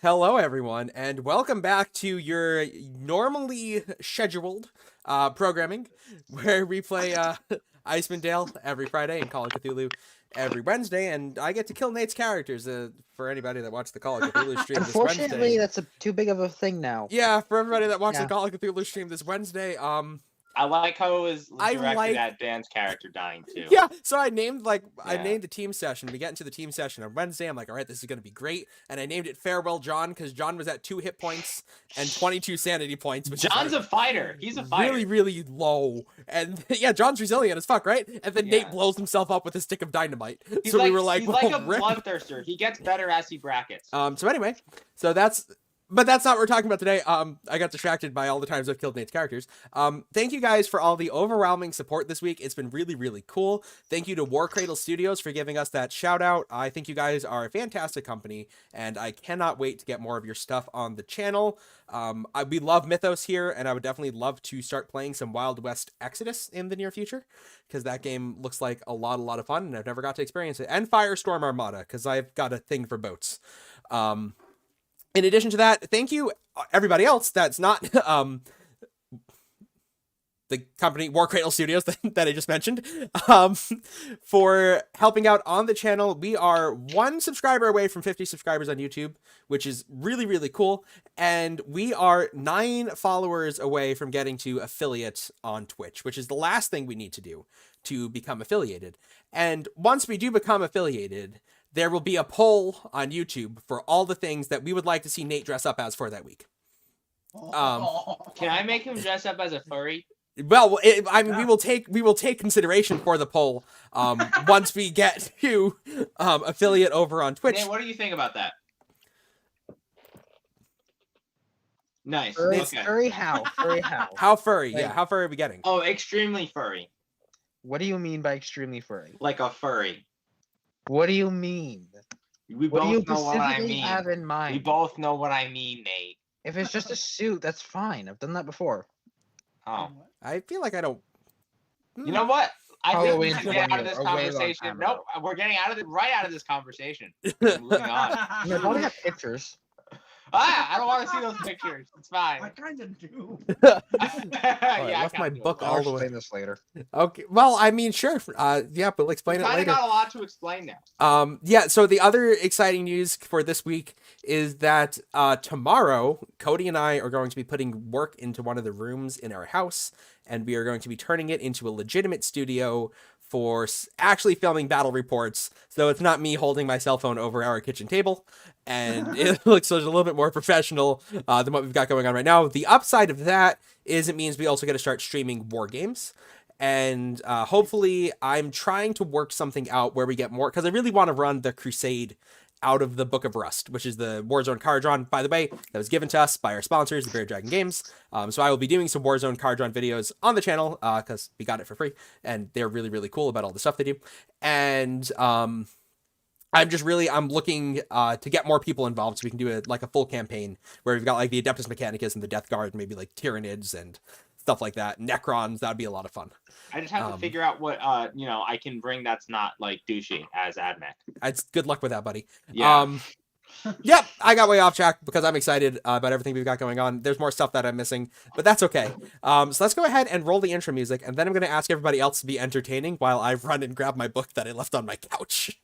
Hello, everyone, and welcome back to your normally scheduled programming, where we play Icewind Dale every Friday and Call of Cthulhu every Wednesday, and I get to kill Nate's characters. For anybody that watched the Call of Cthulhu stream this Unfortunately, Wednesday, that's too big of a thing now. yeah, for everybody that watched the Yeah. Call of Cthulhu stream this Wednesday, I like how it was I directed like- at Dan's character dying too. yeah, so I named I Yeah. named the team session. We get into the team session on Wednesday. I'm like, all right, this is gonna be great, and I named it Farewell John because John was at 2 hit points and 22 sanity points. Which John's is like a fighter. He's a fighter. really, really low, and yeah, John's resilient as fuck, right? And then Nate Yeah. blows himself up with a stick of dynamite. He's So like, we were like, he's like a "Whoa, rip." bloodthirster. He gets better as he brackets. So anyway, but that's not what we're talking about today. I got distracted by all the times I've killed Nate's characters. Thank you guys for all the overwhelming support this week. It's been really, really cool. Thank you to War Cradle Studios for giving us that shout out. I think you guys are a fantastic company, and I cannot wait to get more of your stuff on the channel. We love Mythos here, and I would definitely love to start playing some Wild West Exodus in the near future, because that game looks like a lot of fun, and I've never got to experience it. And Firestorm Armada, because I've got a thing for boats. In addition to that, thank you everybody else that's not the company War Cradle Studios that I just mentioned for helping out on the channel. We are 1 subscriber away from 50 subscribers on YouTube, which is really, really cool. And we are 9 followers away from getting to affiliate on Twitch, which is the last thing we need to do to become affiliated. And once we do become affiliated, there will be a poll on YouTube for all the things that we would like to see Nate dress up as for that week. Can I make him dress up as a furry? Well, we will take consideration for the poll once we get to affiliate over on Twitch. Nate, what do you think about that? Nice. Furry, Okay. furry how? Furry how? How furry? Like- Yeah, how furry are we getting? Oh, extremely furry. What do you mean by extremely furry? Like a furry. What do you mean? We What do you both know what I specifically mean. have in mind? We both know what I mean, Nate. If it's just a suit, that's fine. I've done that before. Oh. I feel like I don't. You know what? I think we Halloween's should one get out of year, this a way long conversation. time Nope, ago. we're getting right out of this conversation. Moving on. I mean, I probably have pictures. I don't want to see those pictures. It's I fine. kind of do. I I left my kinda do. book I'll all the way. explain this later. Okay. Well, I mean, sure. Yeah, but we'll explain it Kind of later. got a lot to explain now. Yeah, so the other exciting news for this week is that tomorrow, Cody and I are going to be putting work into one of the rooms in our house, and we are going to be turning it into a legitimate studio for actually filming battle reports. So it's not me holding my cell phone over our kitchen table, and it looks a little bit more professional than what we've got going on right now. The upside of that is it means we also get to start streaming war games. And hopefully I'm trying to work something out where we get more, because I really want to run the Crusade out of the Book of Rust, which is the Warzone card draw, by the way, that was given to us by our sponsors, the Bear Dragon Games. So I will be doing some Warzone card draw videos on the channel because we got it for free, and they're really, really cool about all the stuff they do. And I'm looking to get more people involved so we can do a full campaign where we've got like the Adeptus Mechanicus and the Death Guard, maybe like Tyranids and stuff like that. Necrons, that'd be a lot of fun. I just have to figure out what I can bring that's not like douchey as Admech. It's good luck with that, buddy. Yeah. Yep, I got way off track because I'm excited about everything we've got going on. There's more stuff that I'm missing, but that's okay. So let's go ahead and roll the intro music, and then I'm going to ask everybody else to be entertaining while I run and grab my book that I left on my couch.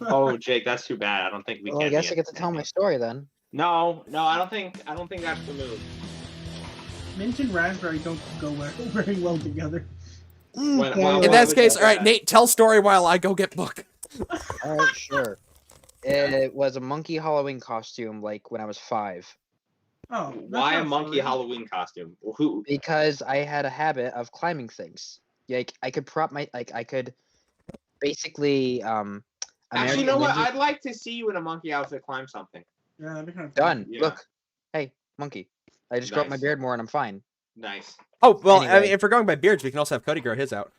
Oh, Jake, that's too bad. I don't think we Well, can. I guess be I get to tell my story then. No, I don't think that's the move. Mint and raspberry don't go very well together. Well, In that case, all right, that? Nate, tell story while I go get book. All right, sure. It was a monkey Halloween costume, like when I was 5. Oh, that's Why a not monkey furry. Halloween costume? Who? Because I had a habit of climbing things. Like I could I could basically Actually, you know what? Ninja- I'd like to see you in a monkey outfit climb something. Yeah, that'd be kind of Done. Yeah. Look. Hey, monkey. I just grow up my Nice. beard more and I'm fine. Nice. Oh, well, I Anyway. mean, if we're going by beards, we can also have Cody grow his out.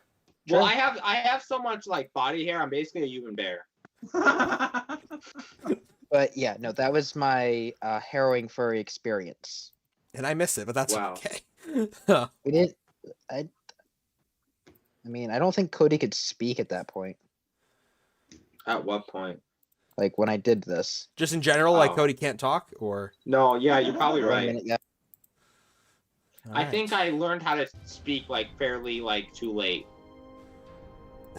Well, Sure. I have so much like body hair. I'm basically a human bear. But yeah, no, that was my harrowing furry experience. And I miss it, but that's Wow. okay. We didn't. I mean, I don't think Cody could speak at that point. At what point? Like when I did this. Just in general, like Oh. Cody can't talk, or No, yeah, you're probably One right. minute, yeah. I think I learned how to speak like fairly like too late.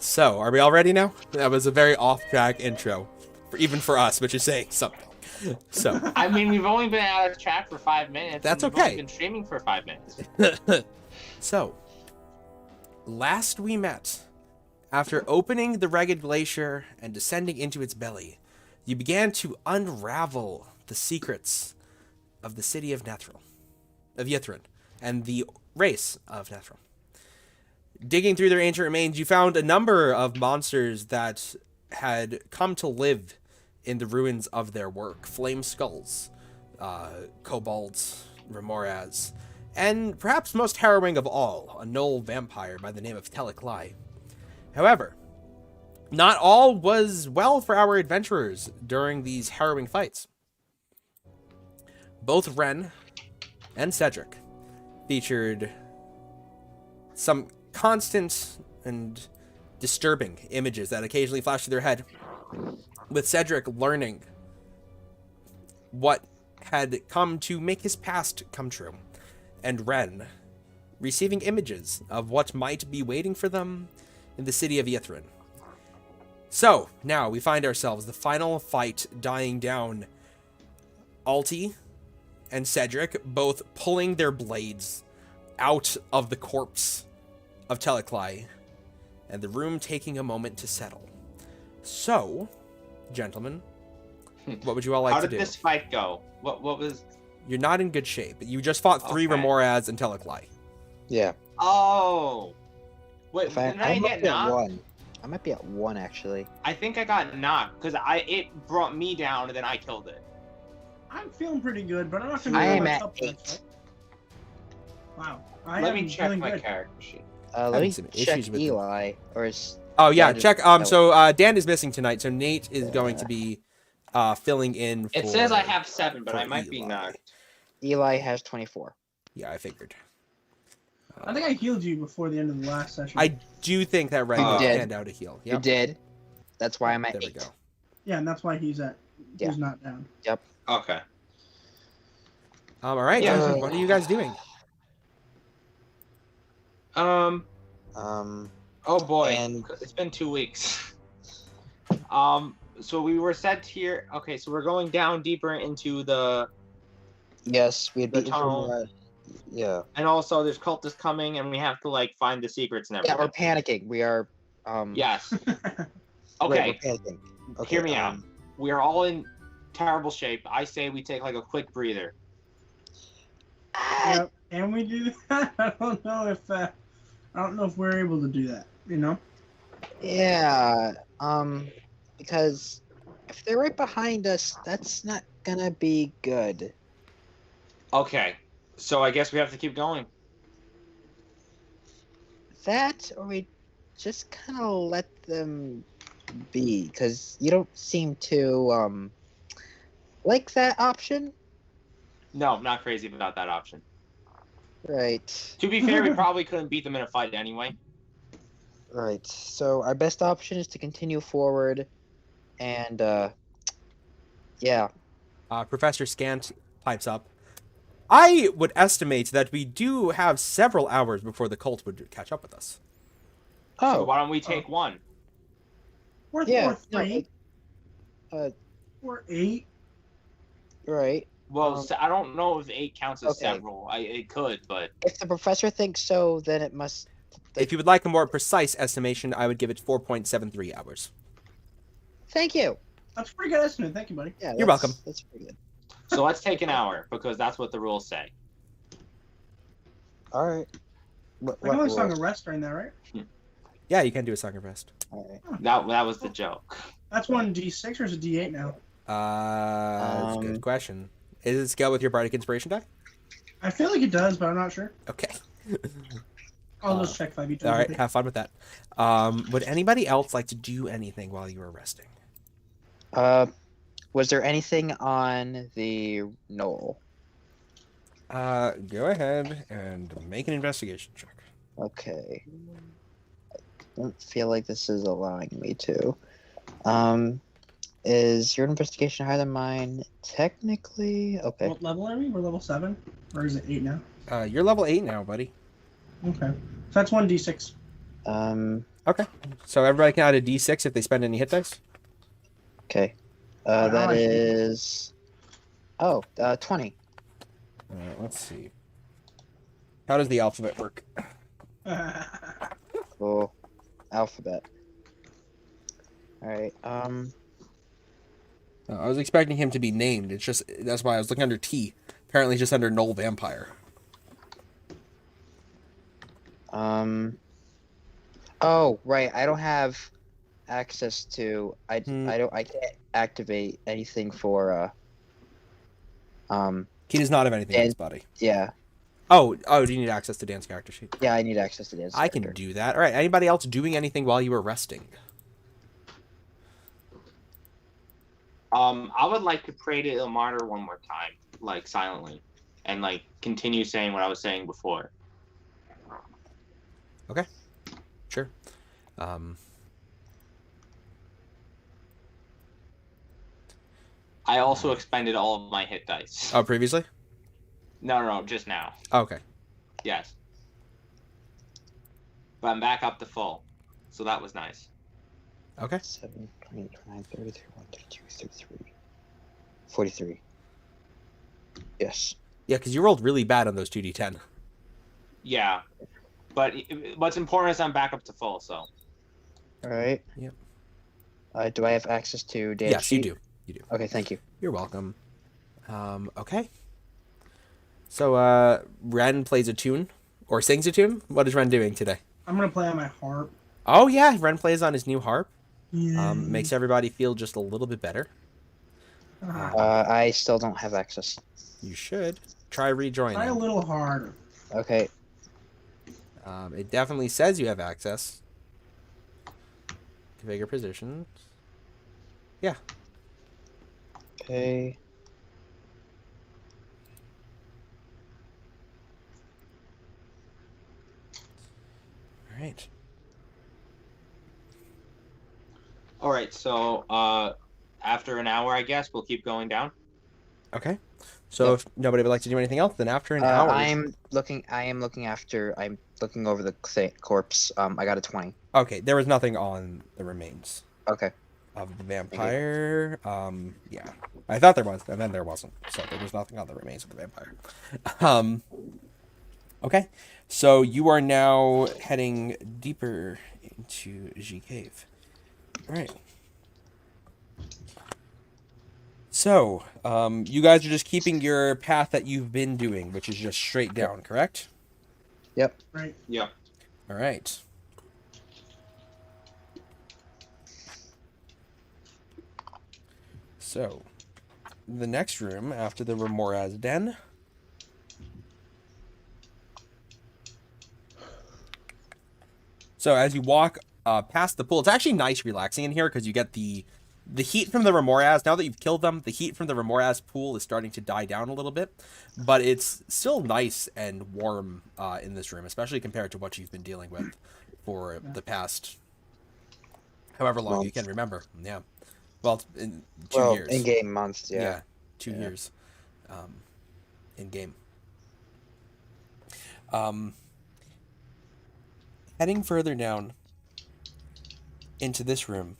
So, are we all ready now? That was a very off-track intro, even for us, which is saying something. So, I mean, we've only been out of chat for 5 minutes. That's and we've only okay. been streaming for 5 minutes. so, last we met, after opening the ragged glacier and descending into its belly, you began to unravel the secrets of the city of Yithrin, and the race of Nethril. Digging through their ancient remains, you found a number of monsters that had come to live in the ruins of their work. Flame skulls, kobolds, remoras, and perhaps most harrowing of all, a gnoll vampire by the name of Teleklai. However, not all was well for our adventurers during these harrowing fights. Both Ren and Cedric featured some constant and disturbing images that occasionally flashed through their head, with Cedric learning what had come to make his past come true, and Ren receiving images of what might be waiting for them in the city of Yithrin. So, now we find ourselves the final fight dying down. Alti and Cedric both pulling their blades out of the corpse of Teleklai, and the room taking a moment to settle. So, gentlemen, what would you all like How to did do? this fight go? What was? You're not in good shape. You just fought 3 Okay. Remoras and Teleklai. Yeah. Oh, wait, If I, didn't I I might get be at knocked? 1. I might be at 1 actually. I think I got knocked because it brought me down and then I killed it. I'm feeling pretty good, but I'm not gonna. I be am able to at help 8. that. Wow. I Let am me check feeling my good. character sheet. Let Having me some check issues with them. Eli, or is Oh yeah, Yeah, just- check. that So Dan is missing tonight, so Nate is going to be filling in. It for, says I have 7, but for I might be Eli. knocked. Eli has 24. Yeah, I figured. I think I healed you before the end of the last session. I do think that Ren You did did. hand out a heal. You Yep. did. That's why I'm at There 8. we go. Yeah, and that's why he's Yeah. not down. Okay. All right, Yeah. gentlemen, what are you guys doing? Um, Oh boy, And- it's been 2 weeks. So we were set here. Okay, so we're going down deeper into the, yes, we had The beaten tunnel. from, yeah. and also there's cultists coming, and we have to like find the secrets and Yeah, everything. we're panicking. We are, Yes. right, Okay. we're panicking. Okay, Hear me out. We are all in terrible shape. I say we take like a quick breather. Yep. And we do that. I don't know if we're able to do that. You know. Yeah, because if they're right behind us, that's not gonna be good. Okay. So I guess we have to keep going. That, or we just kind of let them be, because you don't seem to, like that option. No, I'm not crazy about that option. Right, To be fair, we probably couldn't beat them in a fight anyway. right. So our best option is to continue forward, and, yeah. Professor Scant pipes up. I would estimate that we do have several hours before the cult would catch up with us. So Oh, why don't we take one? We're yeah, we're no, 3. We're 8. right. Well, I don't know if 8 counts as Okay. several. It could, but If the professor thinks so, then it must. If you would like a more precise estimation, I would give it 4.73 hours. Thank you. That's a pretty good estimate. Thank you, buddy. Yeah, You're welcome. That's pretty good. so let's take an hour because that's what the rules say. All right. I can only song a rest during that, right? Yeah, you can do a Song of Rest. All right. That was the joke. That's 1d6 or is it d8 now? That's a good Um, question. Is it scale with your Bardic Inspiration die? I feel like it does, but I'm not sure. Okay. I'll just check 5 each. All right, have fun with that. Would anybody else like to do anything while you were resting? Was there anything on the knoll? Go ahead and make an investigation check. Okay. I don't feel like this is allowing me to. Is your investigation higher than mine? Technically, okay. What level are we? We're level 7, or is it 8 now? You're level 8 now, buddy. Okay, so that's 1d6. Okay. So everybody can add a d6 if they spend any hit dice. Okay. Wow, That I see. is. 20. Let's see. How does the alphabet work? Cool. Alphabet. All right. I was expecting him to be named. It's just that's why I was looking under T. Apparently, it's just under Gnoll Vampire. Oh, right. I don't have access to. I can't activate anything for. He does not have anything in his body. Yeah. Oh, do you need access to Dan's character sheet? Yeah, I need access to this. I can do that. All right. Anybody else doing anything while you were resting? I would like to pray to Ilmater one more time, like silently, and like continue saying what I was saying before. Okay. Sure. I also expended all of my hit dice. Oh, previously? No, just now. Okay. Yes. But I'm back up to full, so that was nice. Okay. 7, 28, 29, 30, 31, 32, 33, 43. Yes. Yeah, because you rolled really bad on those 2d10. Yeah, but what's important is I'm back up to full, so. All right. Yep. Do I have access to Dan's Yes, sheet? you do. You do. Okay, thank you. You're welcome. Okay. So, Ren plays a tune or sings a tune. What is Ren doing today? I'm gonna play on my harp. Oh yeah, Ren plays on his new harp. Yeah. Makes everybody feel just a little bit better. I still don't have access. You should try rejoining. Try a little harder. Okay. It definitely says you have access. Configure positions. Yeah. Okay. All right. All right, so after an hour, I guess we'll keep going down. Okay. So Yep. if nobody would like to do anything else, then after an hour. I am looking over the corpse. I got a 20. Okay, there was nothing on the remains Okay. of the vampire. Yeah, I thought there was, and then there wasn't. So there was nothing on the remains of the vampire. Okay, so you are now heading deeper into G Cave. All right. So, you guys are just keeping your path that you've been doing, which is just straight down, correct? Yep. Right. Yeah. All right. So, the next room after the Remora's Den. So, as you walk past the pool, it's actually nice relaxing in here because you get the heat from the Remoras. Now that you've killed them, the heat from the Remoras pool is starting to die down a little bit, but it's still nice and warm in this room, especially compared to what you've been dealing with for the past however long you can remember. Yeah. Well, in 2 years. In-game months, yeah. 2 years in game. Heading further down into this room,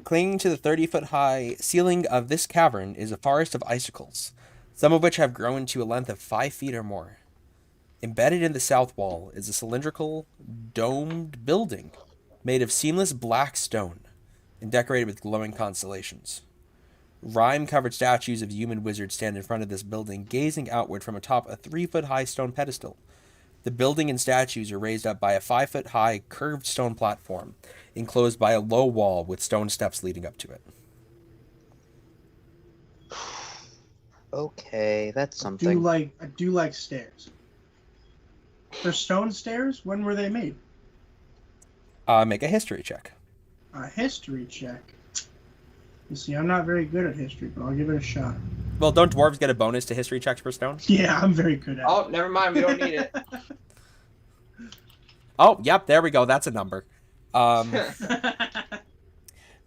clinging to the 30-foot-high ceiling of this cavern is a forest of icicles, some of which have grown to a length of 5 feet or more. Embedded in the south wall is a cylindrical, domed building made of seamless black stone and decorated with glowing constellations. Rime-covered statues of human wizards stand in front of this building, gazing outward from atop a 3-foot-high stone pedestal. The building and statues are raised up by a 5-foot-high curved stone platform, enclosed by a low wall with stone steps leading up to it. Okay, that's something. I do like stairs. They're stone stairs? When were they made? Make a history check. A history check. You see, I'm not very good at history, but I'll give it a shot. Well, don't dwarves get a bonus to history checks for stone? Yeah, I'm very good at Oh, never mind. We don't need it. Oh, yep, there we go. That's a number. it.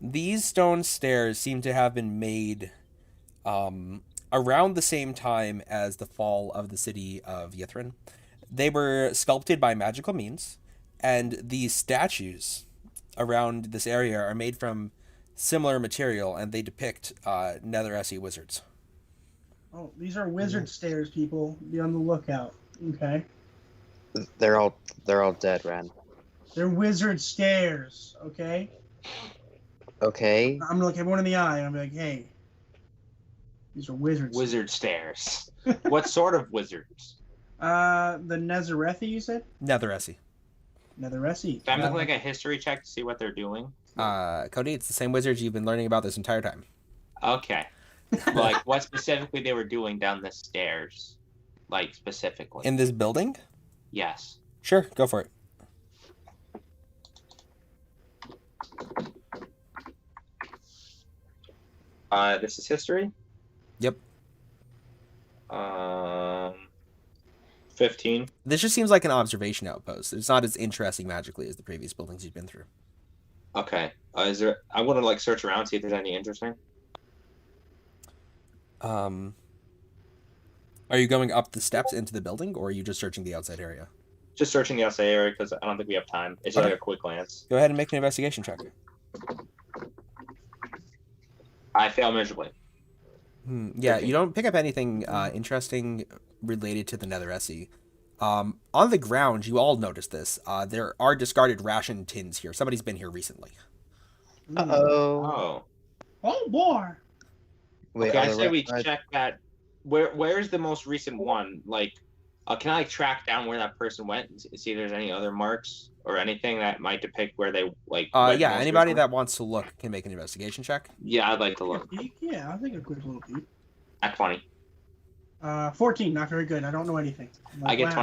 These stone stairs seem to have been made around the same time as the fall of the city of Yithrin. They were sculpted by magical means, and these statues around this area are made from similar material, and they depict Netheressy wizards. Oh, these are wizard stairs, people. Be on the lookout. Okay. They're all dead, Ren. They're wizard stairs. Okay. Okay. I'm gonna look everyone in the eye and I'm like, hey, these are wizards. Wizard stairs. What sort of wizards? The Nezarethi, you said? Netheressy. Netheressy. I'm looking like a history check to see what they're doing. Cody, it's the same wizards you've been learning about this entire time. Okay. Like, what specifically they were doing down the stairs? Like, specifically. In this building? Yes. Sure, go for it. This is history? Yep. 15. This just seems like an observation outpost. It's not as interesting magically as the previous buildings you've been through. Okay. Is there? I want to like search around, see if there's any interesting. Are you going up the steps into the building, or are you just searching the outside area? Just searching the outside area because I don't think we have time. It's just like a quick glance. Go ahead and make an investigation check. I fail miserably. Yeah, you don't pick up anything interesting related to the Netheressy. On the ground, you all notice this. There are discarded ration tins here. Somebody's been here recently. Uh-oh. Oh. boy. Wait, Okay, I say we are- check that. Where's the most recent one? Like, can I like track down where that person went and see if there's any other marks or anything that might depict where they like? went Yeah, most anybody recently? that wants to look can make an investigation check. Yeah, I'd like to look. Peek? Yeah, I'll take a quick little peek. At 20. 14, not very good. I don't know anything. I'm like, I get wow.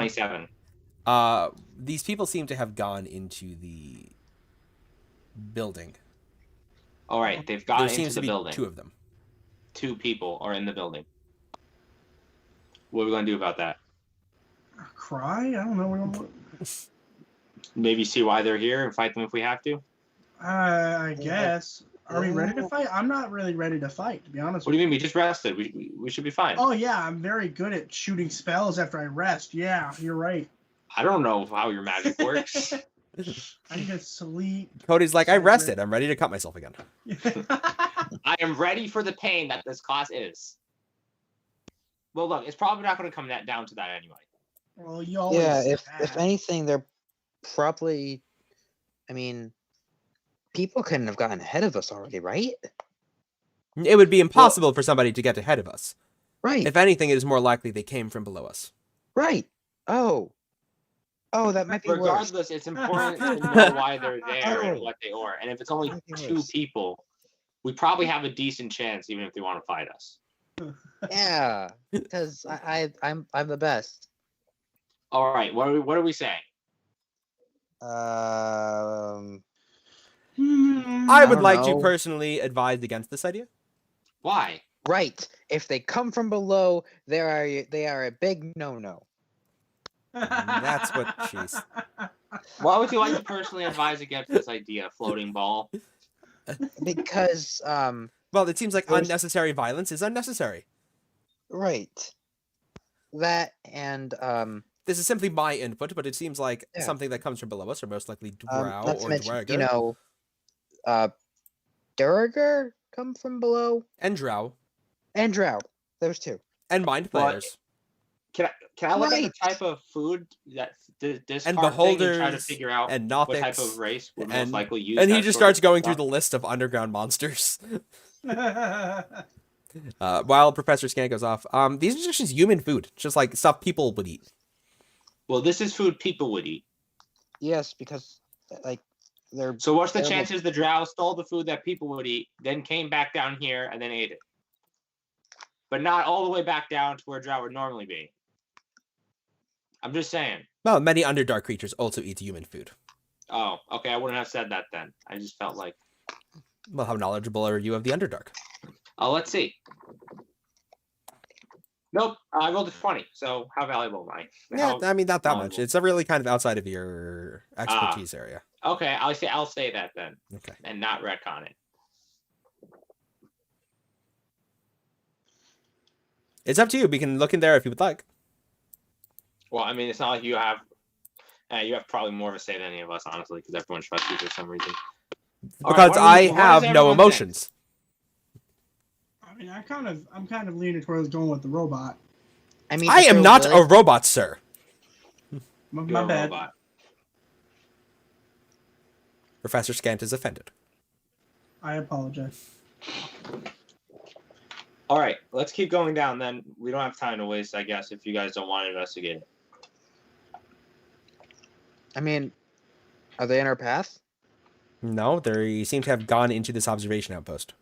27. These people seem to have gone into the building. All right, they've There gone seems into to the be building. 2 of them. 2 people are in the building. What are we gonna do about that? Cry? I don't know. We don't... Maybe see why they're here and fight them if we have to. I guess. Are we ready to fight? I'm not really ready to fight, to be honest What with do you mean? We just rested. We should be fine. Oh, yeah, I'm very good at shooting spells after I rest. Yeah, you're right. I don't know how your magic works. I need to sleep. Cody's like, I So rested. I'm ready to cut myself again. I am ready for the pain that this class is. Well, look, it's probably not going to come down to that anyway. Well, you always Yeah, if have. anything, they're probably. I mean, people couldn't have gotten ahead of us already, right? It would be impossible for somebody to get ahead of us. Right. If anything, it is more likely they came from below us. Right. Oh, that might be worse. Regardless, it's important to know why they're there and what they are. And if it's only Might be 2 worse. people, we probably have a decent chance, even if they want to fight us. Yeah, because I'm the best. All right, what are we saying? I I would don't like to know. personally advise against this idea. Why? Right. If they come from below, they are a big no-no. That's what she's. Why would you like to personally advise against this idea, floating ball? Because Well, it seems like There's- unnecessary violence is unnecessary. right. That and This is simply my input, but it seems like Yeah. something that comes from below us are most likely Drow not to or mention, Dwarger. Durger come from below And Drow. and Drow. Those 2. And Mind Well, Players. Can I look at Right. the type of food that this And card thing and try to beholders figure out and what type Nothics. of race would most and- likely use And he that just sort starts of going through stuff? the list of underground monsters. While Professor Scan goes off. These are just human food. Just like stuff people would eat. Well, this is food people would eat. Yes, because like they're So what's the Terrible. chances the drow stole the food that people would eat, then came back down here and then ate it? But not all the way back down to where drow would normally be. I'm just saying. Well, many Underdark creatures also eat human food. Oh, okay. I wouldn't have said that then. I just felt like. Well, how knowledgeable are you of the Underdark? Oh, let's see. Nope. I rolled a 20. So how valuable am I? Yeah, How- I mean, not that much. knowledgeable. It's a really kind of outside of your expertise area. Okay, I'll say that then, Okay. and not retcon it. It's up to you. We can look in there if you would like. Well, I mean, it's not like you have probably more of a say than any of us, honestly, because everyone trusts you for some reason. All right, Because what does have no everyone think? emotions. I mean, I'm kind of leaning towards going with the robot. I mean, I if am they're not willing- a robot, sir. My You're a bad. robot. Professor Scant is offended. I apologize. All right, let's keep going down then. We don't have time to waste, I guess, if you guys don't want to investigate it. I mean, are they in our path? No, they seem to have gone into this observation outpost.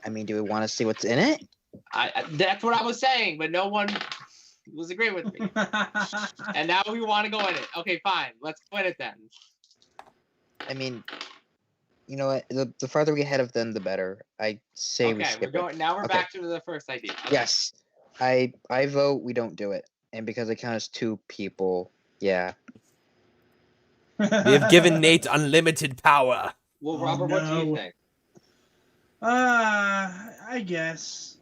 I mean, do we want to see what's in it? That's what I was saying, but no one was agreeing with me. And now we want to go in it. Okay, fine. Let's go in it then. I mean, you know what? The farther we get ahead of them, the better. I say we Okay, skip we're going. Now we're Okay. back to the first idea. Okay. Yes, I vote we don't do it, and because I count as 2 people, yeah. We have given Nate unlimited power. Well, Oh, Robert, what do you no. think? I guess.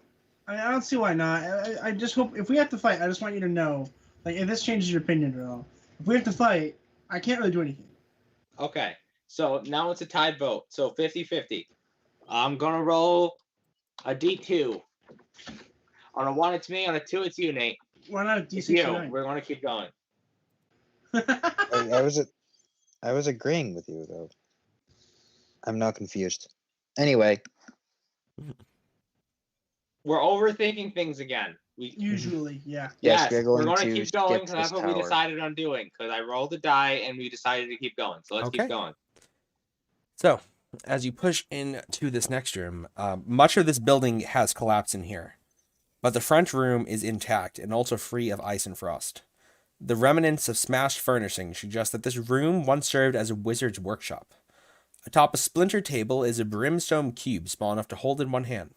I mean, I don't see why not. I just hope if we have to fight, I just want you to know, like, if this changes your opinion at all. If we have to fight, I can't really do anything. Okay, so now it's a tied vote. So 50-50. I'm gonna roll a D2. On a 1, it's me. On a 2, it's you, Nate. Why not It's you. D69? We're gonna keep going. I was agreeing with you though. I'm not confused. Anyway, We're overthinking things again. Usually, yeah. yes, Yes, we're going to to keep going skip because that's this what we tower. decided on doing. Because I rolled a die and we decided to keep going. So let's Okay. keep going. So, as you push into this next room, much of this building has collapsed in here. But the front room is intact and also free of ice and frost. The remnants of smashed furnishing suggest that this room once served as a wizard's workshop. Atop a splintered table is a brimstone cube small enough to hold in one hand.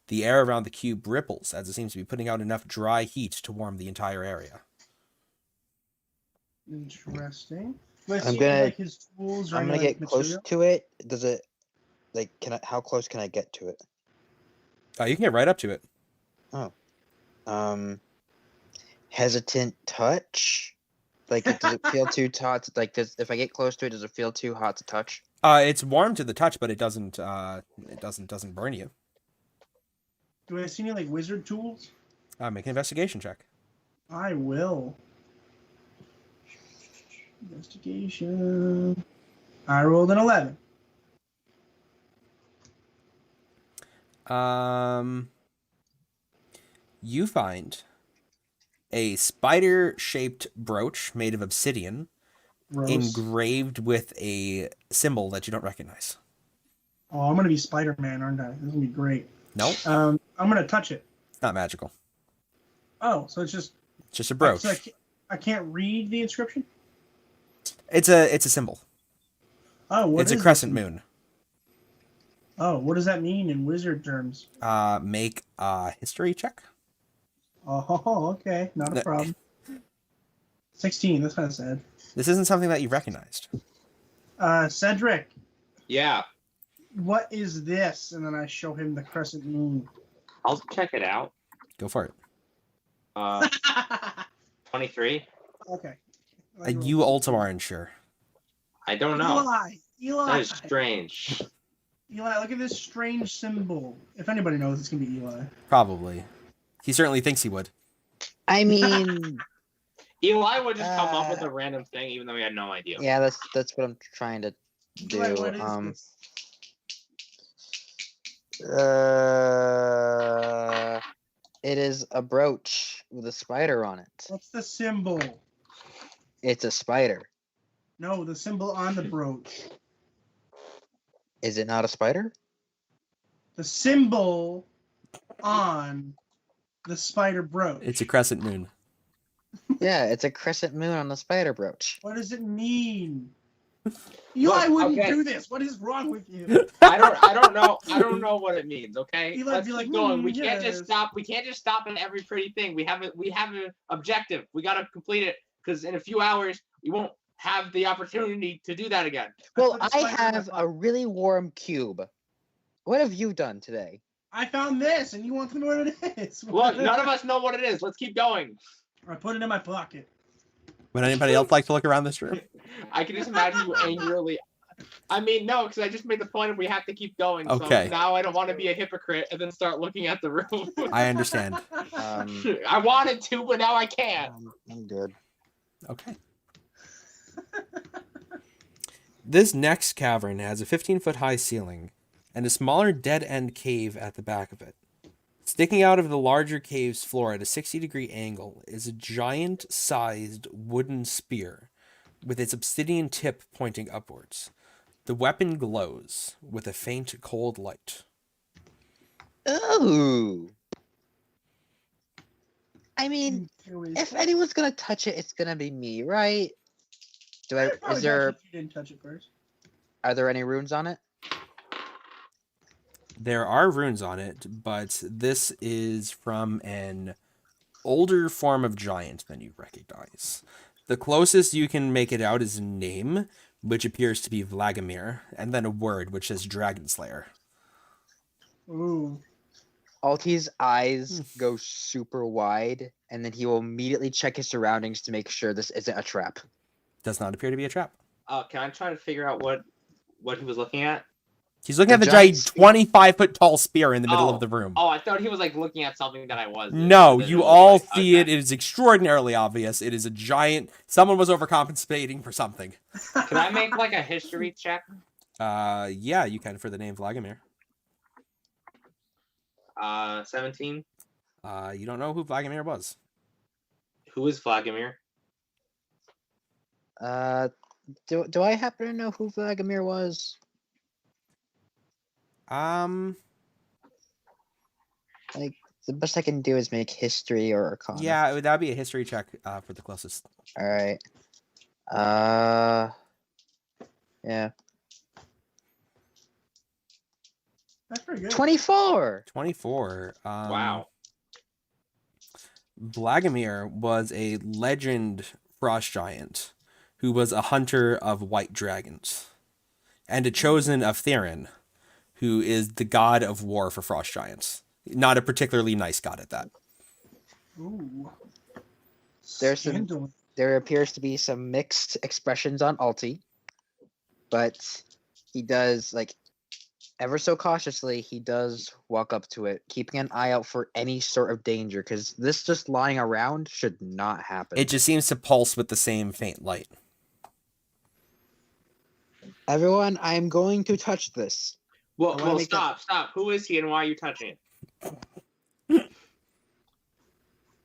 The air around the cube ripples as it seems to be putting out enough dry heat to warm the entire area. Interesting. Let's I'm see, gonna- like, his tools or I'm any, gonna like, get close material? to it. Does it, like, how close can I get to it? You can get right up to it. Hesitant touch? Like, does it feel too hot? Like, if I get close to it, does it feel too hot to touch? It's warm to the touch, but it doesn't burn you. Do I see any, like, wizard tools? Make an investigation check. I will. Investigation. I rolled an 11. You find a spider-shaped brooch made of obsidian, Gross. engraved with a symbol that you don't recognize. Oh, I'm gonna be Spider-Man, aren't I? This is gonna be great. No, I'm gonna touch it. it's not magical. Oh, so it's just It's just a brooch. So I can't read the inscription. It's a symbol. Oh, what It's a is crescent this? moon. Oh, what does that mean in wizard terms? Make a history check. Oh, okay, not No. a problem. 16. That's kind of sad. This isn't something that you recognized. Cedric, Yeah, what is this? And then I show him the crescent moon. I'll check it out. Go for it. 23. Okay. You also aren't sure. I don't know. Eli, That is strange. Eli, look at this strange symbol. If anybody knows, it's gonna be Eli. Probably. He certainly thinks he would. I mean, Eli would just come up with a random thing, even though we had no idea. yeah, that's what I'm trying to do. Eli, what is this? It is a brooch with a spider on it. What's the symbol? It's a spider. No, the symbol on the brooch. Is it not a spider? The symbol on the spider brooch. It's a crescent moon. Yeah, it's a crescent moon on the spider brooch. What does it mean? Eli wouldn't okay. do this. What is wrong with you? I don't know. I don't know what it means. Okay, Eli'd let's be keep like, going. We can't yes. just stop. We can't just stop at every pretty thing. We have an objective. We gotta complete it because in a few hours we won't have the opportunity to do that again. Well, put the I spider in my have a pocket. really warm cube. What have you done today? I found this, and you want to know what it is. Look, none of us know what it is. Let's keep going. I put it in my pocket. Would anybody else like to look around this room? I can just imagine you angrily. I mean, no, because I just made the point of we have to keep going. Okay. So now I don't want to be a hypocrite and then start looking at the room. I understand. I wanted to, but now I can't. I'm good. Okay. This next cavern has a 15-foot high ceiling and a smaller dead-end cave at the back of it. Sticking out of the larger cave's floor at a 60-degree angle is a giant-sized wooden spear with its obsidian tip pointing upwards. The weapon glows with a faint, cold light. Ooh. I mean, if anyone's gonna touch it, it's gonna be me, right? Is there? You didn't touch it first. Are there any runes on it? There are runes on it, but this is from an older form of giant than you recognize. The closest you can make it out is a name, which appears to be Vladimir, and then a word which says Dragon Slayer. Ooh. Alti's eyes go super wide, and then he will immediately check his surroundings to make sure this isn't a trap. Does not appear to be a trap. Can I try to figure out what he was looking at? He's looking at the giant giant 25-foot tall spear in the middle of the room. Oh, I thought he was like looking at something that I was. No, you all see okay. it. It is extraordinarily obvious. It is a giant. Someone was overcompensating for something. Can I make like a history check? Yeah, you can for the name Vladimir. 17. You don't know who Vladimir was. Who is Vladimir? Do I happen to know who Vladimir was? Like, the best I can do is make history or arcana. Yeah, that'd be a history check for the closest. All right. Yeah. That's pretty good. 24. 24. Wow. Vladimir was a legend frost giant who was a hunter of white dragons and a chosen of Theron, who is the god of war for frost giants. Not a particularly nice god at that. Ooh. There appears to be some mixed expressions on Alti, but he does, like, ever so cautiously, he does walk up to it, keeping an eye out for any sort of danger, because this just lying around should not happen. It just seems to pulse with the same faint light. Everyone, I'm going to touch this. Well, stop. Who is he and why are you touching it?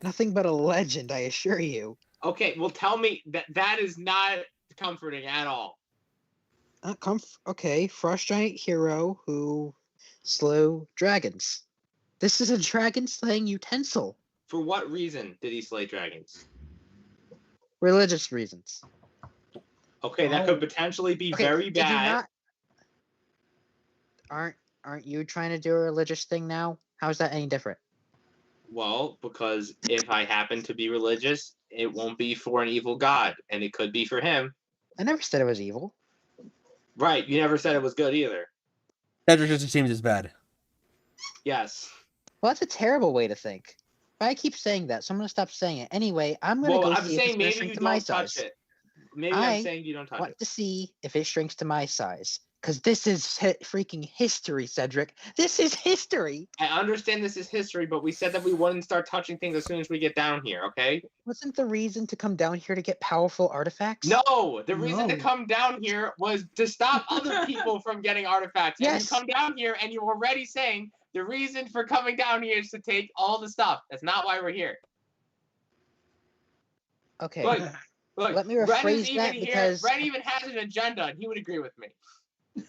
Nothing but a legend, I assure you. Okay, well, tell me that is not comforting at all. Okay, frost giant hero who slew dragons. This is a dragon slaying utensil. For what reason did he slay dragons? Religious reasons. Okay, that could potentially be Okay, very did you bad. not- Aren't you trying to do a religious thing now? How is that any different? Well, because if I happen to be religious, it won't be for an evil god, and it could be for him. I never said it was evil. Right, you never said it was good either. Cedric just seems as bad. Yes. Well, that's a terrible way to think. If I keep saying that, so I'm going to stop saying it. Anyway, I'm going to go I'm see if saying it's going to maybe shrink you to my don't touch size. it. Maybe I'm saying you don't touch Want it. to see if it shrinks to my size. Because this is freaking history, Cedric. This is history. I understand this is history, but we said that we wouldn't start touching things as soon as we get down here, okay? Wasn't the reason to come down here to get powerful artifacts? No, the reason to No. come down here was to stop other people from getting artifacts. And Yes. you come down here and you're already saying the reason for coming down here is to take all the stuff. That's not why we're here. Okay. Look, Let me Ren is rephrase even that here. because- Ren even has an agenda, and he would agree with me.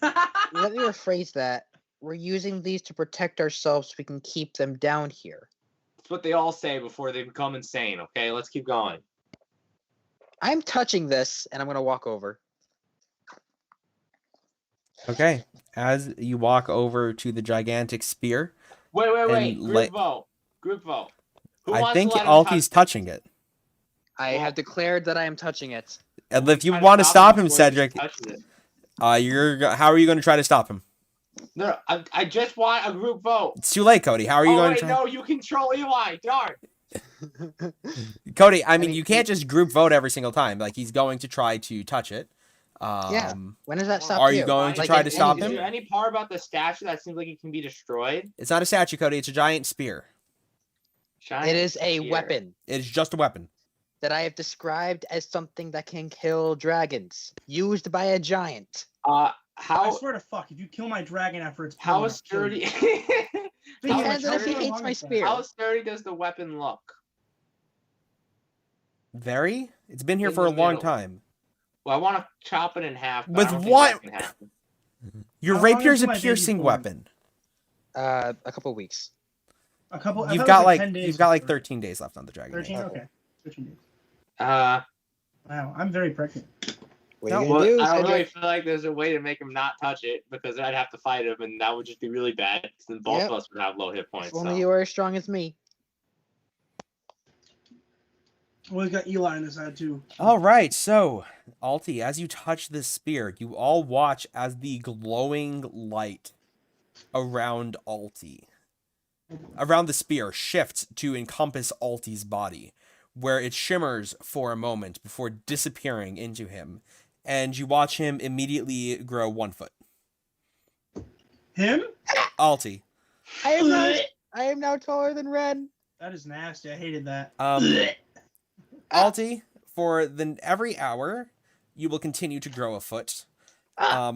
Let me rephrase that. We're using these to protect ourselves so we can keep them down here. That's what they all say before they become insane, okay? Let's keep going. I'm touching this, and I'm going to walk over. Okay. As you walk over to the gigantic spear, Wait. And Group vote. Group vote. Who I wants think to let him Alfie's touch touching it. I Well- have declared that I am touching it. And if you Try want to stop him, before he Cedric, touches it. how are you going to try to stop him? No, I just want a group vote. It's too late, Cody. How are you Oh going wait, to? no, you control Eli. Darn. Cody, I mean, mean, you can't just group vote every single time. Like, he's going to try to touch it. Yeah. When does that stop Are you? you going to Like, try in to any stop Is him? there any part about the statue that seems like it can be destroyed? It's not a statue, Cody. It's a giant spear. It is a Here. weapon It is just a weapon. that I have described as something that can kill dragons, used by a giant. I How swear to fuck, if you kill my dragon after it's how born, I'll kill you. sturdy? Think how of Depends on if he sturdy- hates my spear. How sturdy does the weapon look? Very? It's been here In for a the long middle. time. Well, I want to chop it in half. But With I don't what? Think that can happen. Your How long rapier's until a my baby's piercing born? weapon. A couple weeks. A couple. I You've thought it got was like 10 days you've got like before. 13 days left on the dragon. 13. Age. Okay. Okay. 13 days. Uh, Wow, I'm very pregnant. What No, are you well, gonna do? I don't Cedric? really feel like there's a way to make him not touch it because I'd have to fight him, and that would just be really bad. 'Cause then both Yep. of us would have low hit points. If only So. you were as strong as me. Well, we got Eli on this side too. All right, so Alti, as you touch this spear, you all watch as the glowing light around the spear, shifts to encompass Alti's body, where it shimmers for a moment before disappearing into him, and you watch him immediately grow 1 foot. Him? Alti, I am now taller than Ren. That is nasty. I hated that. Alti, for every hour, you will continue to grow a foot. Let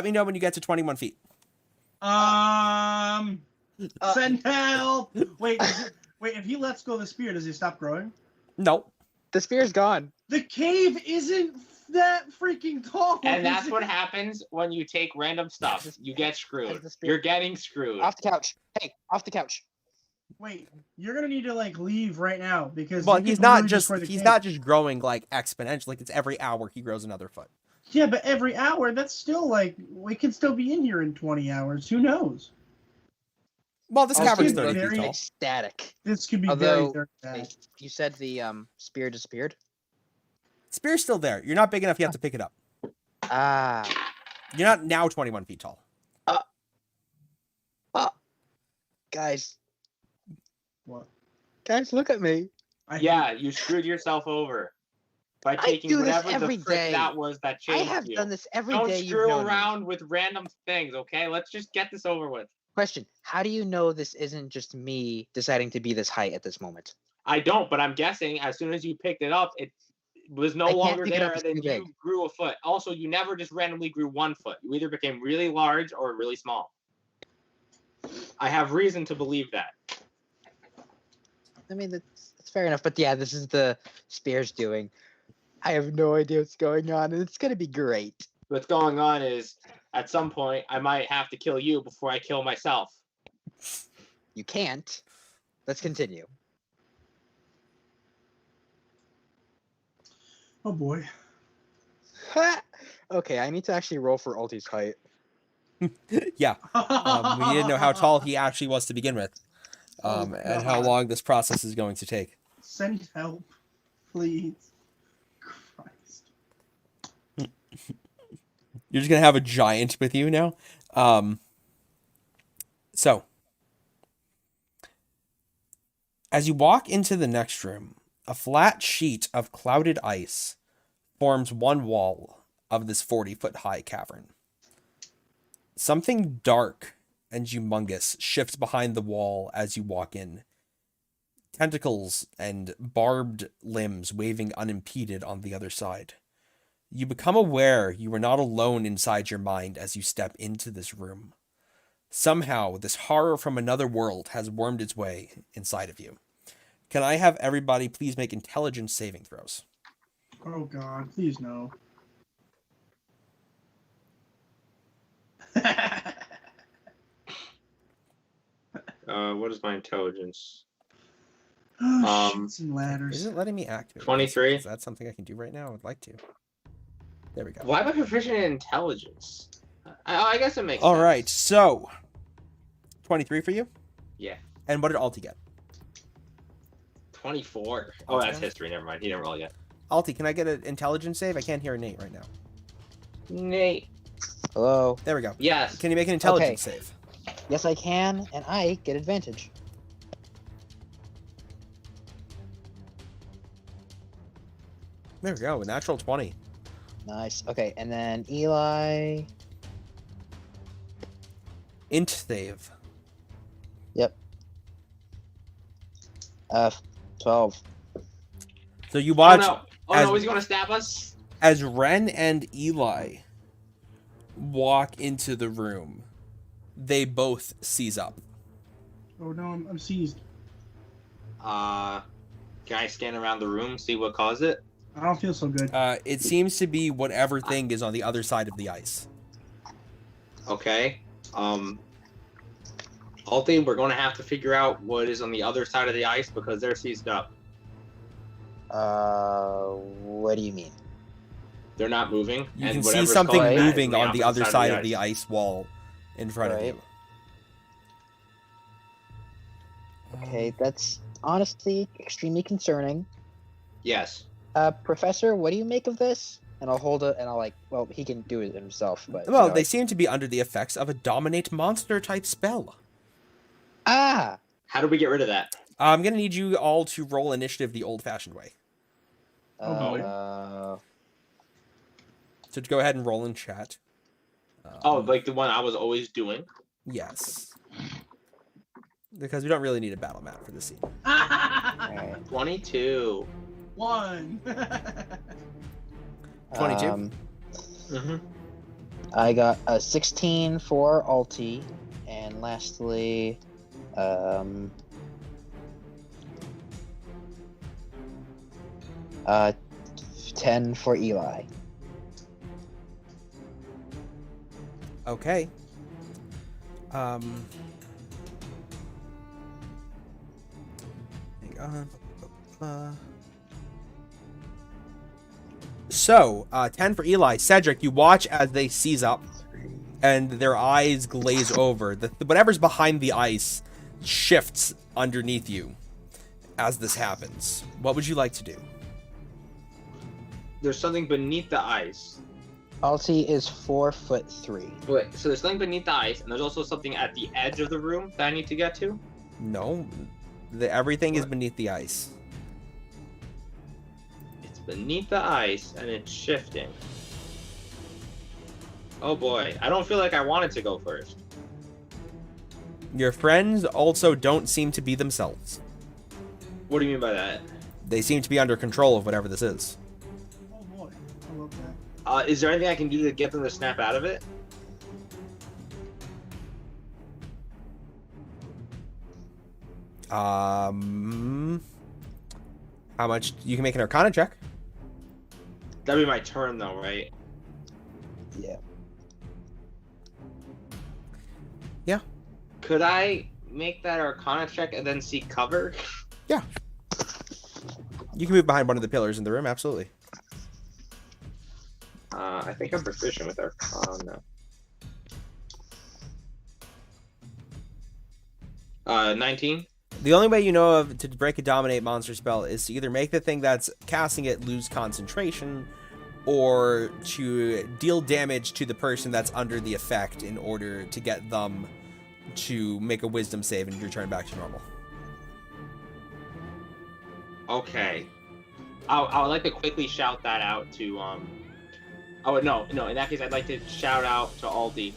me know when you get to 21 feet. Send help. Wait, wait. If he lets go of the spear, does he stop growing? No. The spear's gone. The cave isn't that freaking tall. And that's is it? what happens when you take random stuff. You get screwed. the spear- You're getting screwed. Off the couch. Hey, off the couch. Wait, you're gonna need to like leave right now because Well, you he's could not literally just destroy the he's cave. not just growing like exponentially. Like, it's every hour he grows another foot. Yeah, but every hour, that's still like we could still be in here in 20 hours. Who knows? Well, this Oh, cavern's dude, 30 very feet tall. Ecstatic. This could be Although, very bad. You said the spear disappeared. Spear's still there. You're not big enough. You have to pick it up. Ah. You're not now 21 feet tall. Guys. What? Guys, look at me. Yeah, you screwed yourself over by taking do this whatever the every frick day. that was that I changed have you. done this every Don't day. You've screw known me. around with random things, okay? Let's just get this over with. Question: how do you know this isn't just me deciding to be this height at this moment? I don't, but I'm guessing as soon as you picked it up, it was no I can't longer pick it up, there, it's and too then you big. grew a foot. Also, you never just randomly grew 1 foot. You either became really large or really small. I have reason to believe that. I mean, that's fair enough. But yeah, this is the spear's doing. I have no idea what's going on, and it's gonna be great. What's going on is, at some point, I might have to kill you before I kill myself. You can't. Let's continue. Oh boy. Okay, I need to actually roll for Ulti's height. Yeah. We need to know how tall he actually was to begin with, and how long this process is going to take. Send help, please. Christ. You're just gonna have a giant with you now. So, as you walk into the next room, a flat sheet of clouded ice forms one wall of this 40-foot high cavern. Something dark and humongous shifts behind the wall as you walk in. Tentacles and barbed limbs waving unimpeded on the other side. You become aware you are not alone inside your mind as you step into this room. Somehow, this horror from another world has wormed its way inside of you. Can I have everybody please make intelligence saving throws? Oh god, please no. What is my intelligence? Oh, Um, shits and ladders. Is it letting me activate? 23. Is that something I can do right now? I would like to. There we go. Why am I proficient in intelligence? I guess it makes All sense. right, so 23 for you. Yeah. And what did Alti get? 24. Oh, that's history. Never mind. He didn't roll yet. Alti, can I get an intelligence save? I can't hear Nate right now. Nate. Hello. There we go. Yes. Can you make an intelligence save? Yes, I can, and I get advantage. There we go. A natural 20. Nice. Okay, and then Eli. Int save. Yep. 12. So you Oh watch no! Oh as- no! He's gonna stab us. as Ren and Eli walk into the room. They both seize up. Oh no, I'm seized. Can I scan around the room, see what caused it? I don't feel so good. It seems to be whatever thing is on the other side of the ice. Okay. Alti, we're gonna have to figure out what is on the other side of the ice because they're seized up. What do you mean? They're not moving. You and can see whatever's something causing that is moving on the other opposite side of the ice wall in front of Right. you. Okay, that's honestly extremely concerning. Yes. Professor, what do you make of this? And I'll hold it, and I'll well, he can do it himself, but. Well, you know, they seem to be under the effects of a dominate monster type spell. Ah! How do we get rid of that? I'm gonna need you all to roll initiative the old-fashioned way. So go ahead and roll in chat. Like the one I was always doing. Yes. Because we don't really need a battle map for this scene. Alright. 22. 1. 22? Mm-hmm. I got a 16 for Alti, and lastly, 10 for Eli. Okay. Hang on. So, 10 for Eli. Cedric, you watch as they seize up, and their eyes glaze over. Whatever's behind the ice shifts underneath you as this happens. What would you like to do? There's something beneath the ice. Alti is 4'3". Wait, so there's something beneath the ice, and there's also something at the edge of the room that I need to get to? No. Everything is beneath the ice. It's beneath the ice, and it's shifting. Oh boy, I don't feel like I wanted to go first. Your friends also don't seem to be themselves. What do you mean by that? They seem to be under control of whatever this is. Oh boy, I love that. Is there anything I can do to get them to snap out of it? How much? You can make an Arcana check. That'd be my turn though, right? Yeah. Yeah. Could I make that Arcana check and then see cover? Yeah. You can move behind one of the pillars in the room, absolutely. I think I'm proficient with Arcana. 19? The only way you know of to break a dominate monster spell is to either make the thing that's casting it lose concentration, or to deal damage to the person that's under the effect in order to get them to make a wisdom save and return back to normal. Okay. I would like to quickly shout that out to no, in that case I'd like to shout out to Aldi.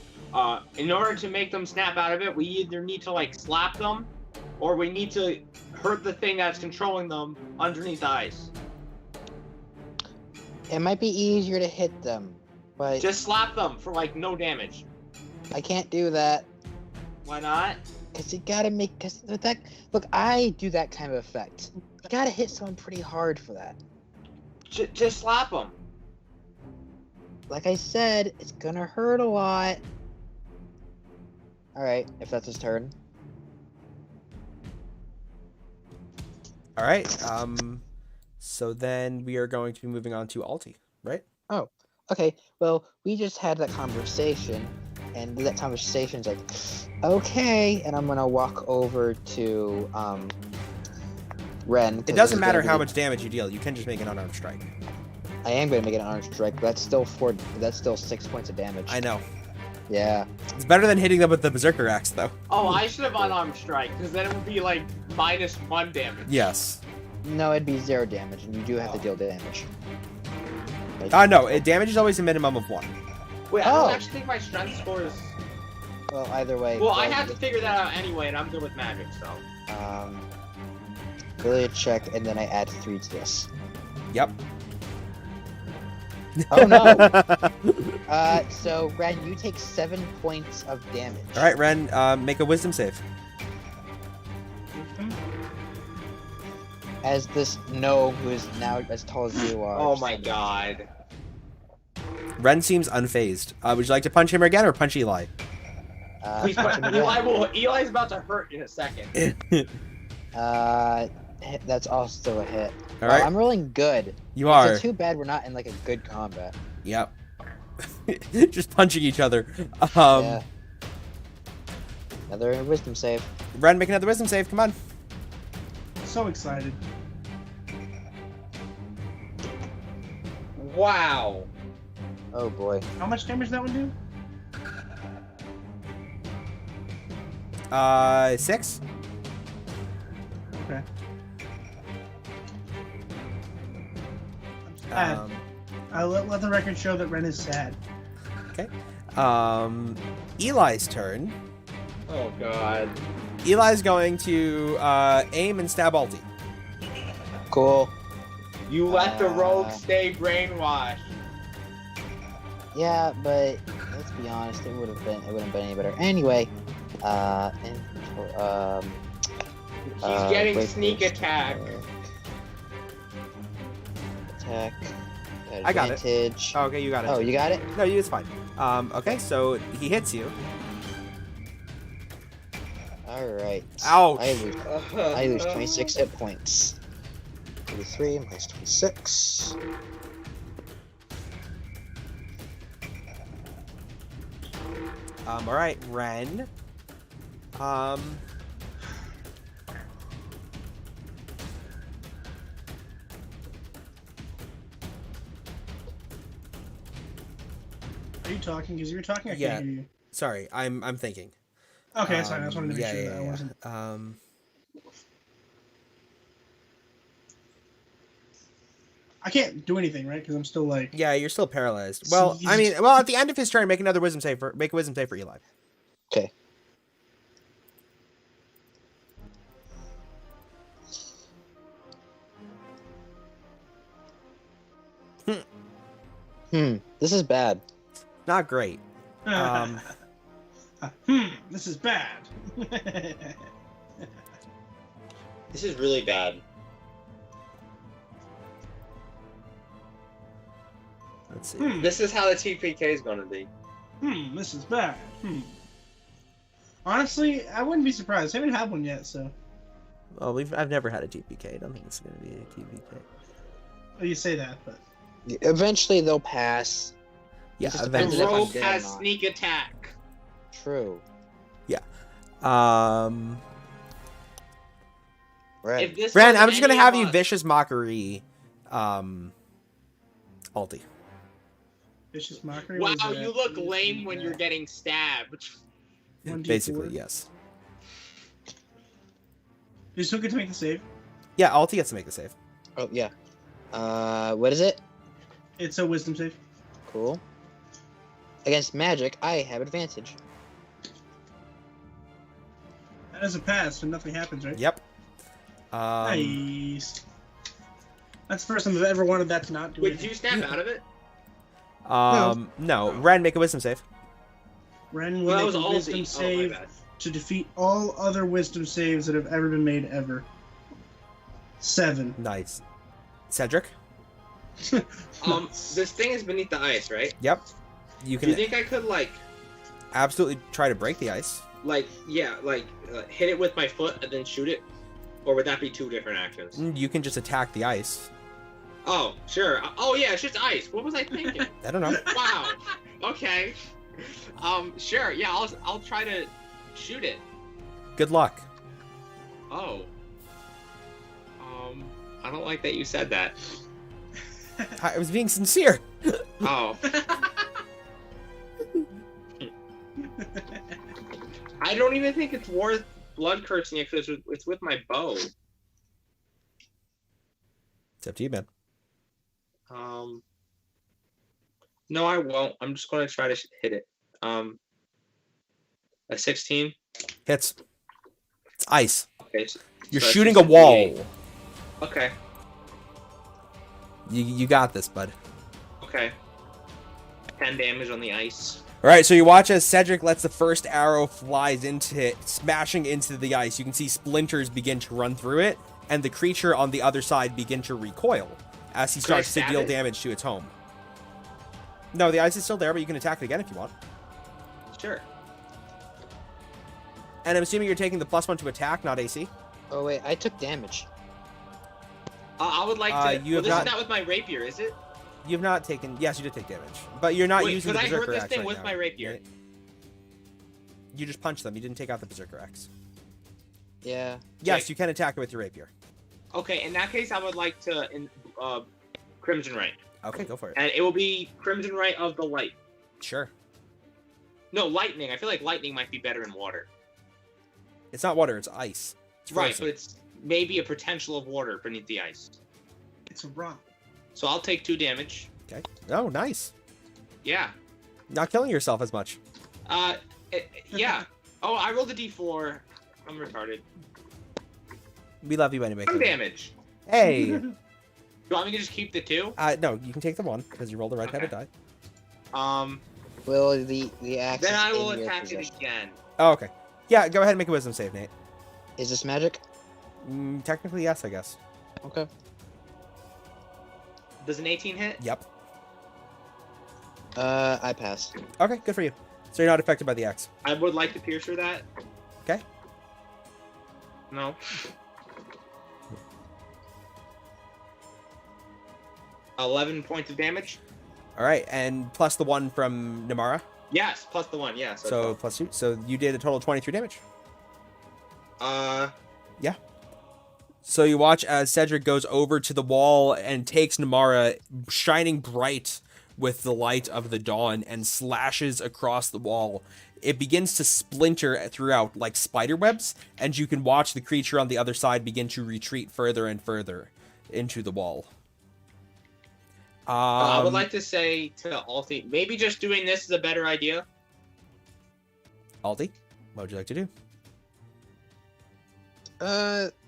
In order to make them snap out of it, we either need to like slap them, or we need to hurt the thing that's controlling them underneath the ice. It might be easier to hit them, but Just slap them for like no damage. I can't do that. Why not? Cause you gotta make, cause with that, look, I do that kind of effect. You gotta hit someone pretty hard for that. Just slap them. Like I said, it's gonna hurt a lot. Alright, if that's his turn. All right. So then we are going to be moving on to Alti, right? Okay, well, we just had that conversation, and that conversation's like, okay, and I'm gonna walk over to, Ren. 'cause It this doesn't is matter gonna how be- much damage you deal. You can just make an unarmed strike. I am gonna make it an unarmed strike, but that's still 6 points of damage. I know. Yeah. It's better than hitting them with the Berserker Axe, though. Oh, I should have unarmed strike, because then it would be like -1 damage. Yes. No, it'd be 0 damage, and you do have to deal damage. Like, No, damage is always a minimum of 1. Wait, I Oh. don't actually think my strength score is. well, either way. Well, I have to figure that out anyway, and I'm good with magic, so. Really check, and then I add 3 to this. Yep. Oh no! So Ren, you take 7 points of damage. All right, Ren, make a wisdom save. As this gnome who is now as tall as you are. Oh my god. Ren seems unfazed. Would you like to punch him again or punch Eli? Please punch him. Eli's about to hurt in a second. That's also a hit. All right. I'm rolling good. You are. It's too bad we're not in like a good combat. Yep. Just punching each other. Yeah. Another wisdom save. Ren, make another wisdom save. Come on. So excited. Wow. Oh boy. How much damage that one do? 6. Okay. Sad. I'll let the record show that Ren is sad. Okay. Eli's turn. Oh god. Eli's going to aim and stab Alti. Cool. You let the rogue stay brainwashed. Yeah, but let's be honest, it wouldn't have been any better. Anyway, He's getting wait, sneak attack. Attack. I got it. Advantage. Oh, okay, you got it. Oh, you got it? No, it's fine. Okay, so he hits you. Alright. Ouch. I lose 26 hit points. 33 minus 26. Alright, Ren. Are you talking? Because you were talking, I Yeah. can't hear you. Sorry, I'm thinking. Okay, that's fine. I just wanted to make yeah, sure yeah, that I yeah. wasn't. I can't do anything, right? Because I'm still like. Yeah, you're still paralyzed. Well, I Seized. mean, at the end of his turn, make a wisdom save for Eli. Okay. This is bad. Not great. This is bad. This is really bad. Let's see. This is how the TPK is going to be. This is bad. Honestly, I wouldn't be surprised. I haven't had one yet, so. Well, I've never had a TPK. I don't think it's gonna be a TPK. Oh, you say that, but. Eventually they'll pass. Yeah, Just The depends eventually. if I'm rogue dead or has not. sneak attack. True. Ren, Right. If this I'm was just gonna any have of you us- vicious mockery, Alti. Vicious mockery. Wow, what is you that? look lame when you're getting stabbed. 1d4. Basically, yes. You still get to make the save. Yeah, Alti gets to make the save. Oh yeah. What is it? It's a wisdom save. Cool. Against magic, I have advantage. That is a pass, so nothing happens, right? Yep. Nice. That's the first time I've ever wanted that to not do Wait, it. did you snap out of it? No. Ren, make a wisdom save. Ren will Well, that make was a all wisdom the. save Oh, my bad. to defeat all other wisdom saves that have ever been made ever. 7. Nice. Cedric. This thing is beneath the ice, right? Yep. You Do you can think I could absolutely try to break the ice. hit it with my foot and then shoot it, or would that be 2 different actions? You can just attack the ice. Oh, sure. Oh yeah, it's just ice. What was I thinking? I don't know. Wow. Okay. Sure. Yeah, I'll try to shoot it. Good luck. Oh. I don't like that you said that. I was being sincere. Oh. I don't even think it's worth blood cursing it because it's with my bow. It's up to you, man. No, I won't. I'm just going to try to hit it. A 16. Hits. It's ice. Okay. You're so shooting that's a wall. Okay. You got this, bud. Okay. 10 damage on the ice. All right, so you watch as Cedric lets the first arrow flies into it, smashing into the ice. You can see splinters begin to run through it, and the creature on the other side begin to recoil as he Could I starts to stab deal it? damage to its home. No, the ice is still there, but you can attack it again if you want. Sure. And I'm assuming you're taking the +1 to attack, not AC. Oh wait, I took damage. I would like to. You have this not- is not with my rapier, is it? You've not taken... Yes, you did take damage. But you're not Wait, using the could I hurt Berserker this Axe thing right with now, my rapier? right? You just punched them. You didn't take out the Berserker Axe. Yeah. Yes, Okay. you can attack it with your rapier. Okay, in that case, I would like to Crimson Right. Okay, go for it. And it will be Crimson Right of the Light. Sure. No, Lightning. I feel like Lightning might be better in water. It's not water, it's ice. It's Right, frozen. but it's maybe a potential of water beneath the ice. It's a rock. So I'll take 2 damage. Okay. Oh, nice. Yeah. Not killing yourself as much. Yeah. Oh, I rolled a d4. I'm retarded. We love you anyway. 1 Cody. damage. Hey. You want me to just keep the 2? No, you can take the 1 because you rolled the red-headed die. Will the axe? Then is I will in your attack it possession. again. Oh, okay. Yeah, go ahead and make a wisdom save, Nate. Is this magic? Technically, yes, I guess. Okay. Does an 18 hit? Yep. I pass. Okay, good for you. So you're not affected by the axe. I would like to pierce through that. Okay. No. 11 points of damage. All right, and plus the 1 from Namara. Yes, plus the 1. Yeah. So plus 2. So you did a total of 23 damage. Yeah. So you watch as Cedric goes over to the wall and takes Namara, shining bright with the light of the dawn, and slashes across the wall. It begins to splinter throughout like spider webs, and you can watch the creature on the other side begin to retreat further and further into the wall. I would like to say to Alti, maybe just doing this is a better idea. Aldi, what would you like to do?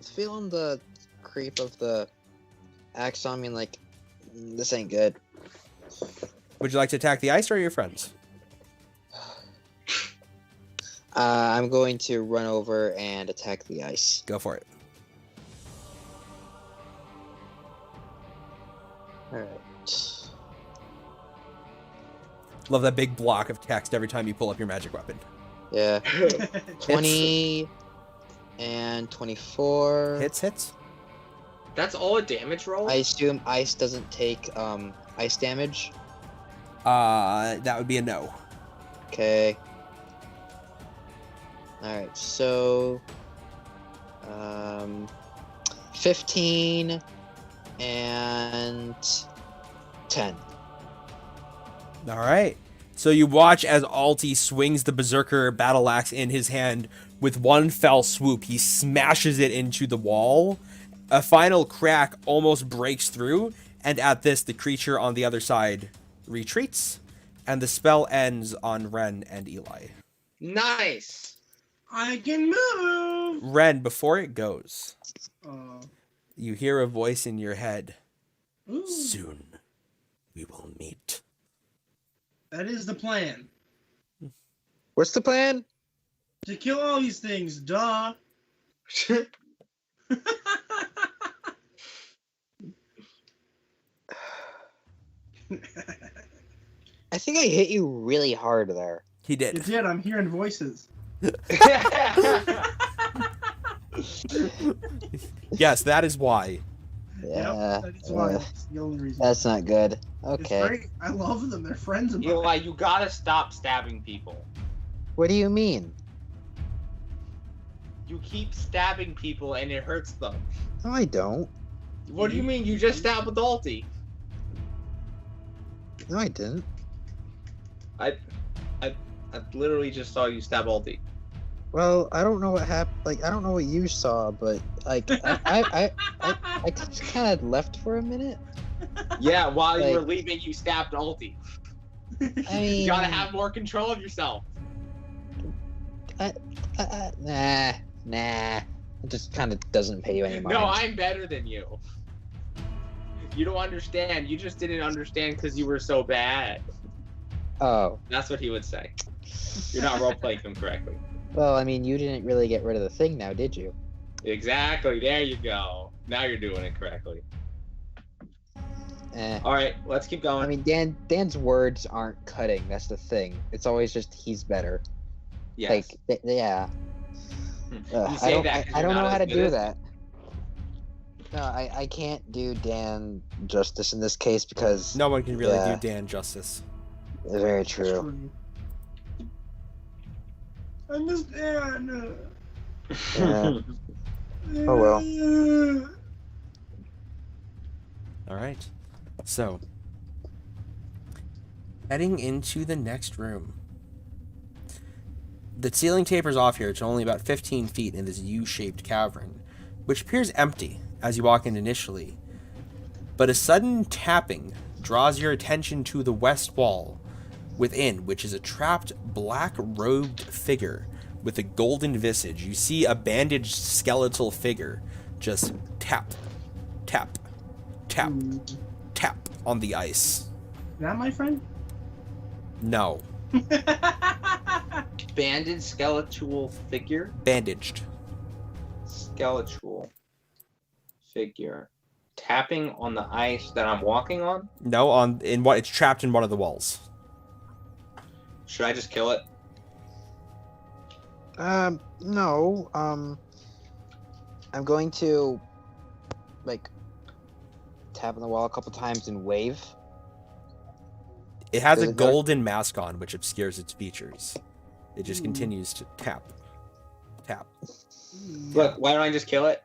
Feeling the creep of the axe on me, like, this ain't good. Would you like to attack the ice or your friends? I'm going to run over and attack the ice. Go for it. Alright. Love that big block of text every time you pull up your magic weapon. Yeah. 20 and 24. Hits. That's all a damage roll? I assume ice doesn't take ice damage. That would be a no. Okay. Alright, so 15 and 10. All right. So you watch as Alti swings the Berserker battle axe in his hand with one fell swoop. He smashes it into the wall. A final crack almost breaks through, and at this, the creature on the other side retreats, and the spell ends on Ren and Eli. Nice. I can move. Ren, before it goes, Oh. you hear a voice in your head. Ooh, Soon, we will meet. that is the plan. What's the plan? To kill all these things, duh. I think I hit you really hard there. He You did. did, I'm hearing voices. Yes, that is why. Yeah. Yep, that is why. That's the only reason. That's not good. It's Okay. great. I love them. They're friends of mine. Eli, you gotta stop stabbing people. What do you mean? You keep stabbing people and it hurts them. No, I don't. What do you mean? You just stabbed with Alti. No, I didn't. I literally just saw you stab Alti. Well, I don't know what happened. Like, I don't know what you saw, but like, I just kind of left for a minute. Yeah, while you were Like- leaving, you stabbed Alti. I mean, You gotta have more control of yourself. nah. It just kind of doesn't pay you any mind. No, I'm better than you. You don't understand. You just didn't understand because you were so bad. Oh, That's what he would say. You're not role-playing him correctly. well, I mean, you didn't really get rid of the thing now, did you? Exactly. There you go. Now you're doing it correctly. Eh. All right, let's keep going. I mean, Dan's words aren't cutting. That's the thing. It's always just he's better. yes. Like, yeah. You say that 'cause I you're don't not know how as to good do as- that. No, I can't do Dan justice in this case because No one can really Yeah. do Dan justice. very That's true. I miss Dan. Yeah. Oh, well. All right. So, heading into the next room. The ceiling tapers off here to only about 15 feet in this U-shaped cavern, which appears empty as you walk in initially. But a sudden tapping draws your attention to the west wall within, which is a trapped black-robed figure with a golden visage. You see a bandaged skeletal figure just tap, tap, tap, tap on the ice. That my friend? No. Banded skeletal figure. Bandaged. Skeletal figure. Tapping on the ice that I'm walking on? No, it's trapped in one of the walls. Should I just kill it? No. I'm going to like tap on the wall a couple times and wave. It has Does a it go- golden mask on, which obscures its features. It just continues to tap, tap. Look, why don't I just kill it?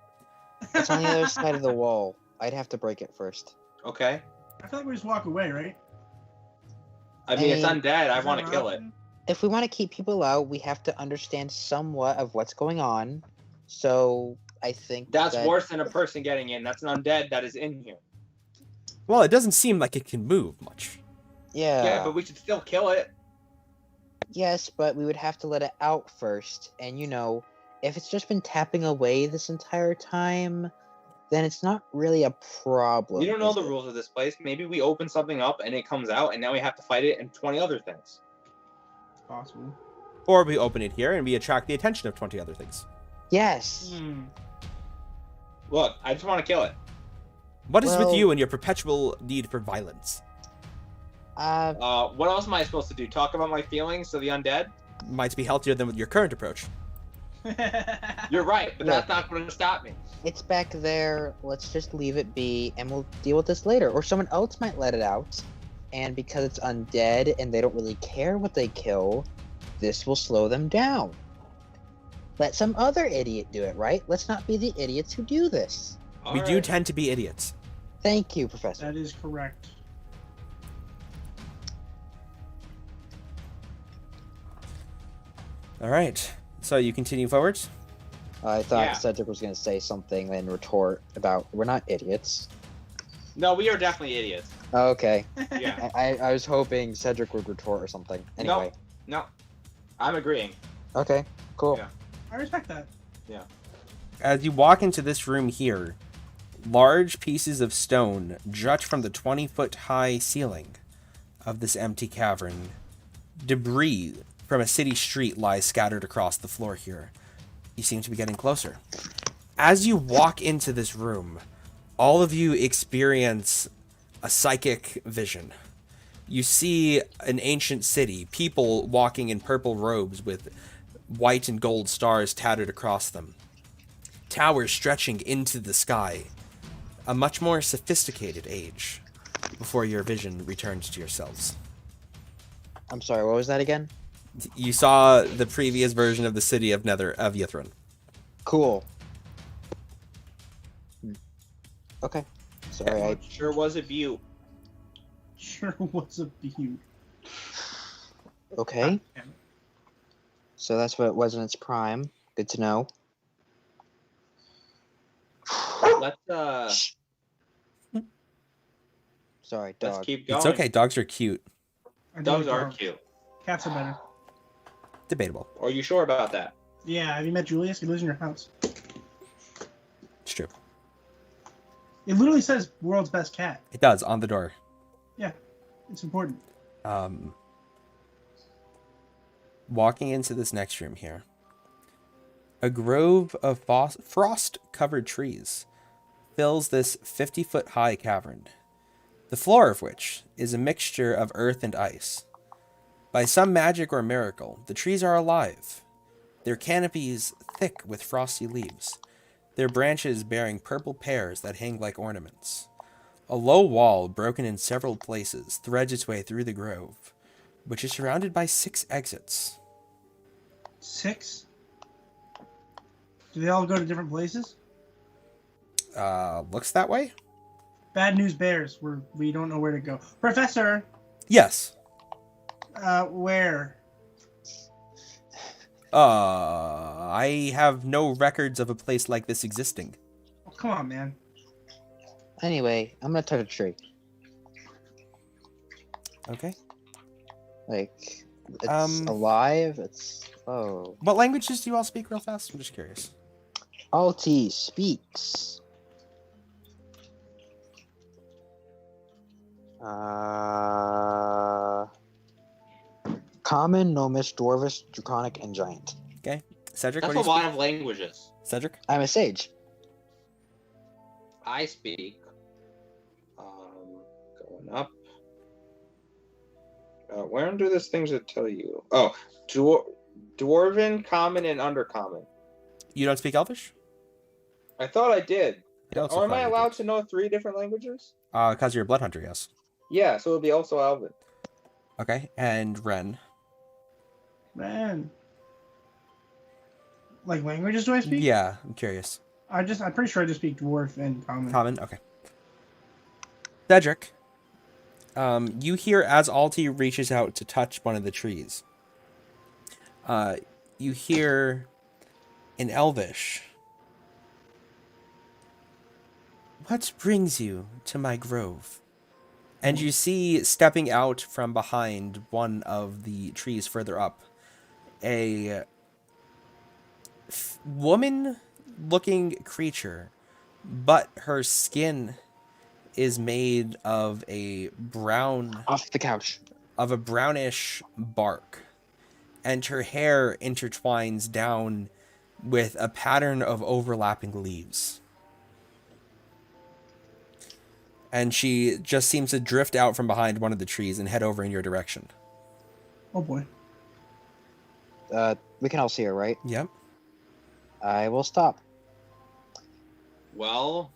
It's on the other side of the wall. I'd have to break it first. Okay. I feel like we just walk away, right? I mean, it's Hey. undead. I Is want that to kill an it. option? If we want to keep people out, we have to understand somewhat of what's going on. So I think That's that, worse than a person getting in. That's an undead that is in here. Well, it doesn't seem like it can move much. Yeah, but we should still kill it. Yes, but we would have to let it out first. And you know, if it's just been tapping away this entire time, then it's not really a problem. We don't know is the it? rules of this place. Maybe we open something up and it comes out, and now we have to fight it and 20 other things. It's possible. Or we open it here and we attract the attention of 20 other things. Yes. Look, I just want to kill it. What is with Well- you and your perpetual need for violence? What else am I supposed to do? Talk about my feelings to the undead? Might be healthier than with your current approach. You're right, but Look. that's not going to stop me. It's back there. Let's just leave it be, and we'll deal with this later. Or someone else might let it out, and because it's undead and they don't really care what they kill, this will slow them down. Let some other idiot do it, right? Let's not be the idiots who do this. We do Alright. tend to be idiots. Thank you, Professor. That is correct. All right. So you continue forwards. I thought Yeah. Cedric was going to say something and retort about we're not idiots. No, we are definitely idiots. Okay. Yeah. I was hoping Cedric would retort or something. Anyway. No, I'm agreeing. Okay. Cool. Yeah. I respect that. As you walk into this room here, large pieces of stone jut from the 20-foot high ceiling of this empty cavern. Debris from a city street lies scattered across the floor here. You seem to be getting closer. As you walk into this room, all of you experience a psychic vision. You see an ancient city, people walking in purple robes with white and gold stars tattered across them. Towers stretching into the sky. A much more sophisticated age before your vision returns to yourselves. I'm sorry, what was that again? You saw the previous version of the city of Ythrun. Cool. Okay. Sorry, I Sure was a view. Sure was a beaut. okay. So that's what it was in its prime. Good to know. Let's Sorry, let's dog. keep going. It's okay. Dogs are cute. I do Dogs like are dogs. cute. Cats are better. Debatable. Are you sure about that? Yeah, have you met Julius? He lives in your house. It's true. It literally says world's best cat. It does on the door. It's important. Walking into this next room here, a grove of frost-covered trees fills this 50-foot high cavern, the floor of which is a mixture of earth and ice. By some magic or miracle, the trees are alive, their canopies thick with frosty leaves, their branches bearing purple pears that hang like ornaments. A low wall, broken in several places, threads its way through the grove, which is surrounded by 6 exits. 6? Do they all go to different places? Looks that way? Bad news bears. We don't know where to go. Professor, Yes. where? I have no records of a place like this existing. Oh, come on, man. Anyway, I'm gonna touch a tree. Okay. Like, it's alive. It's What languages do you all speak real fast? I'm just curious. Alti speaks. Common, Gnomish, Dwarvish, Draconic, and Giant. Okay. Cedric, That's what a do you lot speak? of languages. Cedric? I'm a sage. I speak. Going up. Where do these things that tell you? Oh, Dwarven, Common, and Undercommon. You don't speak Elvish? I thought I did. I also Or am thought I you allowed did. to know 3 different languages? Because you're a blood hunter, yes. Yeah, so it'll be also Elven. Okay. And Ren? Man. Like languages do I speak? Yeah, I'm curious. I'm pretty sure I just speak dwarf and common. Common? Okay. Cedric, you hear as Alti reaches out to touch one of the trees. You hear in Elvish, "What brings you to my grove?" And you see, stepping out from behind one of the trees further up, a woman-looking creature, but her skin is made of a Off the couch. brownish bark, and her hair intertwines down with a pattern of overlapping leaves. And she just seems to drift out from behind one of the trees and head over in your direction. Oh boy. We can all see her, right? Yep. I will stop. Well,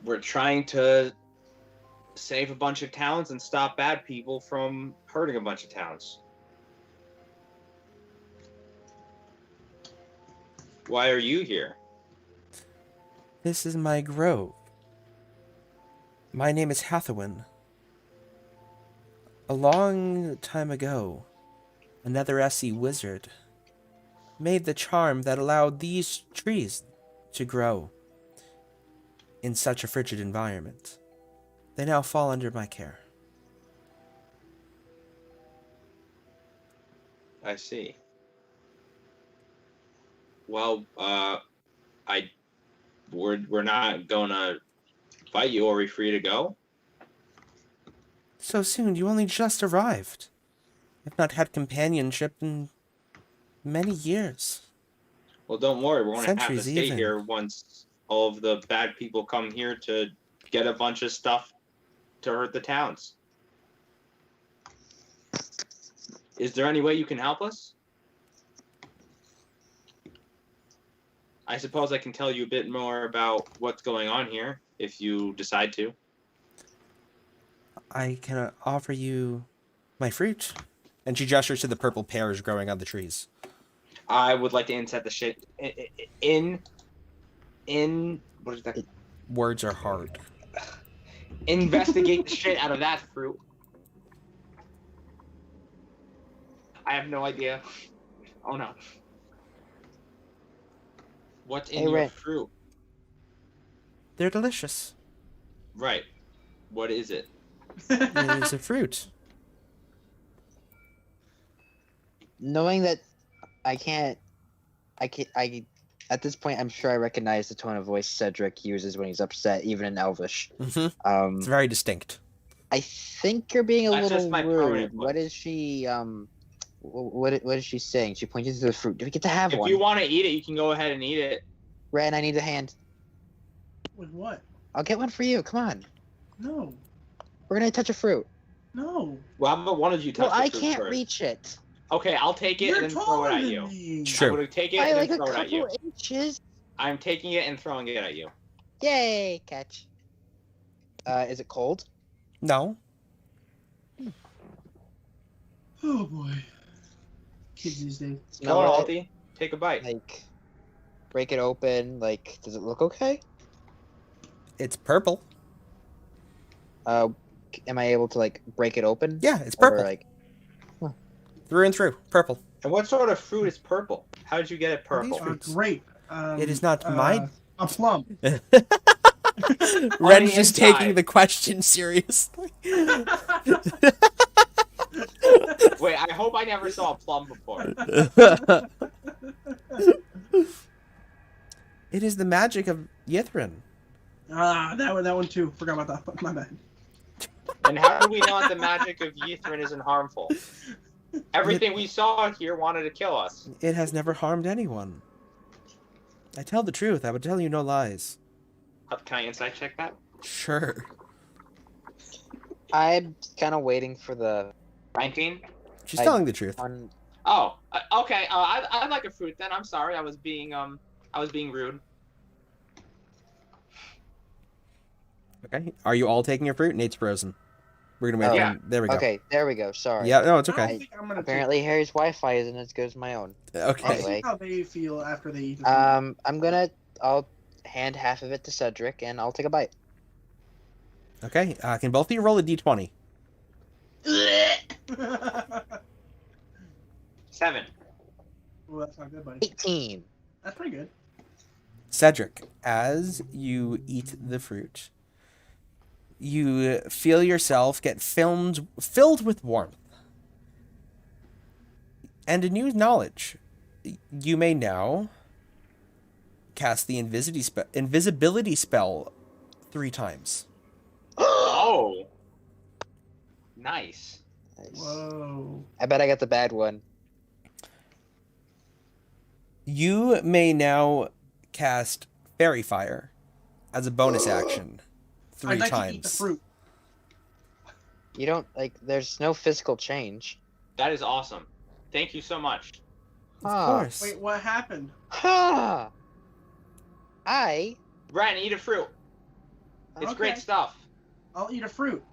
we're trying to save a bunch of towns and stop bad people from hurting a bunch of towns. Why are you here? This is my grove. My name is Hathawin. A long time ago, another Essie wizard made the charm that allowed these trees to grow in such a frigid environment. They now fall under my care. I see. Well, we're not gonna fight you. Are we free to go? So soon, you only just arrived. I've not had companionship in many years. Well, don't worry. We're gonna have to Centuries stay even. here once all of the bad people come here to get a bunch of stuff to hurt the towns. Is there any way you can help us? I suppose I can tell you a bit more about what's going on here if you decide to. I can offer you my fruit. And she gestures to the purple pears growing on the trees. I would like to inset the shit in what is that? Words are hard. Investigate the shit out of that fruit. I have no idea. Oh no. What's in Hey, your Ren. fruit? They're delicious. Right. What is it? It is a fruit. Knowing that I can't, at this point, I'm sure I recognize the tone of voice Cedric uses when he's upset, even in Elvish. Mm-hmm. It's very distinct. I think you're being a That's little just my rude. permanent What voice. is she, what is she saying? She pointed to the fruit. Do we get to have If one? you want to eat it, you can go ahead and eat it. Ren, I need a hand. With what? I'll get one for you. Come on. No. We're gonna touch a fruit. No. Well, how about one of you touch Well, the I fruit can't first? reach it. Okay, I'll take it You're and then throw taller it at than you. me. Sure. I'm gonna take it By and like then a throw it at you. couple inches. I'm taking it and throwing it at you. Yay, catch. Is it cold? No. Oh boy. Kids these days. Come on, Smell it, Alti. Take a bite. like, break it open. Like, does it look okay? It's purple. Am I able to like break it open? Yeah, it's Or, purple. like, Through and through. Purple. And what sort of fruit is purple? How did you get it purple? These fruits. Grape. It is not mine. A plum. Ren's just inside. taking the question seriously. Wait, I hope I never saw a plum before. It is the magic of Yithrin. That one too. Forgot about that. My bad. And how do we know that the magic of Yithrin isn't harmful? Everything we saw here wanted to kill us. It has never harmed anyone. I tell the truth. I would tell you no lies. Can I insight check that? Sure. I'm kind of waiting for the 19? She's I- telling the truth. one. Oh, okay. I'd like a fruit then. I'm sorry. I was being rude. Okay. Are you all taking a fruit? Nate's frozen. We're gonna wait. Oh. for Yeah. him. There we go. Okay, there we go. Sorry. Yeah. No, it's I don't okay. think I'm gonna Apparently, Harry's Wi-Fi isn't as good as my own. I'll Okay. Anyway. see how they feel after they eat the I'll hand half of it to Cedric, and I'll take a bite. Okay. Can both of you roll a d20? food. 7. Well, that's not good, buddy. 18. That's pretty good. Cedric, as you eat the fruit, you feel yourself get filled with warmth and a new knowledge. You may now cast the invisibility spell 3 times. Oh. Nice. Nice. Whoa. I bet I got the bad one. You may now cast Fairy Fire as a bonus action 3 I'd like times. to eat the fruit. You don't like. There's no physical change. That is awesome. Thank you so much. Of Ah. course. Wait, what happened? Ha! Ren, eat a fruit. It's Okay. great stuff. I'll eat a fruit.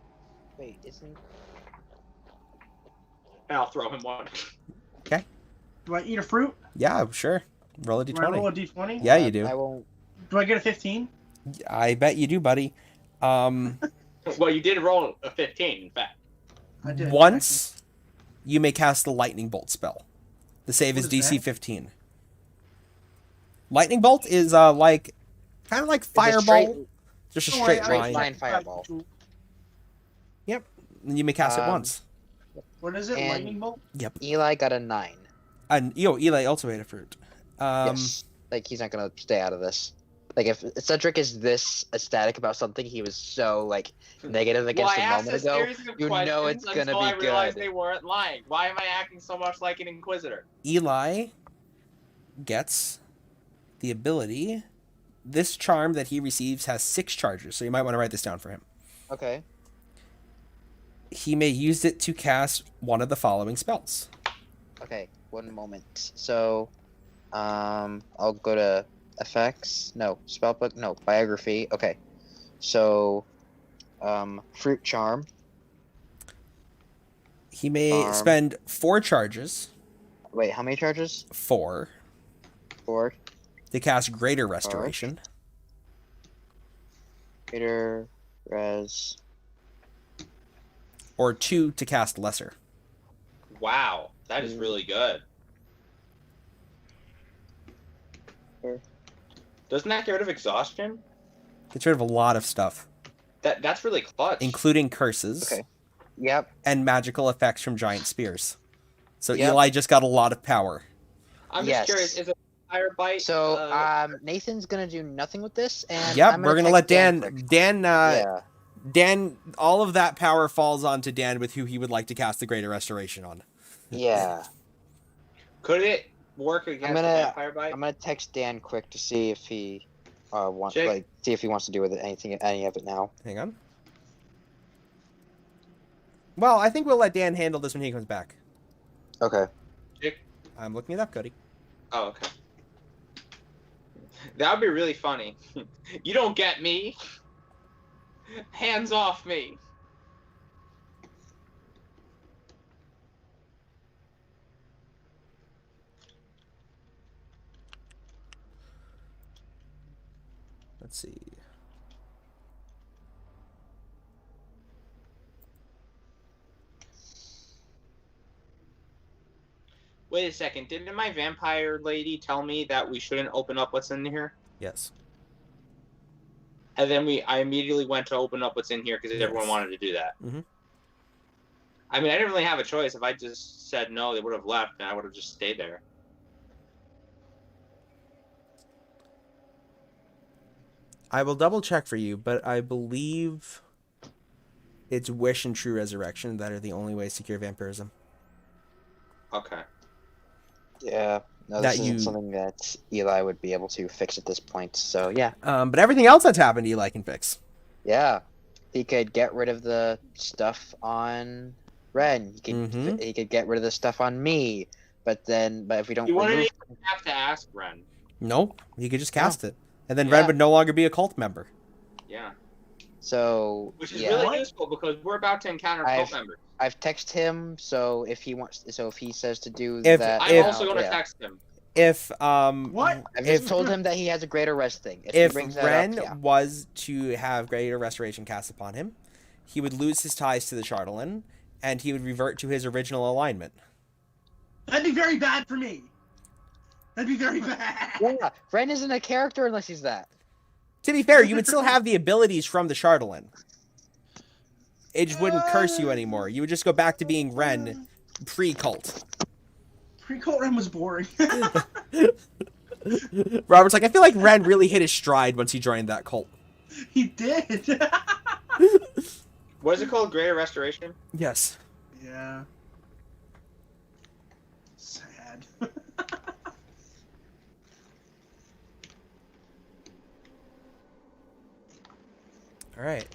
Wait, isn't And I'll throw him one. Do I eat a fruit? Yeah, sure. Roll a Do I roll a d20. d20? Yeah, you do. I won't. Do I get a 15? I bet you do, buddy. Well, you did roll a 15, in fact. I did. Once you may cast the lightning bolt spell. The save What is is DC that? 15. Lightning bolt is like kind of like fireball, just a Don't straight worry, I- line. Line fireball. And you may cast it Um, once. What is it? And- Lightning bolt? Eli got a 9. And Eli also ate a fruit. Yes. Like he's not gonna stay out of this. Like if Cedric is this ecstatic about something, he was so like negative Well, against I a asked moment a ago. series of you know questions it's gonna until I be realized good. they weren't lying. Why am I acting so much like an inquisitor? Eli gets the ability. This charm that he receives has 6 charges, so you might want to write this down for him. Okay. He may use it to cast one of the following spells. Okay. One moment. So, I'll go to effects. No, spellbook. No, biography. Okay. So, fruit charm. He may Charm. spend 4 charges, Wait, how many charges? 4, 4. to cast Greater Restoration. Greater res. Or 2 to cast Lesser. Wow, that is really good. Doesn't that get rid of exhaustion? Gets rid of a lot of stuff, That's really clutch. including curses Okay. Yep. and magical effects from giant spears. So Yep. Eli just got a lot of power. I'm Yes. just curious, is a fire bite? So Nathan's gonna do nothing with this, and Yep, I'm we're gonna text let Dan. Dan. quick. Dan. Yeah. Dan. All of that power falls onto Dan with who he would like to cast the Greater Restoration on. Yeah. Could it work against gonna- a vampire bite? I'm gonna text Dan quick to see if he wants Jake? see if he wants to do with it any of it now. Hang on. Well, I think we'll let Dan handle this when he comes back. Okay. Jake? I'm looking it up, Cody. Oh, okay. That would be really funny. You don't get me. Hands off me. Let's see. Wait a second. Didn't my vampire lady tell me that we shouldn't open up what's in here? Yes. And then I immediately went to open up what's in here because everyone Yes. wanted to do that. Mhm. I mean, I didn't really have a choice. If I just said no, they would have left, and I would have just stayed there. I will double check for you, but I believe it's Wish and True Resurrection that are the only ways to cure vampirism. Okay. Yeah. No, That this isn't you- something that Eli would be able to fix at this point. So yeah. But everything else that's happened, Eli can fix. Yeah. He could get rid of the stuff on Ren. Mhm. He could get rid of the stuff on me. But if we don't You wouldn't remove even have to ask Ren. No, you could just cast it, and then Yeah. Ren would no longer be a cult member. Yeah. so Which is yeah. really useful because we're about to encounter cult members. I've texted him, so if he says to do If- that, I'm if- also going to yeah. text him. If What? I've if- just told him that he has a greater rest thing. If he if brings that Ren up, yeah. was to have Greater Restoration cast upon him, he would lose his ties to the Chardalyn, and he would revert to his original alignment. That'd be very bad for me. That'd be very bad. Yeah, Ren isn't a character unless he's that. To be fair, you would still have the abilities from the Chardalyn. It just wouldn't curse you anymore. You would just go back to being Ren pre-cult. Pre-cult Ren was boring. Robert's like, I feel like Ren really hit his stride once he joined that cult. He did. What is it called? Greater Restoration? Yes. Yeah. Sad. All right.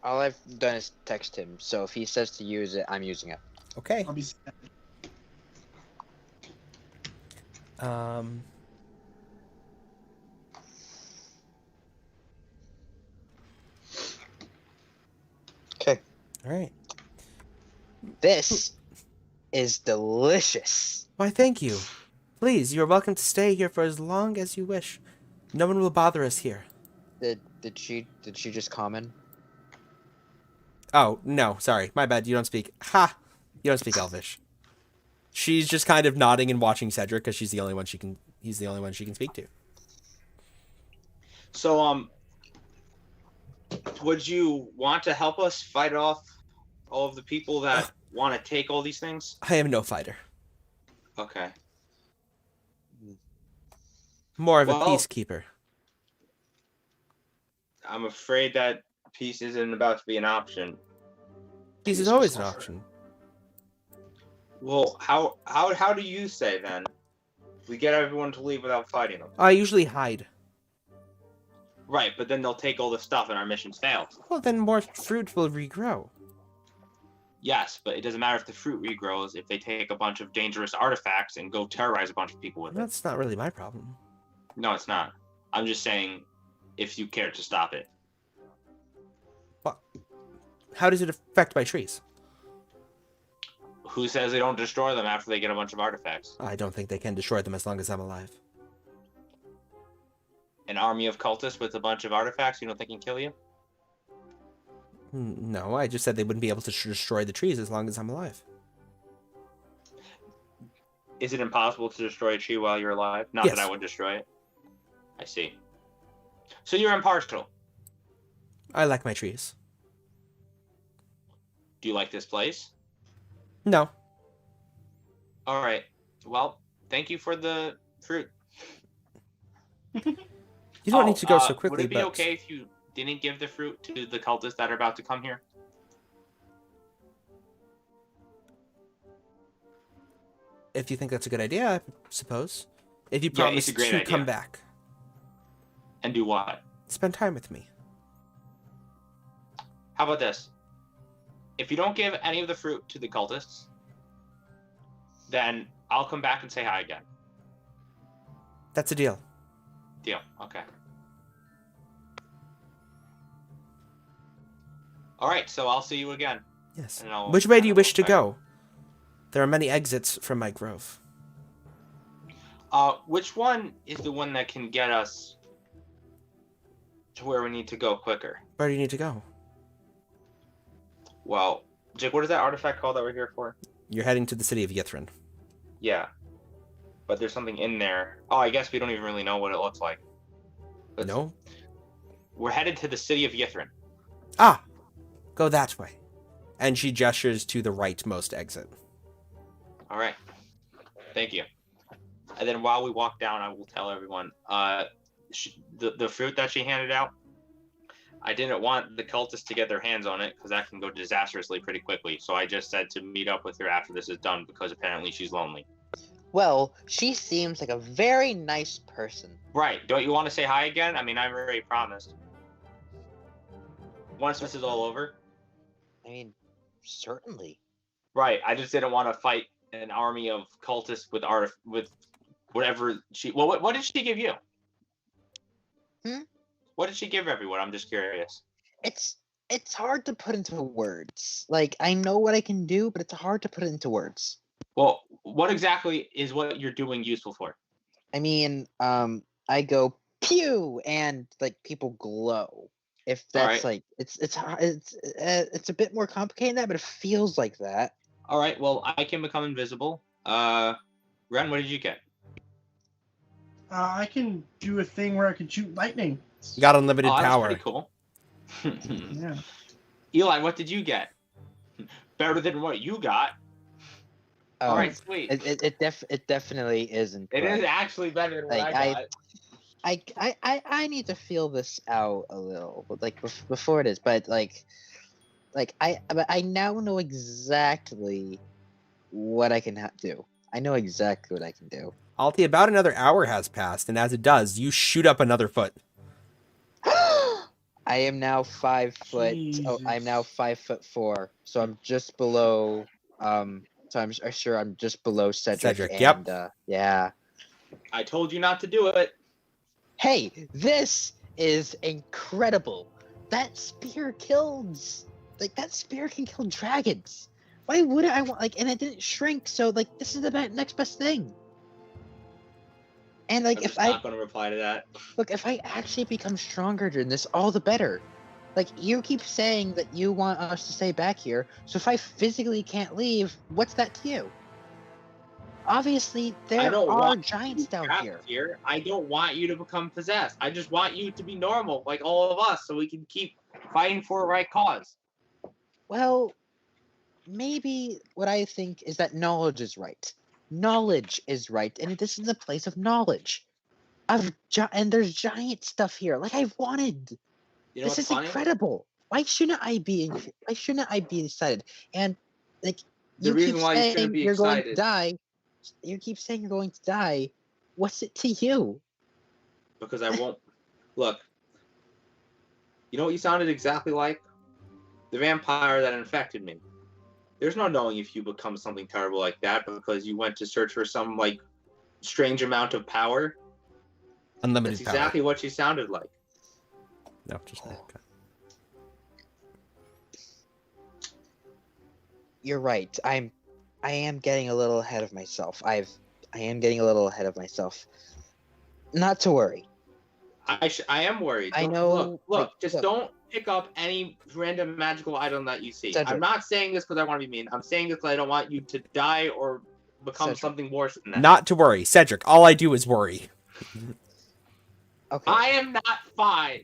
All I've done is text him, so if he says to use it, I'm using it. Okay. I'll be sad. Okay. All right. This is delicious. Why, thank you. Please, you're welcome to stay here for as long as you wish. No one will bother us here. Did she just comment? Oh, no, sorry. My bad. You don't speak. Ha! You don't speak Elvish. She's just kind of nodding and watching Cedric because he's the only one she can speak to. So, would you want to help us fight off all of the people that want to take all these things? I am no fighter. Okay. More of a Well- peacekeeper. I'm afraid that peace isn't about to be an option. Peace is always an option. Well, how do you say then? We get everyone to leave without fighting them. I usually hide. Right, but then they'll take all the stuff and our missions fail. Well, then more fruit will regrow. Yes, but it doesn't matter if the fruit regrows if they take a bunch of dangerous artifacts and go terrorize a bunch of people with it. That's not really my problem. No, it's not. I'm just saying if you care to stop it. How does it affect my trees? Who says they don't destroy them after they get a bunch of artifacts? I don't think they can destroy them as long as I'm alive. An army of cultists with a bunch of artifacts you don't think can kill you? No, I just said they wouldn't be able to destroy the trees as long as I'm alive. Is it impossible to destroy a tree while you're alive? Not Yes. that I would destroy it. I see. So you're impartial. I like my trees. Do you like this place? No. All right. Well, thank you for the fruit. You don't need to go so quickly, Would it be but okay if you didn't give the fruit to the cultists that are about to come here? if you think that's a good idea, I suppose. If you Yeah, promise it's a great to idea. come back, And do what? spend time with me. How about this? If you don't give any of the fruit to the cultists, then I'll come back and say hi again. That's a deal. Deal. Okay. All right, so I'll see you again. Yes. And I'll Which way do kinda you wish to look back. go? There are many exits from my grove. Which one is the one that can get us to where we need to go quicker? Where do you need to go? Well, Jake, what is that artifact called that we're here for? You're heading to the city of Yithrin. Yeah. But there's something in there. Oh, I guess we don't even really know what it looks like. Let's- No? We're headed to the city of Yithrin. Ah! Go that way. And she gestures to the rightmost exit. All right. Thank you. And then while we walk down, I will tell everyone the fruit that she handed out. I didn't want the cultists to get their hands on it because that can go disastrously pretty quickly. So I just said to meet up with her after this is done because apparently she's lonely. Well, she seems like a very nice person. Right. Don't you want to say hi again? I mean, I've already promised. Once this is all over. I mean, certainly. Right. I just didn't want to fight an army of cultists with whatever she. Well, what did she give you? What did she give everyone? I'm just curious. It's hard to put into words. Like, I know what I can do, but it's hard to put it into words. Well, what exactly is what you're doing useful for? I mean, I go pew and like people glow. If that's Alright. like it's a bit more complicated than that, but it feels like that. All right. Well, I can become invisible. Ren, what did you get? I can do a thing where I can shoot lightning. You got unlimited Oh, that's power. pretty cool. Yeah. Eli, what did you get? Better than what you got. All right, sweet. It definitely isn't. It is actually better than what Like, I got. I need to feel this out a little, like before it is. But I now know exactly what I can do. I know exactly what I can do. Alti, about another hour has passed, and as it does, you shoot up another foot. I am now 5 foot. Oh, I'm now 5'4". So I'm just below. So I'm sure I'm just below Cedric. And, yep. Yeah. I told you not to do it. Hey, this is incredible. That spear kills. Like, that spear can kill dragons. Why would I want, like, and it didn't shrink, so, like, this is the next best thing. And, like, I'm if just I, not going to reply to that. look, if I actually become stronger during this, all the better. Like, you keep saying that you want us to stay back here, so if I physically can't leave, what's that to you? Obviously, I there don't are want giants down Trapped here. I don't want you to become possessed. I just want you to be normal, like all of us, so we can keep fighting for a right cause. Well, maybe what I think is that knowledge is right. Knowledge is right, and this is a place of knowledge. And there's giant stuff here, like I've wanted. You know This what's is funny? incredible. Why shouldn't I be? Why shouldn't I be excited? And like The you reason keep why you shouldn't saying be you're going to excited- die. You keep saying you're going to die. What's it to you? Because I won't. Look. You know what you sounded exactly like? The vampire that infected me. There's no knowing if you become something terrible like that because you went to search for some, like, strange amount of power. Unlimited That's power. exactly what she sounded like. No, just okay. You're right. I am getting a little ahead of myself. I am getting a little ahead of myself. Not to worry. I am worried. I Don't- know, Look, like, just look. don't pick up any random magical item that you see. Cedric. I'm not saying this because I want to be mean. I'm saying this because I don't want you to die or become Cedric. something worse than that. Not to worry, Cedric. All I do is worry. Okay, I am not fine.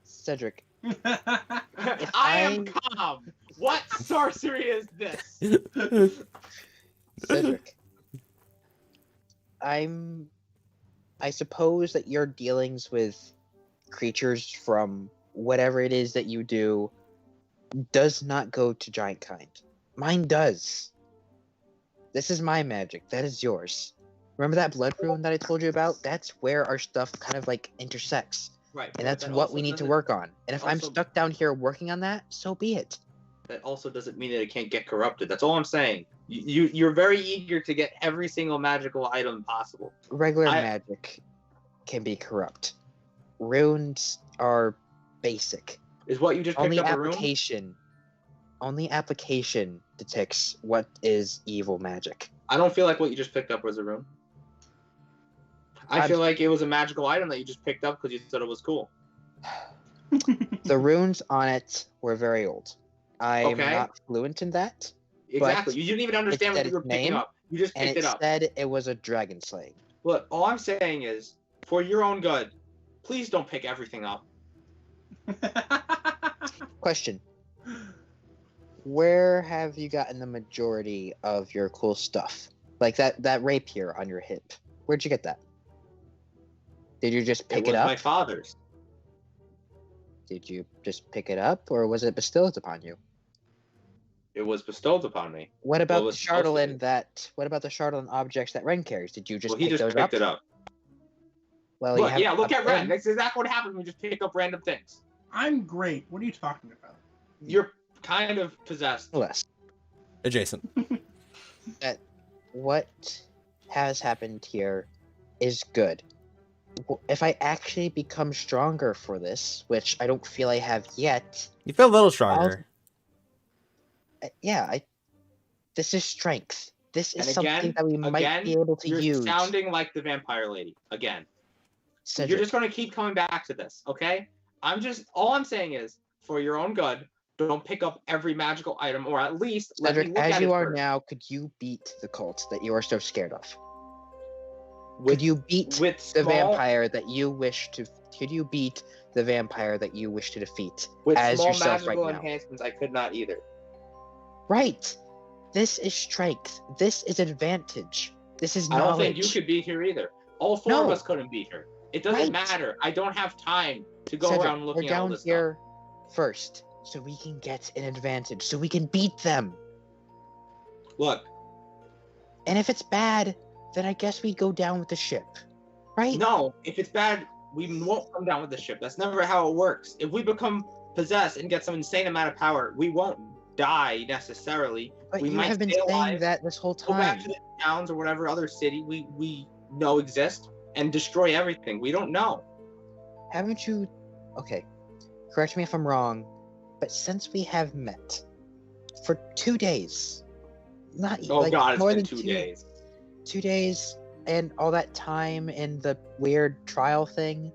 Cedric. I am calm. What sorcery is this? Cedric. I suppose that your dealings with creatures from whatever it is that you do does not go to giant kind. Mine does. This is my magic. That is yours. Remember that blood rune that I told you about? That's where our stuff kind of like intersects. Right. And that's that what also we need to doesn't- work on. And if I'm also- stuck down here working on that, so be it. That also doesn't mean that it can't get corrupted. That's all I'm saying. You're very eager to get every single magical item possible. Regular I- magic can be corrupt. Runes are basic. Is what you just picked Only up a room? only application detects what is evil magic. I don't feel like what you just picked up was a room. I feel like it was a magical item that you just picked up because you thought it was cool. The runes on it were very old. I'm Okay. not fluent in that, Exactly. You didn't even understand said what you were its picking name, up. You just and picked it it up. said it was a dragon slaying. Look, all I'm saying is, for your own good, please don't pick everything up. Question: where have you gotten the majority of your cool stuff? Like that rapier on your hip. Where'd you get that? Did you just pick was it up? my father's. Did you just pick it up, or was it bestowed upon you? It was bestowed upon me. What about the was supposed to Chardolin be. What about the Chardolin objects that Ren carries? Did you just Well, he pick just those picked up? it up. Well, you Look, have yeah, look at Ren. Ren. That's exactly what happens when you just pick up random things. I'm great. What are you talking about? You're kind of possessed. Less. Adjacent. What has happened here is good. If I actually become stronger for this, which I don't feel I have yet, You feel a little stronger. this is strength. This is And something again- that we might again, be able to You're use. sounding like the vampire lady again. Cedric, You're just going to keep coming back to this, okay? All I'm saying is, for your own good, don't pick up every magical item, or at least let me Cedric, look as at you it are first. now, could you beat the cult that you are so scared of? With- Could you beat with the small- vampire that you wish to? Could you beat the vampire that you wish to defeat With as small yourself right magical now? enhancements, I could not either. Right. This is strength. This is advantage. This is I knowledge. don't think you could beat her either. All four of No. us couldn't beat her. It doesn't Right. matter. I don't have time to go Cedric, around looking we're at all down this here first, so we can get an advantage, so we can beat them. stuff. Look, And if it's bad, then I guess we go down with the ship, right? no, if it's bad, we won't come down with the ship. That's never how it works. If we become possessed and get some insane amount of power, we won't die necessarily. But we you might have been stay saying alive, that this whole Go back time. to the towns or whatever other city we know exist and destroy everything. We don't know. Haven't you? Okay, correct me if I'm wrong, but since we have met for 2 days, not Oh like God, it's more been than 2 days. 2 days, and all that time in the weird trial thing,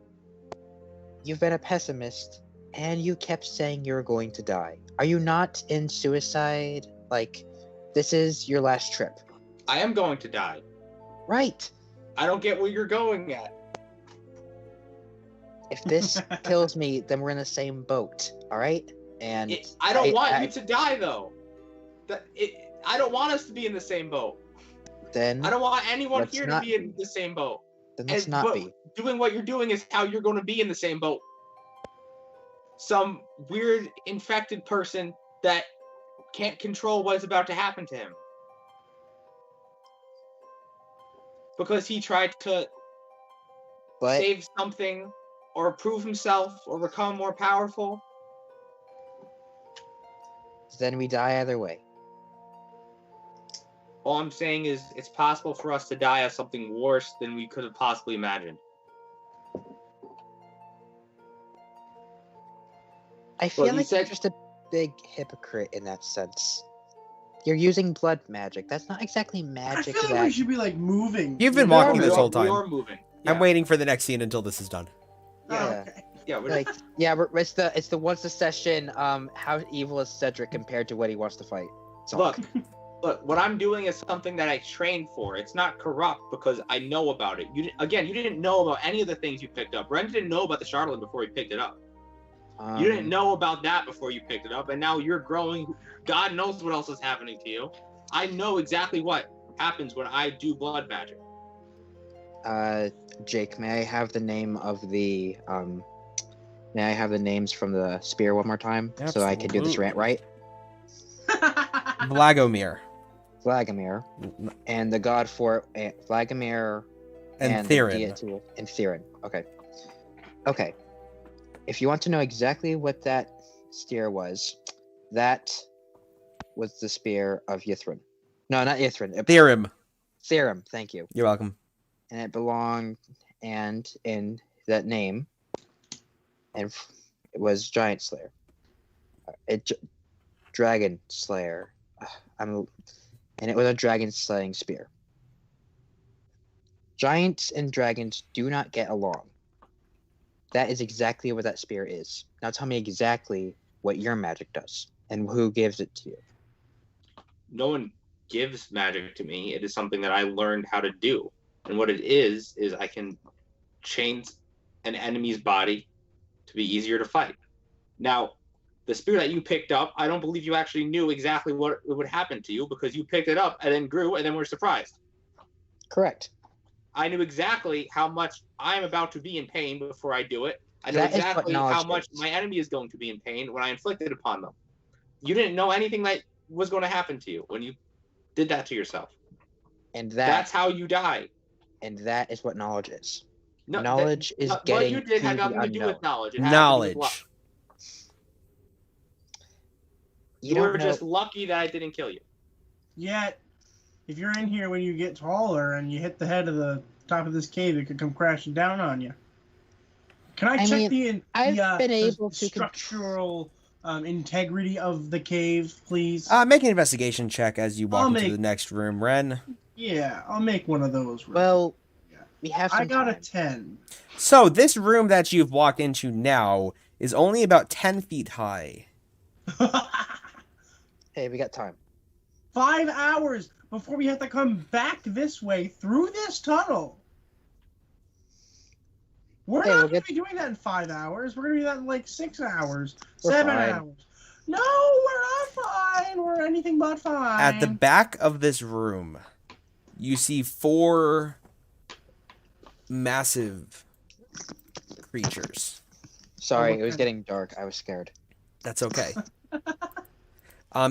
you've been a pessimist, and you kept saying you were going to die. Are you not in suicide? Like, this is your last trip, I am going to die. right? I don't get where you're going at. If this kills me, then we're in the same boat, all right? And I don't want I- you to die though. I don't want us to be in the same boat. then I don't want anyone Let's here not to be in the same boat. let's not but be. Doing what you're doing is how you're going to be in the same boat. Some weird infected person that can't control what's about to happen to him. Because he tried to But save something or prove himself or become more powerful. then we die either way. All I'm saying is it's possible for us to die of something worse than we could have possibly imagined. I feel he like said- you're just a big hypocrite in that sense. You're using blood magic. That's not exactly I magic. feel like That we should be like moving. You've been You know? walking this whole time. We are moving. I'm Yeah. waiting for the next scene until this is done. Oh, Yeah. okay. Yeah, we're Like, yeah, it's the once a session. How evil is Cedric compared to what he wants to fight? look, what I'm doing is something that I trained for. It's not corrupt because I know about it. You didn't know about any of the things you picked up. Ren didn't know about the Charlotte before he picked it up. You didn't know about that before you picked it up, and now you're growing. God knows what else is happening to you. I know exactly what happens when I do blood magic. Jake, may I have the name of the May I have the names from the spear one more time so I can do this rant right? Vlagomir. Vladimir and the god for Vladimir And the Theron. deity and Theron. Okay. Okay. If you want to know exactly what that spear was, that was the spear of Yithrin. No, not Yithrin. Theorem. Theron, thank you. You're welcome. And it belonged, and in that name, and it was Giant Slayer. Dragon Slayer. And it was a dragon slaying spear. Giants and dragons do not get along. That is exactly what that spear is. Now tell me exactly what your magic does and who gives it to you. No one gives magic to me. It is something that I learned how to do. And what it is I can change an enemy's body to be easier to fight. Now, the spear that you picked up, I don't believe you actually knew exactly what would happen to you because you picked it up and then grew and then were surprised. Correct. I knew exactly how much I'm about to be in pain before I do it. I know That is what exactly how knowledge much is. my enemy is going to be in pain when I inflict it upon them. You didn't know anything that was going to happen to you when you did that to yourself. And That's how you die. and that is what knowledge is. No, Knowledge is what getting you did had to the nothing to do with unknown. knowledge. It had to do with luck. Knowledge. You don't were know- just lucky that I didn't kill you. Yet, if you're in here when you get taller and you hit the head of the top of this cave, it could come crashing down on you. Can I I check mean, I've been able to structural integrity of the cave, please? Make an investigation check as you walk I'll into make- the next room, Ren. Yeah, I'll make one of those. Well, Yeah. we have some I got time. a 10. So this room that you've walked into now is only about 10 feet high. Hey, we got time. 5 hours before we have to come back this way through this tunnel. We're Hey, not we'll going get- to be doing that in 5 hours. We're going to do that in like 6 hours, We're 7 fine. hours. No, we're not fine. We're anything but fine. At the back of this room, you see 4 massive creatures. Sorry, what it was kind? getting dark. I was scared. That's okay.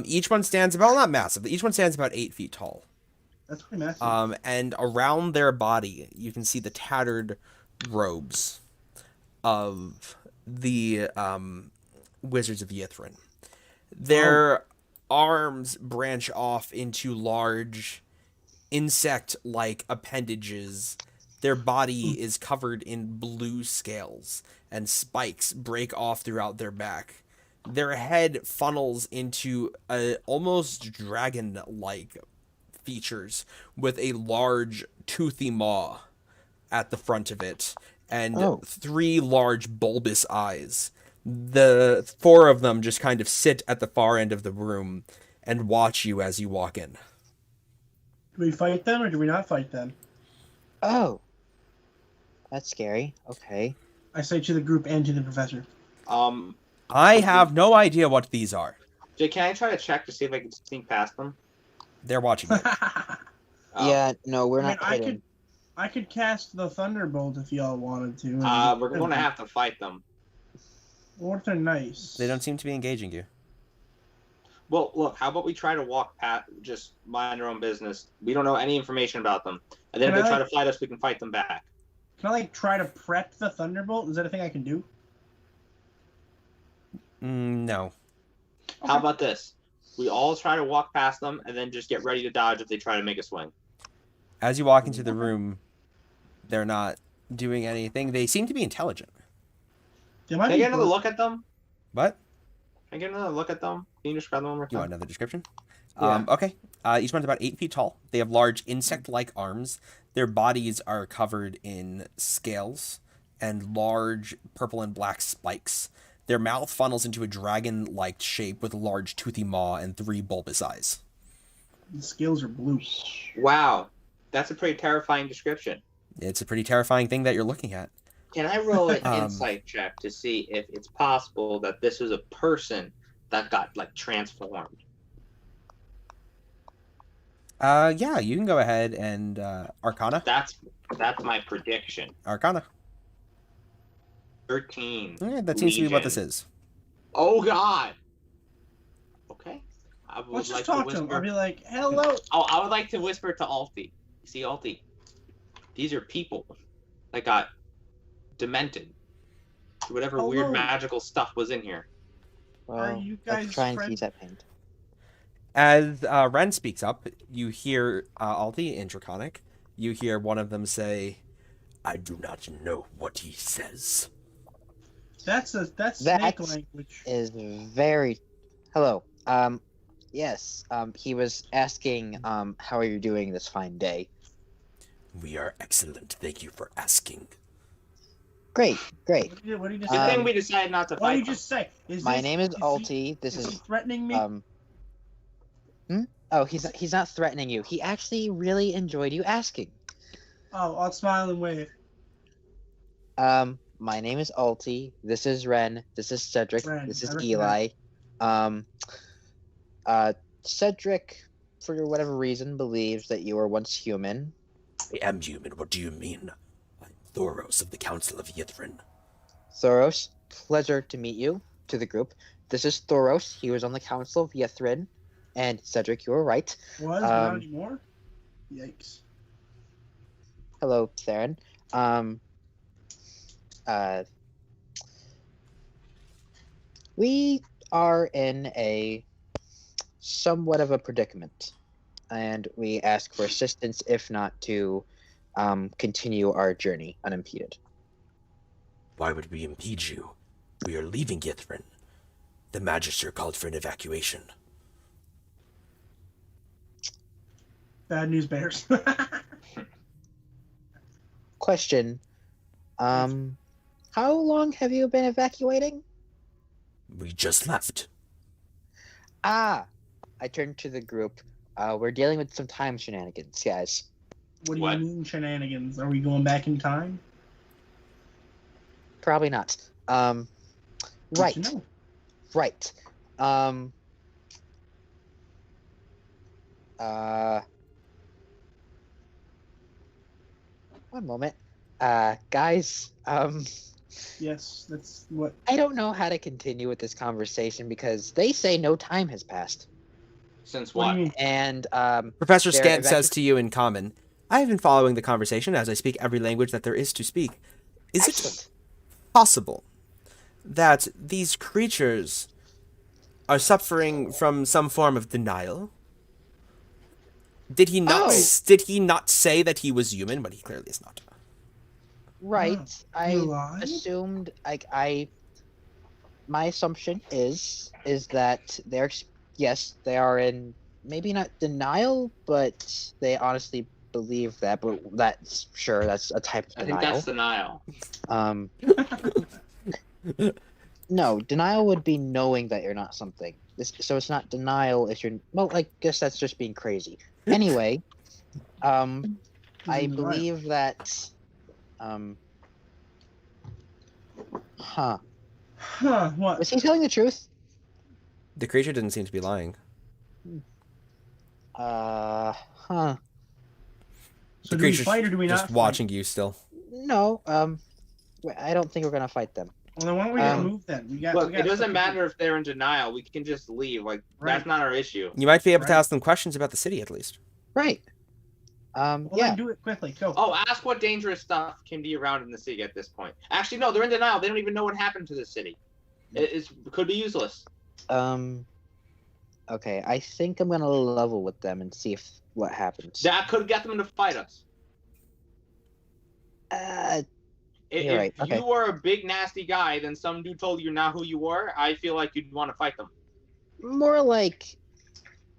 Each one stands about, not massive, but each one stands about 8 feet tall. That's pretty massive. And around their body, you can see the tattered robes of the Wizards of Yithrin. Their arms branch off into large insect-like appendages. Their body is covered in blue scales, and spikes break off throughout their back. Their head funnels into almost dragon-like features with a large toothy maw at the front of it and 3 large bulbous eyes. The 4 of them just kind of sit at the far end of the room and watch you as you walk in. Do we fight them or do we not fight them? Oh. That's scary. Okay. I say to the group and to the professor. I have no idea what these are. Jay, can I try to check to see if I can sneak past them? They're watching you. Oh. Yeah, no, we're I mean, not hidden. I could cast the Thunderbolt if y'all wanted to. We're going to have to fight them. What if they're nice? They don't seem to be engaging you. Well, look, how about we try to walk past, just mind our own business. We don't know any information about them. And then Can if they I, try like- to fight us, we can fight them back. Can I try to prep the Thunderbolt? Is that a thing I can do? No. How about this? We all try to walk past them and then just get ready to dodge if they try to make a swing. As you walk into the room, they're not doing anything. They seem to be intelligent. They might Can I be get another both- look at them? What? Can I get another look at them? Can you describe them one more You want time? another description? Yeah. Okay. Each one's about 8 feet tall. They have large insect-like arms. Their bodies are covered in scales and large purple and black spikes. Their mouth funnels into a dragon-like shape with a large toothy maw and 3 bulbous eyes. The scales are blue. Wow, that's a pretty terrifying description. It's a pretty terrifying thing that you're looking at. Can I roll an Um, insight check to see if it's possible that this was a person that got like transformed? Yeah, you can go ahead and Arcana. That's my prediction. Arcana. 13. Yeah, that seems to be what this Legion. is. Oh God. Okay. I would Let's like just talk to to him. whisper. I'll be like, hello. Oh, I would like to whisper to Alti. See, Alti, these are people that got demented. Whatever Hello. weird magical stuff was in here. Well, you let's guys try and friends? keep that paint. As Ren speaks up, you hear Aldi in Draconic. You hear one of them say, "I do not know what he says." That's snake That's- language. Is very. Hello. Yes. He was asking, how are you doing this fine day? We are excellent. Thank you for asking. Great. Great. What did you just Good say? thing we decided not to What did fight you just say? My name is he- Alti. This is he is threatening me? Oh, he's not threatening you. He actually really enjoyed you asking. Oh, I'll smile and wave. My name is Alti. This is Ren. This is Cedric. Ren, This I is recognize. Eli. Cedric, for whatever reason, believes that you were once human. I am human. What do you mean? I'm Thoros of the Council of Yithrin. Thoros, pleasure to meet you, to the group. This is Thoros. He was on the Council of Yithrin. And Cedric, you were right. Was not anymore? Yikes. Hello, Theron. We are in a somewhat of a predicament, and we ask for assistance, if not to continue our journey unimpeded. Why would we impede you? We are leaving Yithrin. The Magister called for an evacuation. Bad news bears. Question: how long have you been evacuating? We just left. Ah, I turned to the group. We're dealing with some time shenanigans, guys. What do What? you mean shenanigans? Are we going back in time? Probably not. Good Right. to know. Right. One moment. Guys, Yes, that's what. I don't know how to continue with this conversation because they say no time has passed. Since What what? do you mean? And Professor They're Scant says to you in common, I have been following the conversation as I speak every language that there is to speak. Is it excellent. possible that these creatures are suffering from some form of denial? Did he not? Oh. Did he not say that he was human? But he clearly is not. Right. I You lied? assumed my assumption is that yes, they are in maybe not denial, but they honestly believe that, but that's a type of I think denial. that's denial. No, denial would be knowing that you're not something. So it's not denial if you're well, I guess that's just being crazy. Anyway, I Right. believe that Huh? What? was he telling the truth? The creature didn't seem to be lying. Huh. So The do we creature's fight or do we just not? watching you still. No, I don't think we're gonna fight them. Well, then why don't we just Um, move then? We got. Look, we got it doesn't stuff to do. matter if they're in denial. We can just leave. Like Right. that's not our issue. You might be able to Right. ask them questions about the city at least. Right. Well, Yeah. then do it quickly. Go. Oh, ask what dangerous stuff can be around in the city at this point. Actually, no, they're in denial. They don't even know what happened to the city. It could be useless. Okay, I think I'm gonna level with them and see what happens. That could get them to fight us. You're right, If okay. you were a big nasty guy, then some dude told you not who you were. I feel like you'd want to fight them. More like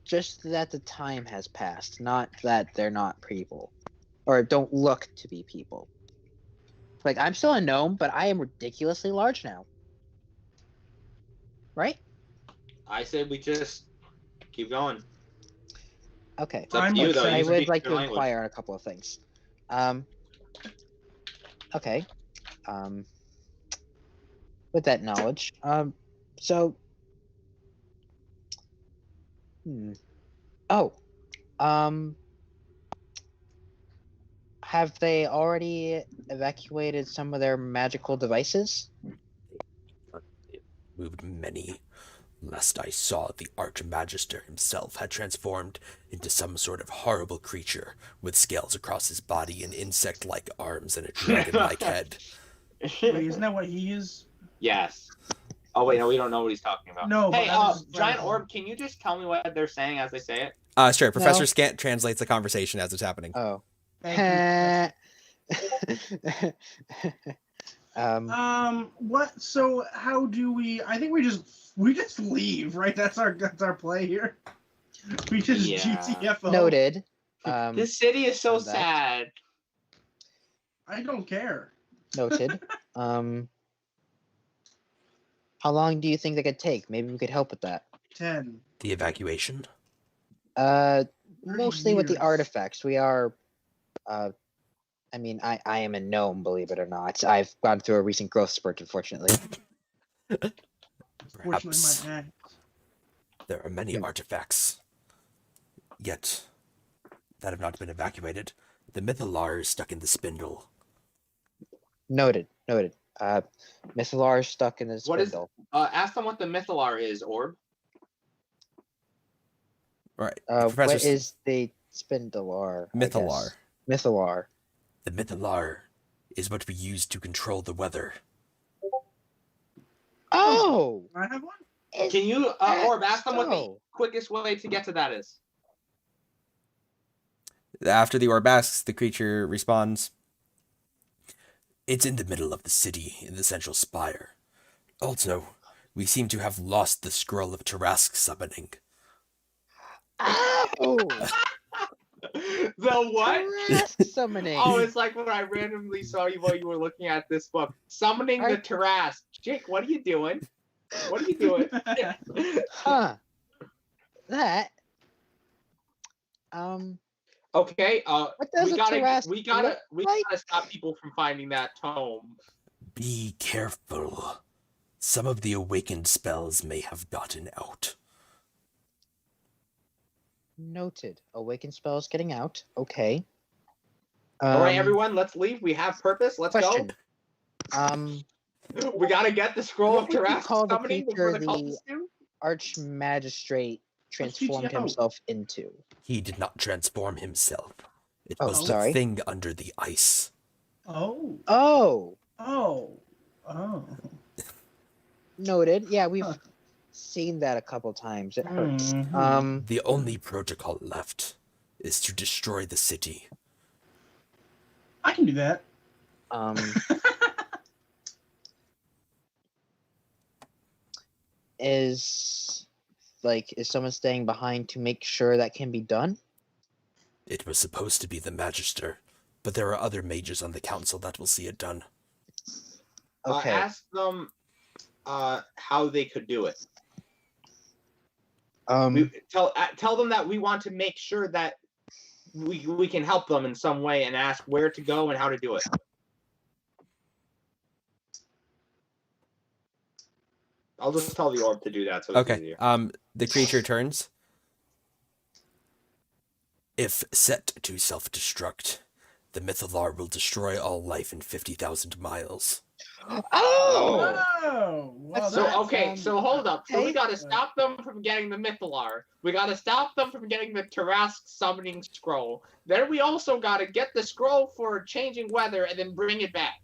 just that the time has passed, not that they're not people or don't look to be people. Like, I'm still a gnome, but I am ridiculously large now. Right? I said we just keep going. Okay. It's up I'm to you, though. upset. I You would speak like your to language. inquire on a couple of things. Okay. With that knowledge, so, oh, have they already evacuated some of their magical devices? Moved many, lest I saw the Archmagister himself had transformed into some sort of horrible creature with scales across his body and insect-like arms and a dragon-like head. Wait, isn't that what he is? Yes. Oh wait, no, we don't know what he's talking about. No, but Hey, that was just giant like- orb, can you just tell me what they're saying as they say it? Sure. Professor No. Scant translates the conversation as it's happening. Oh. Thank um, you. What? So how do we? I think we just leave, right? That's our play here. We just Yeah. GTFO. noted. This city is so on that. sad. I don't care. Noted. How long do you think they could take? Maybe we could help with that. 10. The evacuation? Mostly with the years. artifacts. We are, I mean, I am a gnome, believe it or not. I've gone through a recent growth spurt, unfortunately. Fortunately, Perhaps my act. there are many artifacts, yet that have not been evacuated. The Mythalar is stuck in the spindle. Noted. Mythalar is stuck in the What is- spindle. Ask them what the Mythalar is, Orb. Right. What Professor is the spindelar? I Mythalar. guess? Mythalar. The Mythalar is what we use to control the weather. Oh! I have one. Is Can you, that Orb, ask them what the so? quickest way to get to that is? After the orb asks, the creature responds, "It's in the middle of the city, in the central spire. Also, we seem to have lost the scroll of Tarask summoning." Oh! The what? Tarask summoning. Oh, it's like when I randomly saw you while you were looking at this book. Summoning the Tarask. Jake, what are you doing? What are you doing? Huh. That. Okay, What does we a gotta Tarask we look gotta like? stop people from finding that tome. Be careful. Some of the awakened spells may have gotten out. Noted. Awaken spells getting out. Okay. All right, everyone, let's leave. We have purpose. Let's Question. go. We gotta get the scroll of What would you Tarask call the summoning before the creature cultists do. Archmagistrate transformed GTO. himself into. He did not transform himself. It Oh, was the sorry. thing under the ice. Oh. Oh, Oh. noted. Yeah, we've Huh. seen that a couple times. It hurts. Mhm. The only protocol left is to destroy the city. I can do that. Is someone staying behind to make sure that can be done? It was supposed to be the Magister, but there are other mages on the council that will see it done. Okay. Ask them how they could do it. Tell them that we want to make sure that we can help them in some way, and ask where to go and how to do it. I'll just tell the orb to do that so it's Okay. easier. The creature turns. If set to self-destruct, the Mythalar will destroy all life in 50,000 miles. Oh! Oh. Well, That's So that okay, sounds- so hold up. So we okay. gotta stop them from getting the Mythalar. We gotta stop them from getting the Tarask summoning scroll. Then we also gotta get the scroll for changing weather and then bring it back.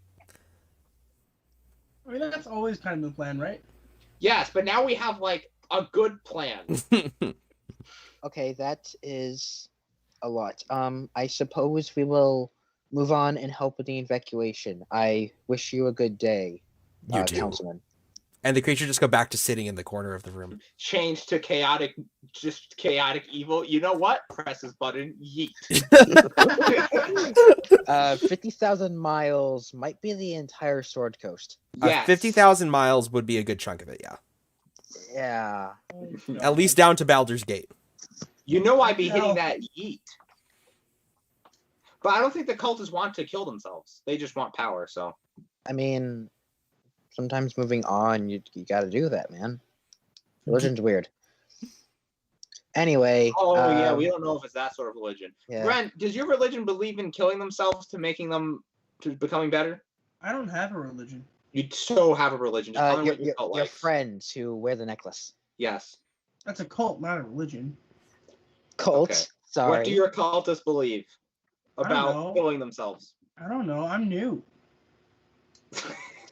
I mean, that's always kind of the plan, right? Yes, but now we have like a good plan. Okay, that is a lot. I suppose we will move on and help with the evacuation. I wish you a good day, You do. Councilman. And the creature just go back to sitting in the corner of the room. Change to chaotic, just chaotic evil. You know what? Press this button. Yeet. 50,000 miles might be the entire Sword Coast. Yes. 50,000 miles would be a good chunk of it, yeah. Yeah. At least down to Baldur's Gate. You know I'd be hitting that yeet. But I don't think the cultists want to kill themselves. They just want power, so. I mean, sometimes moving on, you got to do that, man. Religion's weird. Anyway. Oh, yeah, we don't know if it's that sort of religion. Yeah. Brent, does your religion believe in killing themselves to making them, to becoming better? I don't have a religion. You so have a religion. Just tell me what your cult your likes. friends who wear the necklace. Yes. That's a cult, not a religion. Cult. Okay. Sorry. What do your cultists believe I don't about know. killing themselves? I don't know. I'm new.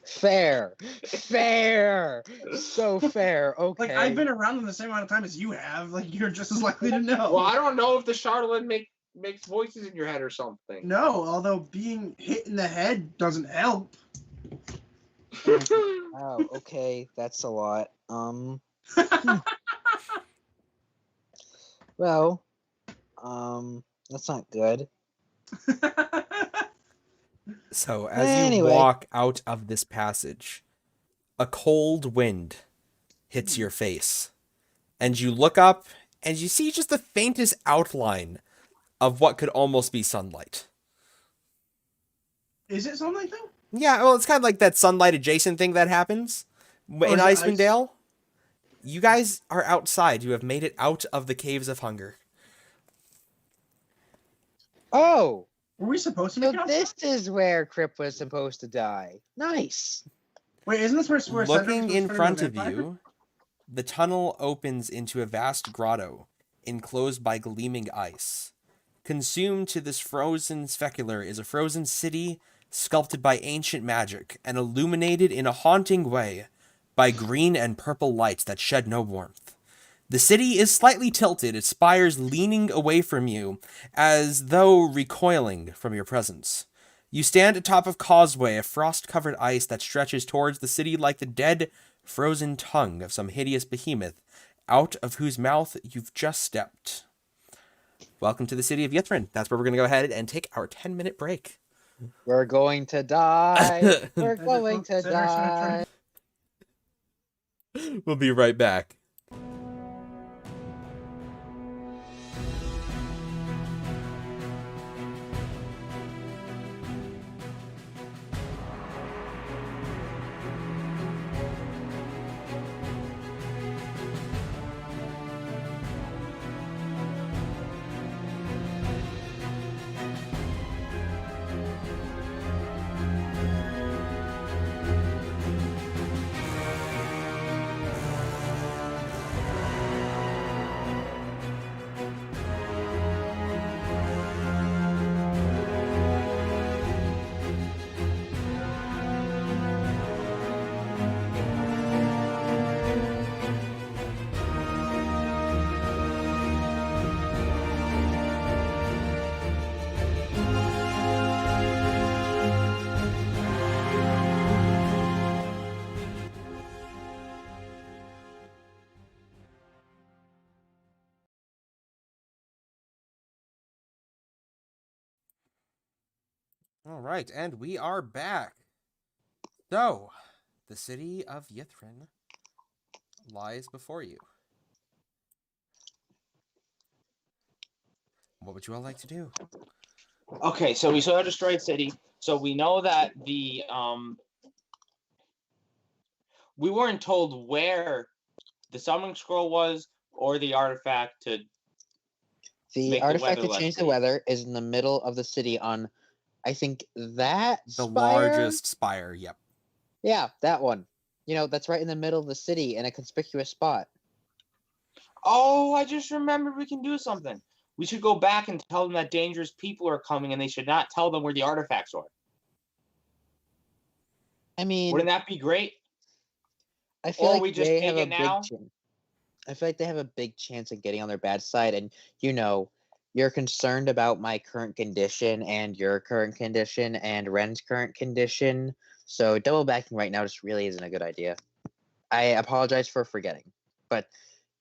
Fair. Fair. So fair. Okay. Like, I've been around them the same amount of time as you have. Like, you're just as likely to know. Well, I don't know if the Charlatan makes voices in your head or something. No, although being hit in the head doesn't help. Oh, okay. That's a lot. Well, that's not good. So as Anyway. you walk out of this passage, a cold wind hits your face. And you look up and you see just the faintest outline of what could almost be sunlight. Is it something like that? Yeah, well, it's kind of like that sunlight adjacent thing that happens in is it Icewind ice? Dale. You guys are outside. You have made it out of the Caves of Hunger. Oh, Were we supposed to so make it this is where Crip was supposed to die. Nice. Wait, isn't this where Cedric Looking was in turning front into a of vampire? you, the tunnel opens into a vast grotto, enclosed by gleaming ice. Consumed to this frozen specular is a frozen city sculpted by ancient magic and illuminated in a haunting way by green and purple lights that shed no warmth. The city is slightly tilted, its spires leaning away from you, as though recoiling from your presence. You stand atop of causeway of frost-covered ice that stretches towards the city like the dead, frozen tongue of some hideous behemoth, out of whose mouth you've just stepped. Welcome to the city of Yithrin. That's where we're going to go ahead and take our 10-minute break. We're going to die. We're Cedric- going to Cedric's gonna die. We'll be right back. All right, and we are back. So, the city of Yithrin lies before you. What would you all like to do? Okay, so we saw a destroyed city. So we know that the we weren't told where the summoning scroll was or the artifact to The Make the artifact weather to less change the bleak. weather is in the middle of the city on, I think, that The spire? largest spire, yep. Yeah, that one. You know, that's right in the middle of the city in a conspicuous spot. Oh, I just remembered we can do something. We should go back and tell them that dangerous people are coming and they should not tell them where the artifacts are. I mean, Wouldn't that be great? I feel or like we just they take have a it now? big chance. I feel like they have a big chance of getting on their bad side, and you know, you're concerned about my current condition and your current condition and Ren's current condition. So double backing right now just really isn't a good idea. I apologize for forgetting. But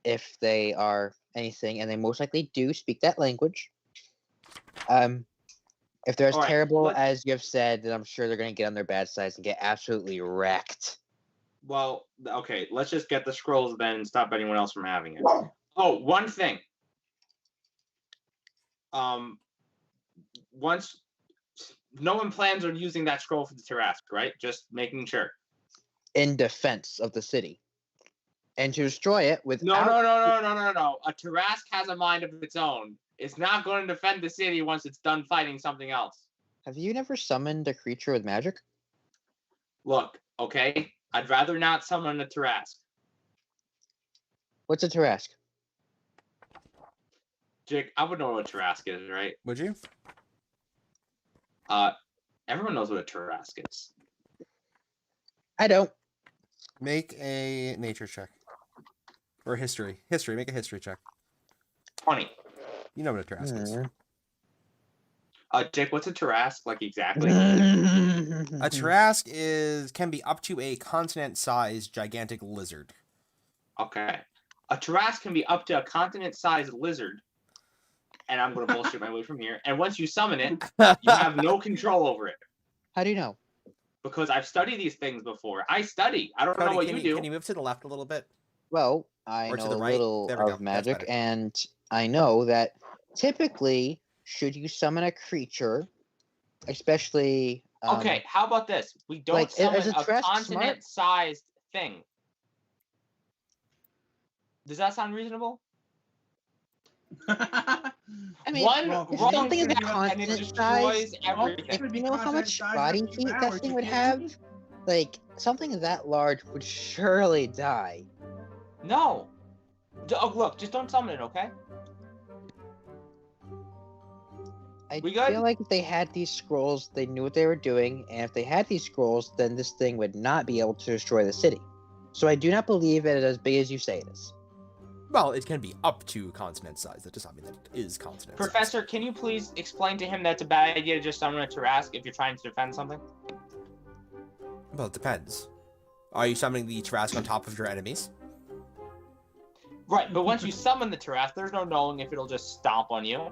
if they are anything, and they most likely do speak that language, if they're as All right, terrible let's- as you have said, then I'm sure they're going to get on their bad sides and get absolutely wrecked. Well, okay, let's just get the scrolls then and stop anyone else from having it. Oh, one thing. Once no one plans on using that scroll for the Tarrasque, right? Just making sure. In defense of the city. And to destroy it without... No. A Tarrasque has a mind of its own. It's not going to defend the city once it's done fighting something else. Have you never summoned a creature with magic? Look, okay? I'd rather not summon a Tarrasque. What's a Tarrasque? Jake, I would know what a Tarrasque is, right? Would you? Everyone knows what a Tarrasque is. I don't. Make a nature check. Or history. Make a history check. 20. You know what a Tarrasque is. Jake, what's a Tarrasque, like, exactly? A Tarrasque can be up to a continent-sized gigantic lizard. Okay. A Tarrasque can be up to a continent-sized lizard. And I'm going to bullshit my way from here. And once you summon it, you have no control over it. How do you know? Because I've studied these things before. I study. I don't Cody, know what you do. Can you move to the left a little bit? Well, I Or to know the a right. little There we go. of That's magic, better. and I know that typically, should you summon a creature, especially... Okay, how about this? We don't like, summon is a a Tarrasque smart? continent-sized thing. Does that sound reasonable? I mean, One well, if wrong something is a move and it continent destroys size, everything. you know how much body heat that thing would have? Like, something that large would surely die. No. Look, just don't summon it, okay? I We good? feel like if they had these scrolls, they knew what they were doing, and if they had these scrolls, then this thing would not be able to destroy the city. So I do not believe it is as big as you say it is. Well, it can be up to continent size. That does not mean that it is continent size. Professor, can you please explain to him that it's a bad idea to just summon a Tarrasque if you're trying to defend something? Well, it depends. Are you summoning the Tarrasque on top of your enemies? Right, but once you summon the Tarrasque, there's no knowing if it'll just stomp on you.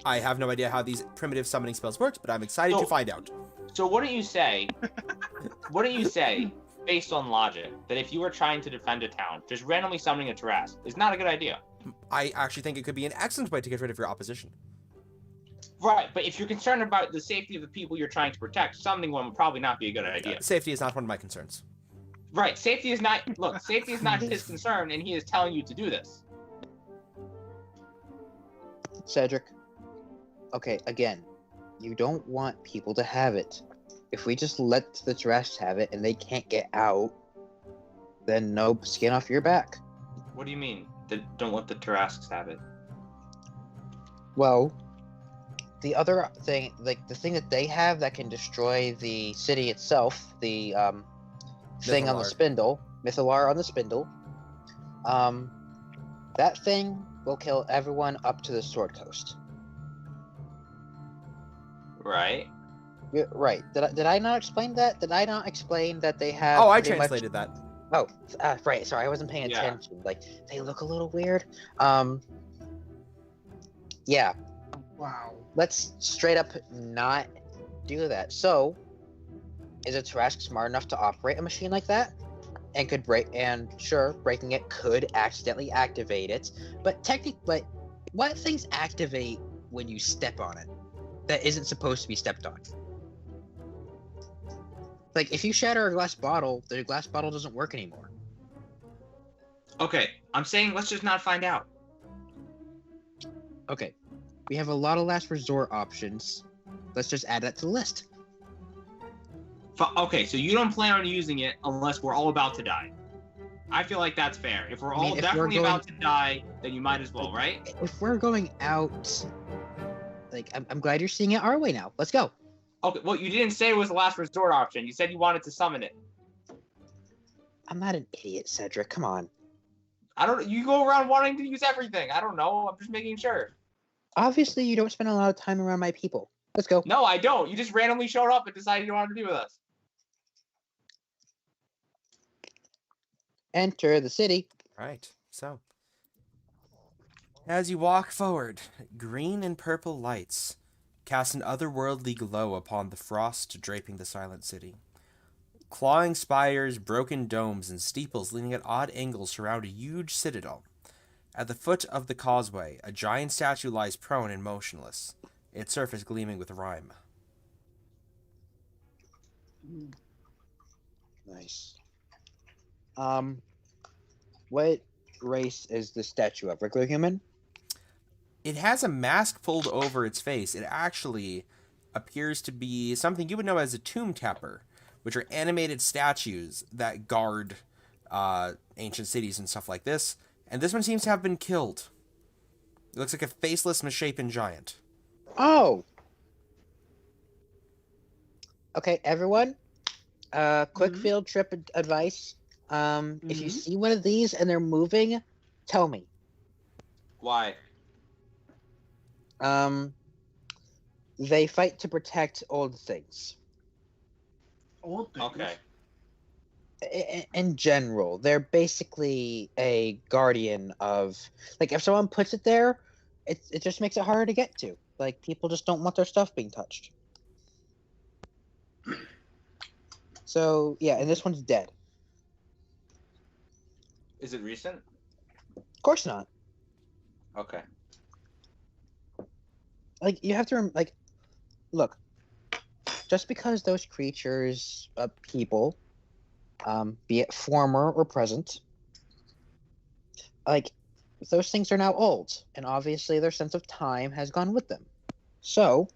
I have no idea how these primitive summoning spells work, but I'm excited to find out. So what do you say, based on logic, that if you were trying to defend a town, just randomly summoning a Tarrasque is not a good idea? I actually think it could be an excellent way to get rid of your opposition. Right, but if you're concerned about the safety of the people you're trying to protect, summoning one would probably not be a good idea. Safety is not one of my concerns. Right, safety is not his concern, and he is telling you to do this. Cedric, okay, again, you don't want people to have it. If we just let the Tarrasques have it and they can't get out, then no skin off your back. What do you mean? Don't let the Tarrasques have it? Well, the other thing, like the thing that they have that can destroy the city itself, the thing on the Mythalar. spindle, Mythalar on the spindle, that thing will kill everyone up to the Sword Coast. Right. Yeah, right. Did I not explain that? Did I not explain that they have... Oh, I pretty much- translated that. Oh, right. Sorry, I wasn't paying Yeah. attention. Like, they look a little weird. Yeah. Wow. Let's straight up not do that. So, is a Tarrasque smart enough to operate a machine like that? And could break, and sure, breaking it could accidentally activate it. But technically, what things activate when you step on it that isn't supposed to be stepped on? Like, if you shatter a glass bottle, the glass bottle doesn't work anymore. Okay, I'm saying let's just not find out. Okay, we have a lot of last resort options. Let's just add that to the list. Okay, so you don't plan on using it unless we're all about to die. I feel like that's fair. If we're I mean, all if we're definitely going- about to die, then you might as well, right? If we're going out, like, I'm glad you're seeing it our way now. Let's go. Okay, well, you didn't say it was the last resort option. You said you wanted to summon it. I'm not an idiot, Cedric. Come on. You go around wanting to use everything. I don't know. I'm just making sure. Obviously, you don't spend a lot of time around my people. Let's go. No, I don't. You just randomly showed up and decided you wanted to be with us. Enter the city. Right. So, as you walk forward, green and purple lights cast an otherworldly glow upon the frost draping the silent city. Clawing spires, broken domes, and steeples leaning at odd angles surround a huge citadel. At the foot of the causeway, a giant statue lies prone and motionless, its surface gleaming with rime. Nice. What race is the statue of? Regular human? It has a mask pulled over its face. It actually appears to be something you would know as a tomb tapper, which are animated statues that guard ancient cities and stuff like this. And this one seems to have been killed. It looks like a faceless, misshapen giant. Oh! Okay, everyone. Quick field trip advice. If you see one of these and they're moving, tell me. Why? They fight to protect old things. Old things. Okay. In general, they're basically a guardian of, like, if someone puts it there, it just makes it harder to get to. Like, people just don't want their stuff being touched. So yeah, and this one's dead. Is it recent? Of course not. Okay. Like, you have to like, look. Just because those creatures, people, be it former or present, like, those things are now old, and obviously their sense of time has gone with them. So,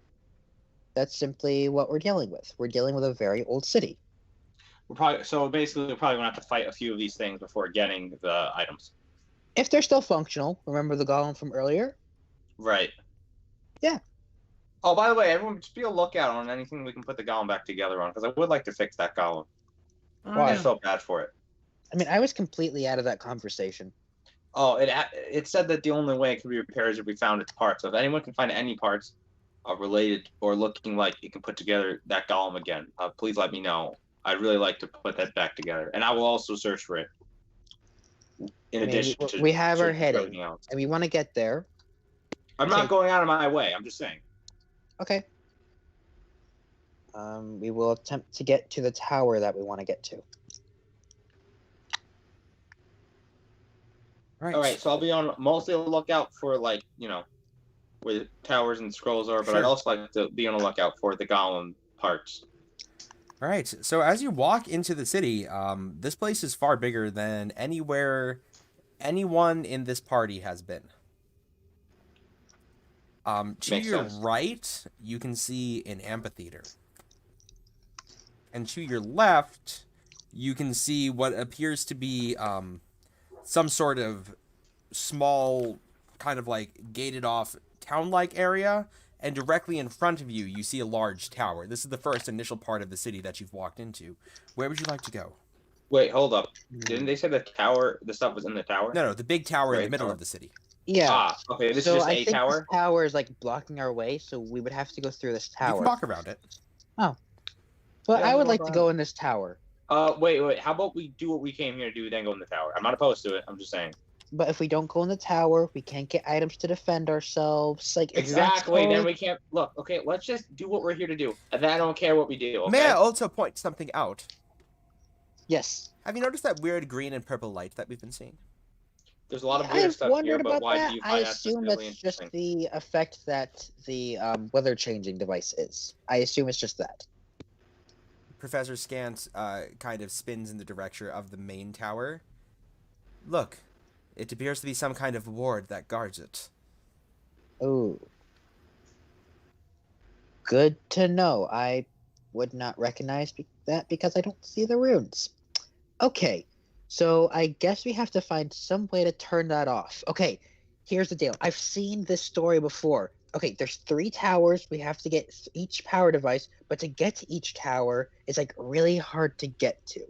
that's simply what we're dealing with. We're dealing with a very old city. We're probably gonna have to fight a few of these things before getting the items. If they're still functional, remember the golem from earlier? Right. Yeah. Oh, by the way, everyone, just be a lookout on anything we can put the golem back together on, because I would like to fix that golem. Why? I felt bad for it. I mean, I was completely out of that conversation. Oh, it said that the only way it could be repaired is if we found its parts. So if anyone can find any parts related or looking like it can put together that golem again, please let me know. I'd really like to put that back together, and I will also search for it. In addition to we have our everything heading, else. and we want to get there. I'm not going out of my way. I'm just saying. Okay. We will attempt to get to the tower that we want to get to. Right. All right, so I'll be on mostly a lookout for, like, where the towers and scrolls are, but I'd also like to be on a lookout for the golem parts. All right. So as you walk into the city, this place is far bigger than anywhere anyone in this party has been. To Makes your sense. right, you can see an amphitheater. And to your left, you can see what appears to be some sort of small, kind of like gated off town-like area. And directly in front of you, you see a large tower. This is the first initial part of the city that you've walked into. Where would you like to go? Wait, hold up. Didn't they say the stuff was in the tower? No, the big tower in the Right, middle tower. of the city. Yeah. Ah, okay, this So is just I a think tower? this tower is like blocking our way, so we would have to go through this You tower. can walk around it. But Yeah, I would we'll like go to go in this tower. Wait. How about we do what we came here to do, then go in the tower? I'm not opposed to it. I'm just saying. But if we don't go in the tower, we can't get items to defend ourselves. Like, it's not Exactly. so- Then we can't look. Okay, let's just do what we're here to do, and then I don't care what we do. Okay? May I also point something out? Yes. Have you noticed that weird green and purple light that we've been seeing? There's a lot of weird I've stuff here, wondered but about why that. do you I find that assume really that's just interesting? the effect that the weather changing device is. I assume it's just that. Professor Scant kind of spins in the direction of the main tower. Look, it appears to be some kind of ward that guards it. Oh. Good to know. I would not recognize that because I don't see the runes. Okay, so I guess we have to find some way to turn that off. Okay, here's the deal. I've seen this story before. Okay, there's 3 towers. We have to get each power device, but to get to each tower is like really hard to get to.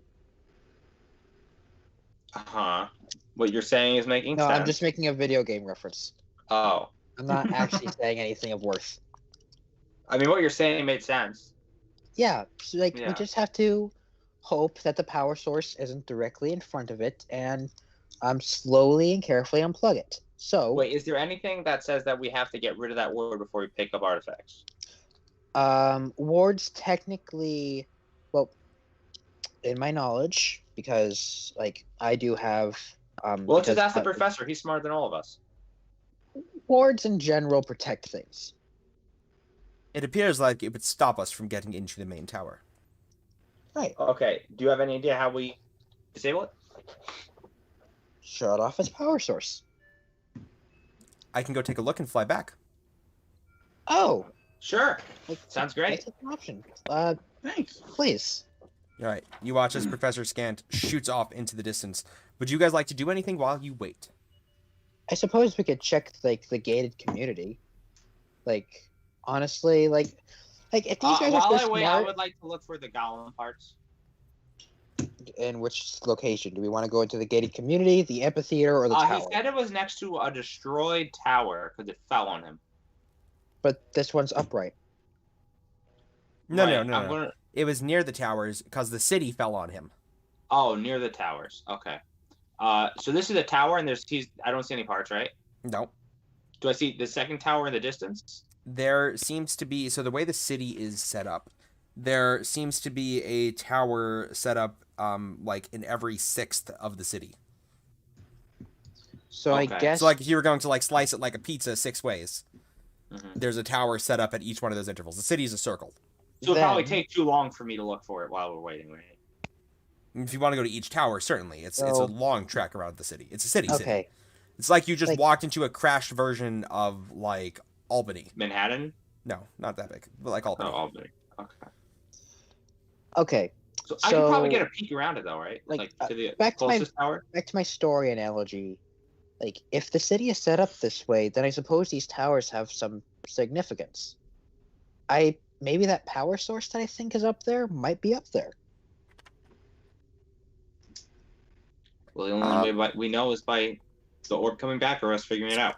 What you're saying is making No, sense. I'm just making a video game reference. Oh, I'm not actually saying anything of worth. I mean, what you're saying made sense. Yeah, so like Yeah. we just have to hope that the power source isn't directly in front of it, and slowly and carefully unplug it. So, Wait, is there anything that says that we have to get rid of that ward before we pick up artifacts? wards technically, well, in my knowledge, because like I do have, Well, let's just because, ask the professor. He's smarter than all of us. wards in general protect things. It appears like it would stop us from getting into the main tower. Right. Okay. Do you have any idea how we disable it? Shut off its power source. I can go take a look and fly back. Oh, Sure. like, Sounds great. that's an option. Thanks. Please. All right, you watch as Professor Scant shoots off into the distance. Would you guys like to do anything while you wait? I suppose we could check like the gated community. Like, honestly, like if these guys are While so I wait, I smart, would like to look for the golem parts. in which location do we want to go into the gated community, the amphitheater, or the He tower? said it was next to a destroyed tower because it fell on him. But this one's upright. No, Right, no, no, I'm no. gonna- It was near the towers because the city fell on him. Oh, near the towers. Okay. So this is a tower, and I don't see any parts, right? No. Do I see the second tower in the distance? There seems to be, so the way the city is set up, there seems to be a tower set up like in every sixth of the city. So I Okay. guess So like if you were going to like slice it like a pizza 6 ways, Mhm. there's a tower set up at each one of those intervals. The city is a circle. So it'll probably Then- take too long for me to look for it while we're waiting, right? If you want to go to each tower, certainly. It's a So- long trek around the city. It's a city city. okay. It's like you just Like- walked into a crashed version of like Albany. Manhattan? No, not that big, but like Oh, Albany. Albany. Okay. Okay. So I can probably So, get a peek around it, though, right? like, to the back to my- closest tower? Back to my story analogy. Like, if the city is set up this way, then I suppose these towers have some significance. Maybe that power source that I think is up there might be up there. Well, the only way we know is by the orb coming back or us figuring it out.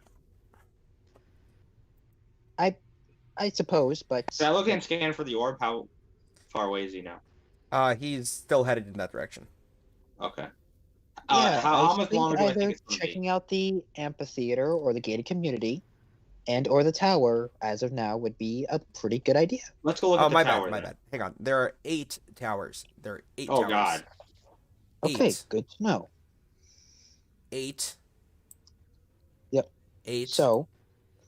I suppose, but So I look and scan for the orb. How far away is he now? He's still headed in that direction. Okay. yeah, how I much think longer do I either think it's going to checking be? out the amphitheater or the gated community, and or the tower as of now would be a pretty good idea. Let's go look Oh, at the my tower. bad, my then. bad. Hang on. There are 8 towers. There are 8 Oh towers. God. Okay, 8. good to know. 8. Yep. 8. So,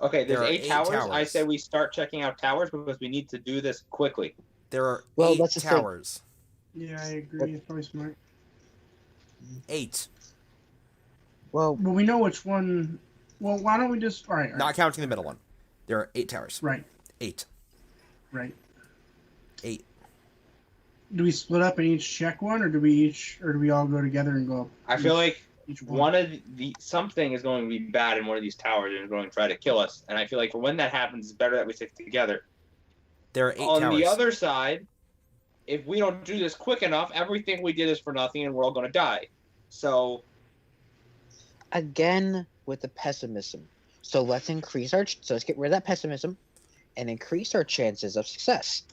Okay, there's There are 8 8 towers. I towers. say we start checking out towers because we need to do this quickly. there are Well, 8 that's the thing. towers. Yeah, I agree. It's probably smart. 8. well, But we know which one. Well, why don't we just? All right. All right. Not counting the middle one. There are 8 towers. Right. 8. Right. 8. Do we split up and each check one, or do we all go together and go? I feel like each one of the something is going to be bad in one of these towers and is going to try to kill us. And I feel like for when that happens, it's better that we stick together. There are 8 On towers. the other side, if we don't do this quick enough, everything we did is for nothing, and we're all going to die. So again with the pessimism. So let's get rid of that pessimism, and increase our chances of success.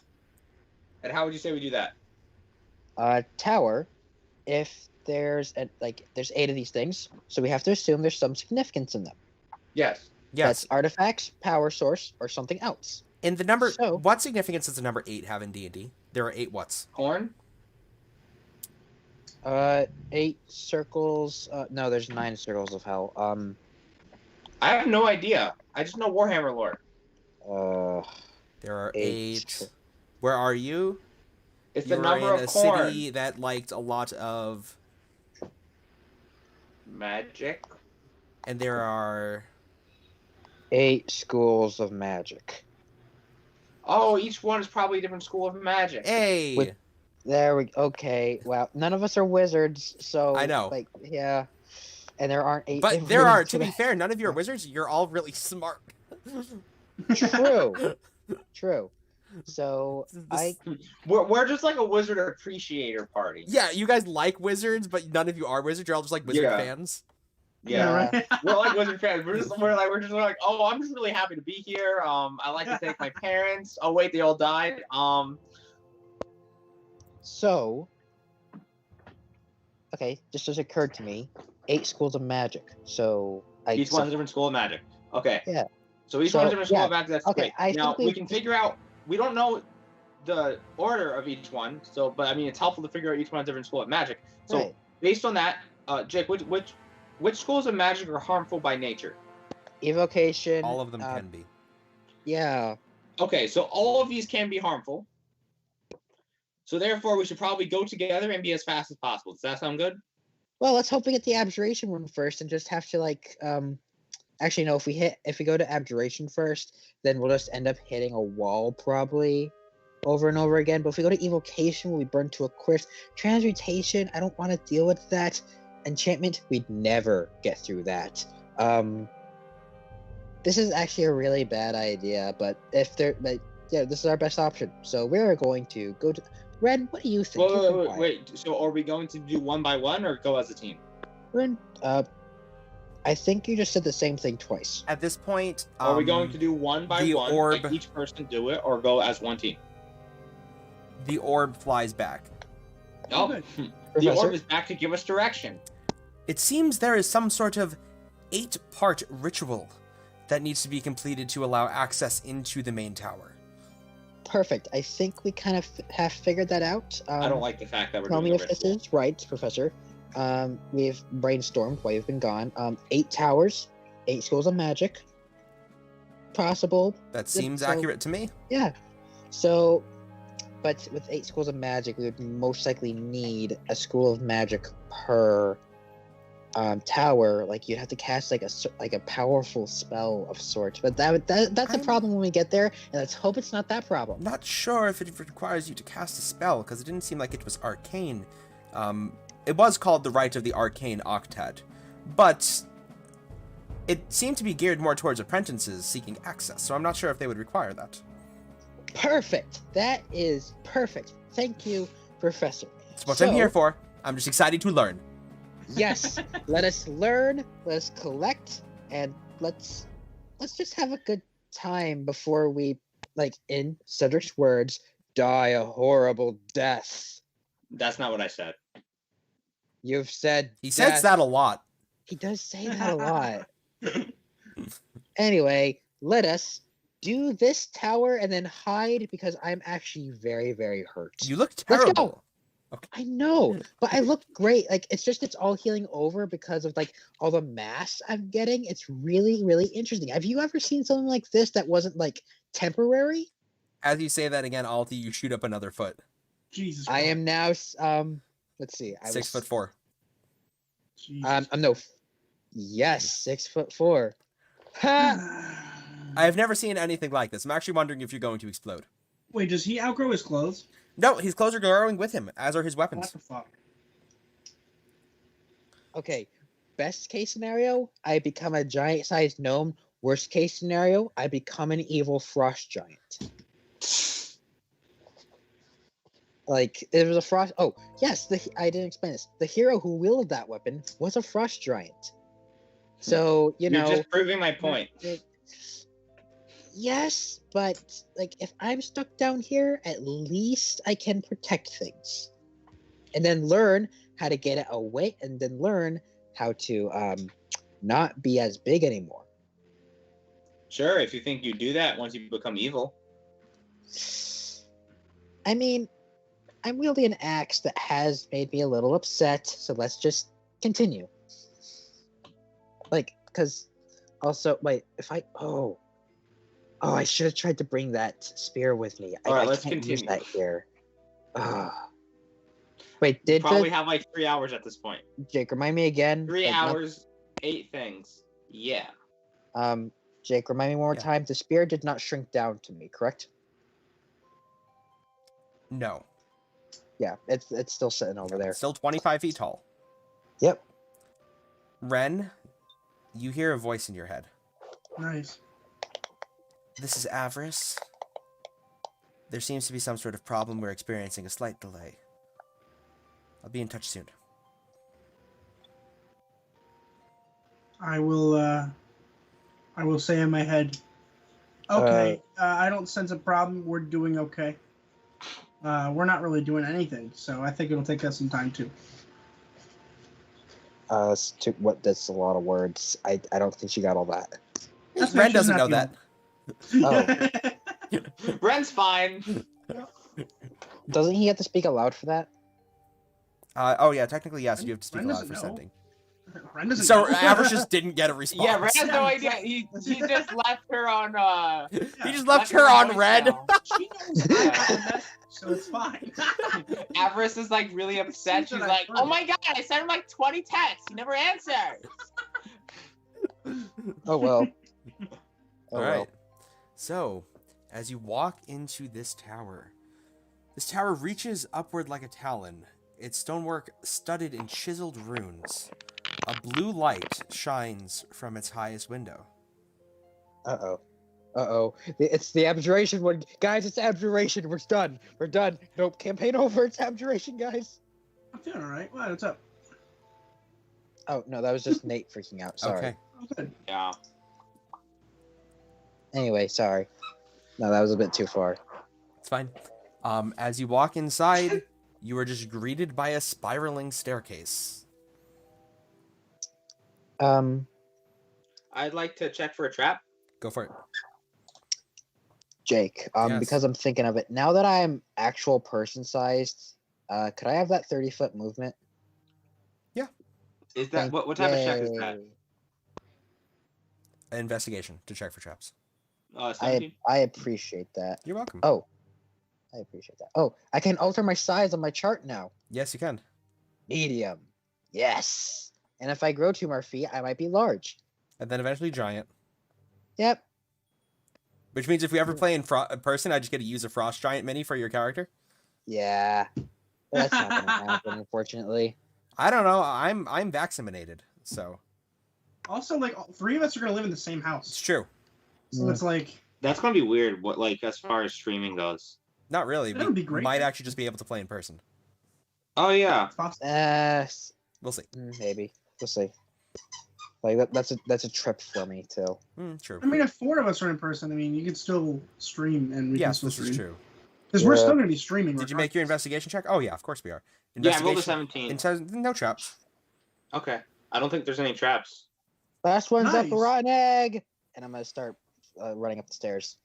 and how would you say we do that? Tower, if there's there's 8 of these things, so we have to assume there's some significance in them. Yes. Yes. That's artifacts, power source, or something else. In the number, So- what significance does the number 8 have in D&D? There are 8 whats? Corn? 8 circles. No, there's 9 circles of hell. I have no idea. I just know Warhammer lore. There are 8. 8. Where are you? It's You're the number in of a corn. city that liked a lot of, Magic. and there are 8 schools of magic. Oh, each one is probably a different school of magic. Hey. With- There we. Okay. Wow. None of us are wizards, so I know. Like, yeah. And there aren't 8. But there are, to be different- fair, none of you are wizards. You're all really smart. True. True. So I We're just like a wizard appreciator party. Yeah, you guys like wizards, but none of you are wizards. You're all just like wizard Yeah. fans. Yeah. right. We're like wizard fans. We're just like, oh, I'm just really happy to be here. I like to thank my parents. Oh wait, they all died. so okay, this just occurred to me. 8 schools of magic. So Each one's a different school of magic. Okay. Yeah. So each So, one's a different school yeah. of magic. That's Okay, great. I Now think we can figure out. We don't know the order of each one. So, but I mean, it's helpful to figure out each one's different school of magic. So Right. based on that, Jake, which schools of magic are harmful by nature? Evocation. All of them can be. Yeah. Okay, so all of these can be harmful. So therefore, we should probably go together and be as fast as possible. Does that sound good? Well, let's hope we get the abjuration one first, and just have to actually no. If we go to abjuration first, then we'll just end up hitting a wall probably over and over again. But if we go to evocation, we'll be burned to a crisp. Transmutation, I don't want to deal with that. Enchantment, we'd never get through that. This is actually a really bad idea, but this is our best option. So we're going to go to Ren. What do you think? Wait. So are we going to do one by one or go as a team? Ren, I think you just said the same thing twice. At this point, Are we going to do one by the one, orb- like each person do it, or go as one team? the orb flies back. Oh, good. the Professor? orb is back to give us direction. It seems there is some sort of 8-part ritual that needs to be completed to allow access into the main tower. Perfect. I think we kind of have figured that out. I don't like the fact that we're Tell doing me a if this ritual. is right, Professor. We've brainstormed while you've been gone. 8 towers, 8 schools of magic. Possible. That seems so- accurate to me. Yeah. So, but with 8 schools of magic, we would most likely need a school of magic per tower. Like you'd have to cast like a powerful spell of sorts. But that's a I'm- problem when we get there, and let's hope it's not that problem. Not sure if it requires you to cast a spell, because it didn't seem like it was arcane. It was called the Rite of the Arcane Octet, but it seemed to be geared more towards apprentices seeking access, so I'm not sure if they would require that. Perfect. That is perfect. Thank you, Professor. That's what I'm here for. I'm just excited to learn. Yes. Let us learn. Let us collect, and let's just have a good time before we, like in Cedric's words, die a horrible death. That's not what I said. You've said He says death. that a lot. He does say that a lot. Anyway, let us do this tower and then hide because I'm actually very, very hurt. You look Let's go. terrible. I know, but I look great. Like it's all healing over because of like all the mass I'm getting. It's really, really interesting. Have you ever seen something like this that wasn't like temporary? As you say that again, Alti, you shoot up another foot. Jesus. I am Christ. now let's see. 6'4". Jesus. no. Yes, 6'4". Ha! I have never seen anything like this. I'm actually wondering if you're going to explode. Wait, does he outgrow his clothes? No, his clothes are growing with him, as are his What weapons. the fuck? Okay. Best case scenario, I become a giant-sized gnome. Worst case scenario, I become an evil frost giant. Like there was a frost. Oh yes, I didn't explain this. The hero who wielded that weapon was a frost giant. So you You're know. just proving my point. Yes, but like if I'm stuck down here, at least I can protect things, and then learn how to get it away, and then learn how to not be as big anymore. Sure, if you think you do that once you become evil. I mean, I'm wielding an axe that has made me a little upset, so let's just continue. Like, because also, wait, if I I should have tried to bring that spear with me. All right, I let's can't use continue. that here. Wait, did Probably have like 3 hours at this point. Jake remind me again? 3 like, not- hours, 8 things. Yeah. Jake, remind me one more Yeah. time. The spear did not shrink down to me, correct? No. Yeah, it's still sitting over there. It's still 25 feet tall. Yep. Ren, you hear a voice in your head. Nice. This is Avarice. There seems to be some sort of problem. We're experiencing a slight delay. I'll be in touch soon. I will say in my head, okay, I don't sense a problem. We're doing okay. We're not really doing anything, so I think it'll take us some time too. What? That's a lot of words. I don't think she got all that. That's Ren fine, she's doesn't know not that. feeling Ren's fine. Doesn't he have to speak aloud for that? Oh yeah, technically yes. You have to speak Ren aloud doesn't for know. sending. Ren doesn't So know. Avarice just didn't get a response. Yeah, Ren has no Yeah, idea. He just left her on. He just Yeah. left her on red. voicemail. She knows I got the message, so it's fine. Avarice is like really upset. sees She's that I like, heard "Oh it." my god, I sent him like 20 texts. He never answered." Oh well. Oh All right. well. So, as you walk into this tower reaches upward like a talon, its stonework studded in chiseled runes. A blue light shines from its highest window. Uh-oh. It's the abjuration one. Guys, it's abjuration. We're done. We're done. Nope. Campaign over. It's abjuration, guys. I'm feeling alright. Wow, what's up? Oh, no, that was just Nate freaking out. Sorry. Okay. I'm good. Yeah. Anyway, sorry. No, that was a bit too far. It's fine. As you walk inside, you are just greeted by a spiraling staircase. I'd like to check for a trap. Go for it. Jake, Yes. because I'm thinking of it, now that I'm actual person sized, could I have that 30-foot movement? Is that what type of check is that? Yay. Investigation to check for traps. 17. I appreciate that. You're welcome. Oh, I appreciate that. Oh, I can alter my size on my chart now. Yes, you can. Medium. Yes. And if I grow 2 more feet, I might be large. And then eventually giant. Yep. Which means if we ever play in person, I just get to use a frost giant mini for your character. Yeah. That's not gonna happen, unfortunately. I don't know. I'm vaccinated, so Also, like, 3 of us are gonna live in the same it's house. true. So it's like, That's gonna be weird. What as far as streaming goes? Not really. That would be great. Might actually just be able to play in person. Oh yeah. it's possible. We'll see. Maybe. We'll see. Like that's a trip for me too. True. I mean, if 4 of us are in person, I mean, you could still stream and we can Yes, still this stream. is true. Because we're Yeah. still gonna be streaming. Did you make your regardless. investigation check? Oh yeah, of course we are. Yeah, I rolled a Investigation. 17. No traps. Okay. I don't think there's any traps. Last one's up a Nice. rotten egg, and I'm gonna start running up the stairs.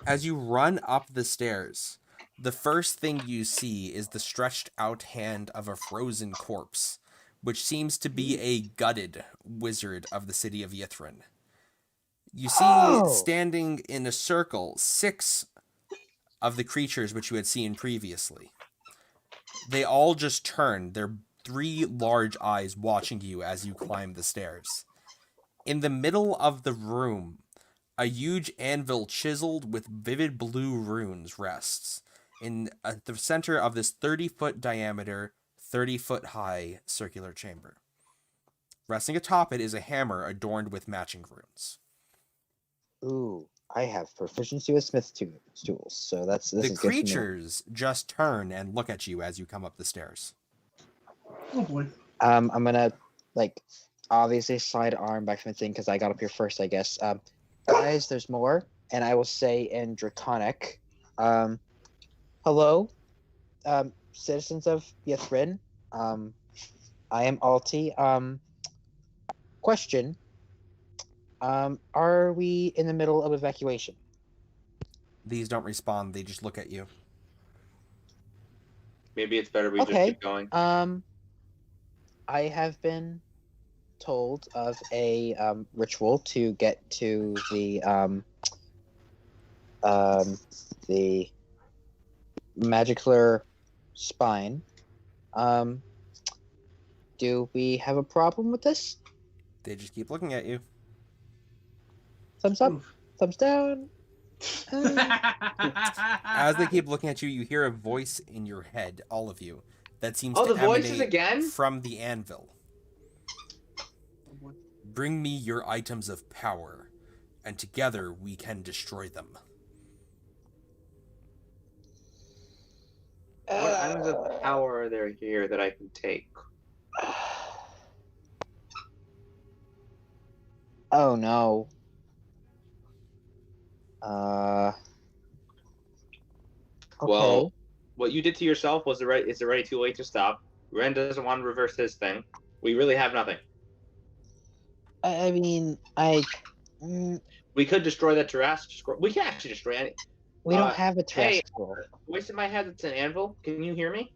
As you run up the stairs, the first thing you see is the stretched out hand of a frozen corpse, which seems to be a gutted wizard of the city of Yithrin. You see Oh! standing in a circle 6 of the creatures which you had seen previously. They all just turn, their 3 large eyes watching you as you climb the stairs. In the middle of the room, a huge anvil chiseled with vivid blue runes rests at the center of this 30-foot diameter, 30-foot high circular chamber. Resting atop it is a hammer adorned with matching runes. Ooh, I have proficiency with smith tools, so this The is good for me. creatures just turn and look at you as you come up the stairs. Oh boy. I'm gonna obviously slide arm back from the thing because I got up here first, I guess. Guys, there's more, and I will say in Draconic, hello, citizens of Yithrin. I am Alti. Question. Are we in the middle of evacuation? These don't respond, they just look at you. Maybe it's better we just Okay. keep going. I have been told of a ritual to get to the magicular spine. Do we have a problem with this? They just keep looking at you. Thumbs up, Oof. thumbs down. As they keep looking at you, you hear a voice in your head, all of you, that seems Oh, to the voices emanate again? from the anvil. Bring me your items of power, and together we can destroy them. What items of power are there here that I can take? Oh no. Okay. Well, what you did to yourself is already too late to stop. Ren doesn't want to reverse his thing. We really have nothing. I mean, We could destroy that Jurassic scroll. We can actually destroy any. we don't have a Hey, Jurassic scroll. voice in my head, it's an anvil. Can you hear me?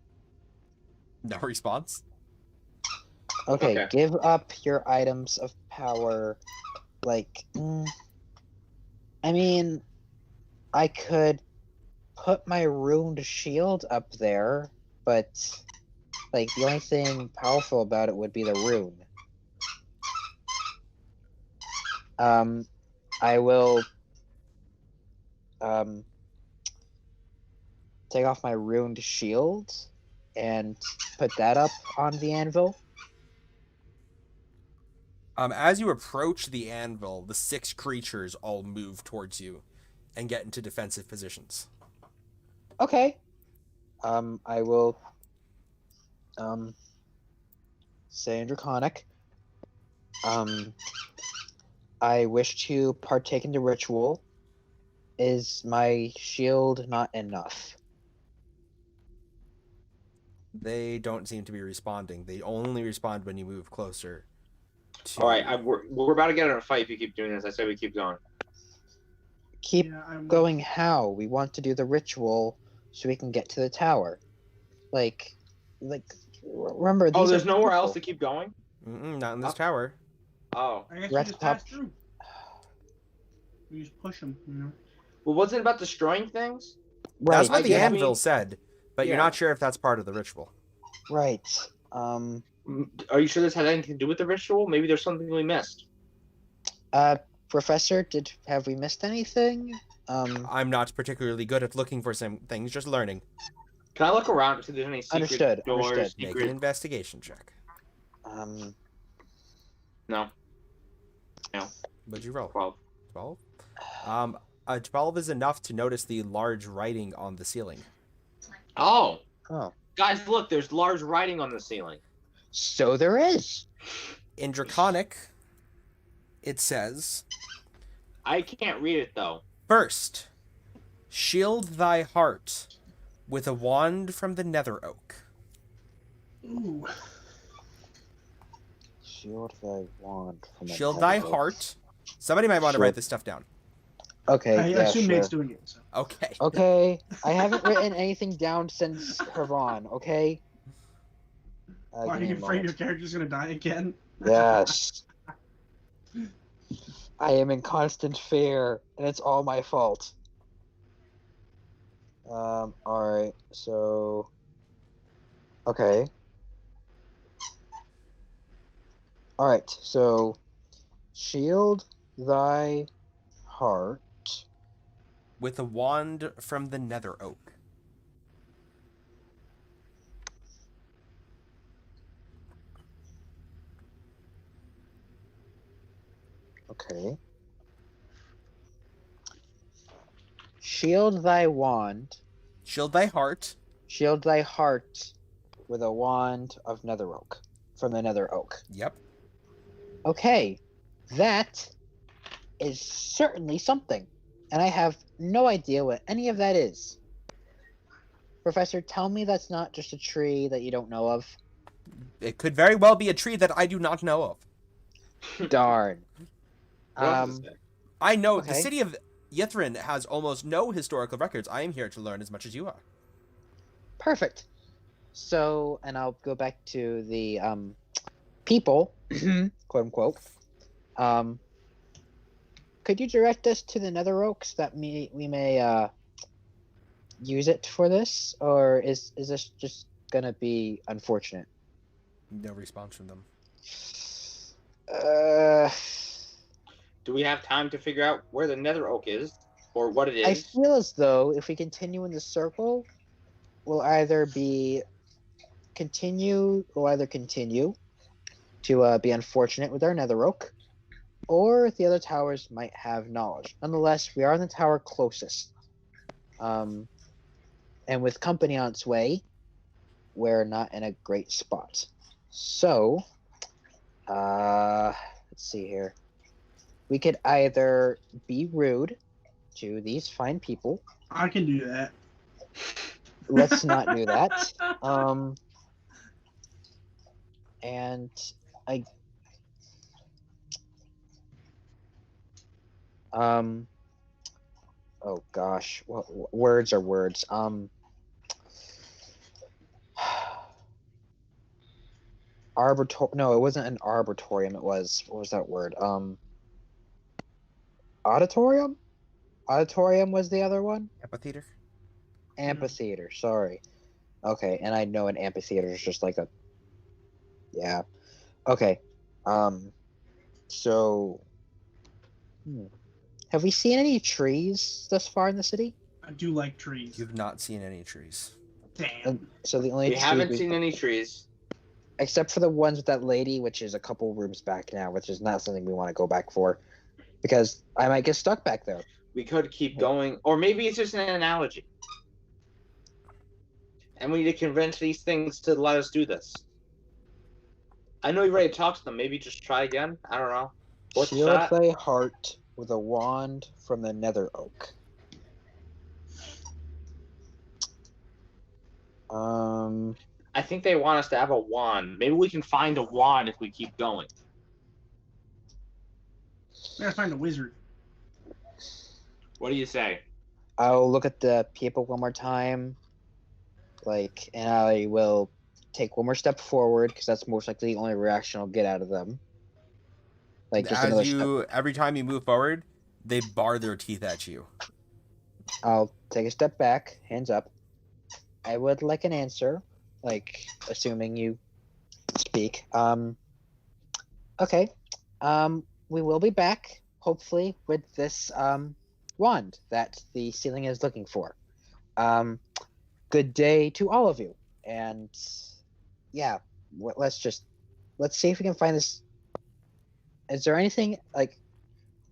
No response. Okay, Okay. give up your items of power. Like, I mean, I could put my ruined shield up there, but like the only thing powerful about it would be the rune. I will take off my ruined shield and put that up on the anvil. As you approach the anvil, the 6 creatures all move towards you and get into defensive positions. Okay. I will say in Draconic. I wish to partake in the ritual. Is my shield not enough? They don't seem to be responding. They only respond when you move closer to... All right, we're about to get in a fight if you keep doing this. I say we keep going. Keep Yeah, going how? We want to do the ritual so we can get to the tower. Like remember these There's are nowhere people. else to keep going? not in this tower. Oh. I guess Rest you just pass up. through. You just push them, you know. Well, wasn't it about destroying things? That's Right, what the I anvil mean- said, but you're Yeah. not sure if that's part of the ritual. right. Are you sure this had anything to do with the ritual? Maybe there's something we missed. Professor, have we missed anything? I'm not particularly good at looking for some things, just learning. Can I look around to see if there's any secret Understood, doors? understood. Make an Secret... investigation check. No. What'd you roll? 12. 12? 12 is enough to notice the large writing on the ceiling. Oh. Oh. Guys, look, there's large writing on the ceiling. So there is. In Draconic, it says, I can't read it, though. "First, shield thy heart with a wand from the nether oak." Ooh. Shield thy wand from Shield thy heart. Somebody might want to Shield. write this stuff down. Okay, I yeah, assume sure. Nate's doing it. So. Okay. Okay, I haven't written anything down since Hervon, okay? Are give me you a afraid your moment. character's gonna die again? Yes. I am in constant fear, and it's all my fault. Alright, so... Okay. Alright, so... Shield thy heart. With a wand from the nether oak. Okay. Shield thy wand. Shield thy heart. Shield thy heart with a wand of nether oak. From the nether oak. Yep. Okay. That is certainly something. And I have no idea what any of that is. Professor, tell me that's not just a tree that you don't know of. It could very well be a tree that I do not know of. Darn. What else does it say? I know the Okay. city of Yithrin has almost no historical records. I am here to learn as much as you are. Perfect. So, and I'll go back to the people, quote unquote. Could you direct us to the Nether Oaks that we may use it for this, or is this just gonna be unfortunate? No response from them. Do we have time to figure out where the nether oak is? Or what it I is? feel as though if we continue in the circle, we'll either continue to be unfortunate with our Nether Oak, or the other towers might have knowledge. Nonetheless, we are in the tower closest. And with company on its way, we're not in a great spot. So, let's see here. We could either be rude to these fine people. I can do that. Let's not do that. And I oh gosh, what words are words? No, it wasn't an arbitorium, it was, what was that word? Auditorium? Auditorium was the other one? Amphitheater. Amphitheater, sorry. Okay, and I know an amphitheater is just like a, yeah. Okay. So have we seen any trees thus far in the city? I do like trees. You've not seen any trees. Damn. So the only We trees haven't seen any trees. except for the ones with that lady, which is a couple rooms back now, which is not something we want to go back for, because I might get stuck back there. We could keep going, or maybe it's just an analogy. And we need to convince these things to let us do this. I know you're ready to talk to them. Maybe just try again. I don't know. What's Shield that? thy heart with a wand from the nether oak. I think they want us to have a wand. Maybe we can find a wand if we keep going. We gotta find a wizard. What do you say? I'll look at the people one more time, and I will take one more step forward because that's most likely the only reaction I'll get out of them. Just another step. Every time you move forward, they bar their teeth at you. I'll take a step back, hands up. I would like an answer, assuming you speak. Okay. We will be back, hopefully, with this wand that the ceiling is looking for. Good day to all of you. And yeah, let's see if we can find this. Is there anything,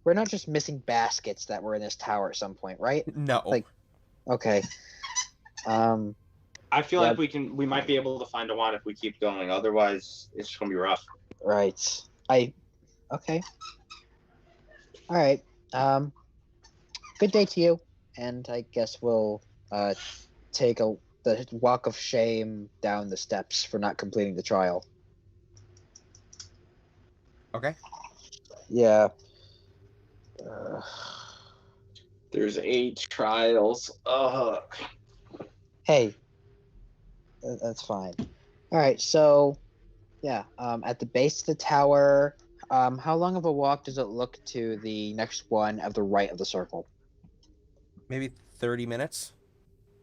we're not just missing baskets that were in this tower at some point, right? No. Okay. I feel like we might be able to find a wand if we keep going. Otherwise, it's just gonna be rough. Right. Okay. All right. Good day to you, and I guess we'll take the walk of shame down the steps for not completing the trial. Okay. Yeah. There's 8 trials. Ugh. Hey. That's fine. All right. So, yeah. At the base of the tower. How long of a walk does it look to the next one of the right of the circle? Maybe 30 minutes.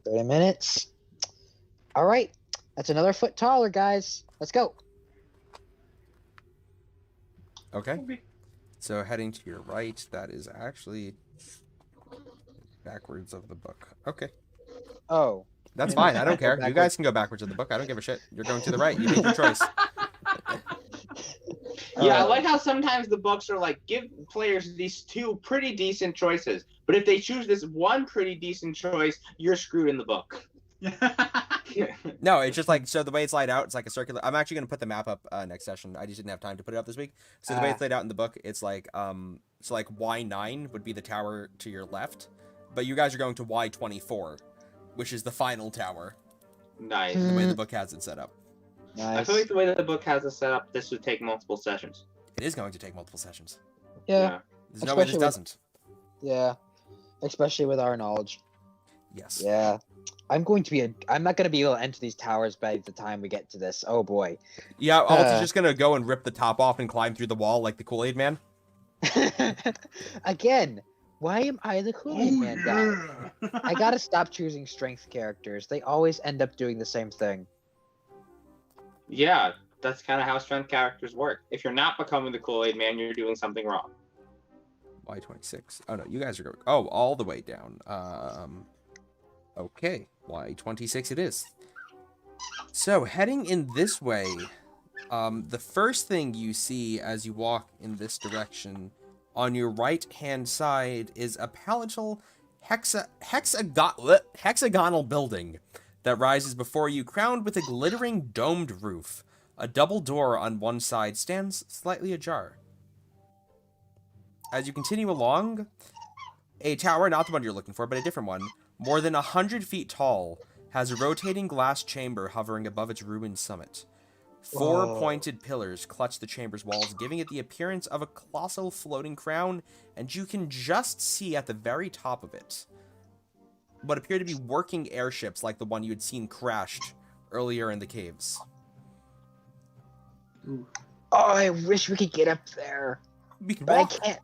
30 minutes. All right. That's another foot taller, guys. Let's go. Okay. So heading to your right, that is actually backwards of the book. Okay. Oh. That's fine. I don't care. You guys can go backwards of the book. I don't give a shit. You're going to the right. You made your choice. Yeah, I like how sometimes the books are like, give players these 2 pretty decent choices, but if they choose this one pretty decent choice, you're screwed in the book. No, it's just so the way it's laid out, it's like a circular. I'm actually going to put the map up next session. I just didn't have time to put it up this week. So the way it's laid out in the book, it's Y9 would be the tower to your left, but you guys are going to Y24, which is the final tower. Nice. The way the book has it set up. Nice. I feel like the way that the book has it set up, this would take multiple sessions. It is going to take multiple sessions. Yeah. There's no way this doesn't. Yeah. Especially with our knowledge. Yes. Yeah. I'm not going to be able to enter these towers by the time we get to this. Oh boy. Yeah, Alta's just going to go and rip the top off and climb through the wall like the Kool-Aid Man. Again, why am I the Kool-Aid Man guy? I gotta stop choosing strength characters. They always end up doing the same thing. Yeah, that's kind of how strength characters work. If you're not becoming the Kool-Aid Man, you're doing something wrong. Y26. Oh, no, you guys are going... Oh, all the way down. Okay, Y26 it is. So, heading in this way, the first thing you see as you walk in this direction, on your right-hand side, is a palatal hexagonal building that rises before you, crowned with a glittering domed roof. A double door on one side stands slightly ajar. As you continue along, a tower, not the one you're looking for, but a different one, more than 100 feet tall, has a rotating glass chamber hovering above its ruined summit. Four Whoa. pointed pillars clutch the chamber's walls, giving it the appearance of a colossal floating crown, and you can just see at the very top of it what appear to be working airships like the one you had seen crashed earlier in the caves. Ooh. Oh, I wish we could get up there, We can but walk. I can't.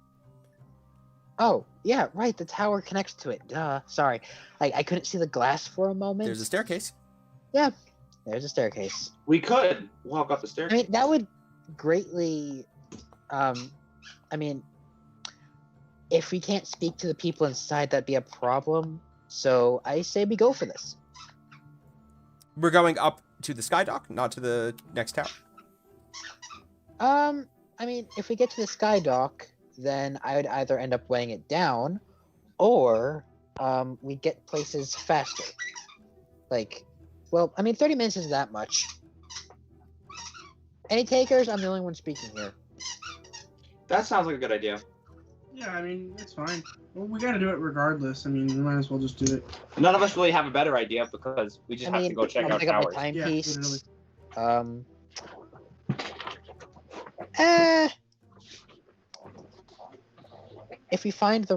Oh, yeah, right. The tower connects to it. Duh. Sorry, I couldn't see the glass for a moment. There's a staircase. Yeah, there's a staircase. We could walk up the stairs. I mean, that would greatly. I mean, if we can't speak to the people inside, that'd be a problem. So I say we go for this. We're going up to the sky dock, not to the next tower. I mean, if we get to the sky dock, then I would either end up weighing it down, or we get places faster. Like, well, I mean, 30 minutes isn't that much. Any takers? I'm the only one speaking here. That sounds like a good idea. Yeah, I mean, it's fine. Well, we gotta do it regardless. I mean, we might as well just do it. None of us really have a better idea because we just have to go check I'll out pick up towers. my Yeah, timepiece. literally. If we find the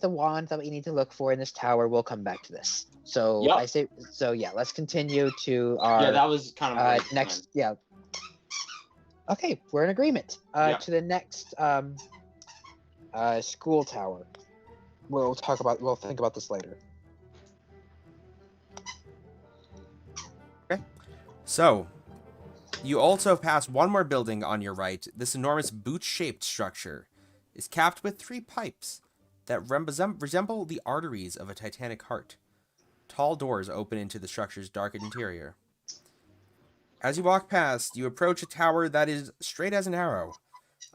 wand that we need to look for in this tower, we'll come back to this. So Yep. I say, so yeah, let's continue to our Yeah, that was kind of my plan. next. Yeah. Okay, we're in agreement. Yeah. To the next school tower. We'll think about this later. So, you also pass one more building on your right. This enormous boot-shaped structure is capped with 3 pipes that resemble the arteries of a titanic heart. Tall doors open into the structure's dark interior. As you walk past, you approach a tower that is straight as an arrow.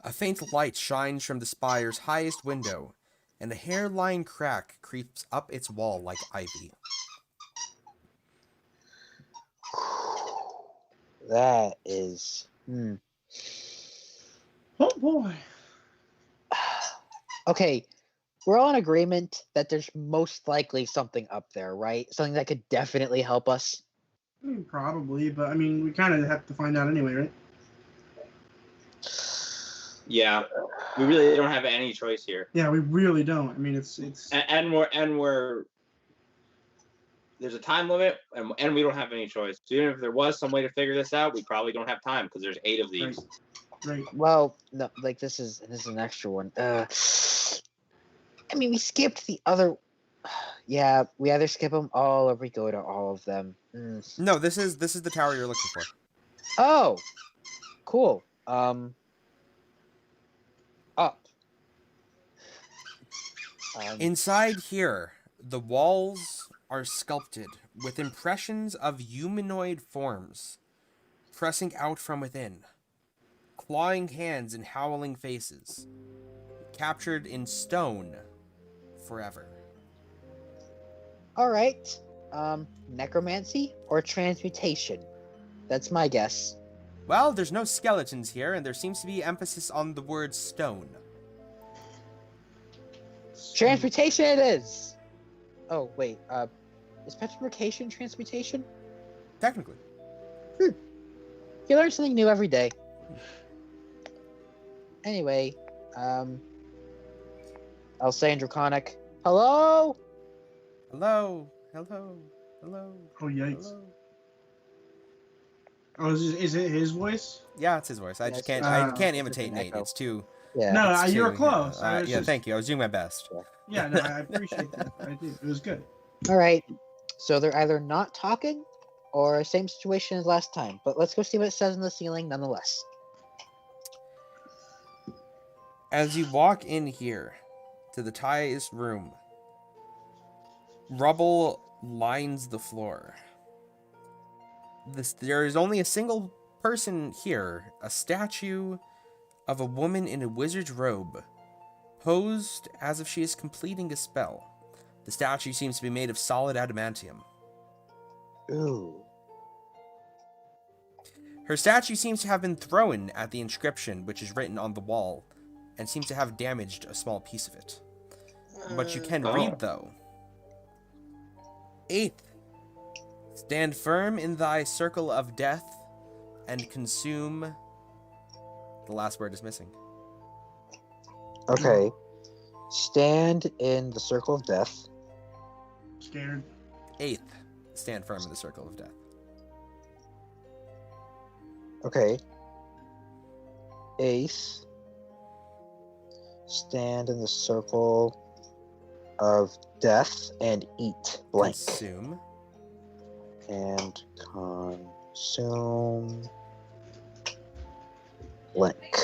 A faint light shines from the spire's highest window, and a hairline crack creeps up its wall like ivy. That is. Oh boy. Okay, we're all in agreement that there's most likely something up there, right? Something that could definitely help us. Probably, but I mean, we kind of have to find out anyway, right? Yeah, we really don't have any choice here, Yeah, we really don't. I mean, it's. and we're there's a time limit, and we don't have any choice. So even if there was some way to figure this out, we probably don't have time because there's 8 of these. Right. Well, no, like this is an extra one. I mean, we skipped the other. Yeah, we either skip them all or we go to all of them. No, this is the tower you're looking for. Oh, cool. Up. Inside here, the walls are sculpted with impressions of humanoid forms pressing out from within, clawing hands and howling faces, captured in stone forever. All right. Necromancy or transmutation? That's my guess. Well, there's no skeletons here, and there seems to be emphasis on the word stone. Transmutation it is. Oh wait. Is petrification transmutation? Technically. You learn something new every day. Anyway, I'll say in Draconic. Hello. Hello, hello, hello. Oh yikes! Hello. Oh, is it his voice? Yeah, it's his voice. I Yeah, just it's can't. just- I it's can't just imitate an Nate. echo. It's too. Yeah. No, it's you were too- close. I was yeah, just- thank you. I was doing my best. Yeah, no, I appreciate that. I do. It was good. All right. So they're either not talking, or same situation as last time. But let's go see what it says on the ceiling, nonetheless. As you walk in here to the Tai's room, rubble lines the floor. There is only a single person here, a statue of a woman in a wizard's robe, posed as if she is completing a spell. The statue seems to be made of solid adamantium. Ooh. Her statue seems to have been thrown at the inscription which is written on the wall, and seems to have damaged a small piece of it. But you can read, though. 8th, stand firm in thy circle of death, and consume. The last word is missing. Okay. Stand in the circle of death. Scared. 8th, stand firm in the circle of death. Okay. 8th. Stand in the circle of death and eat blank. Consume. And consume blank.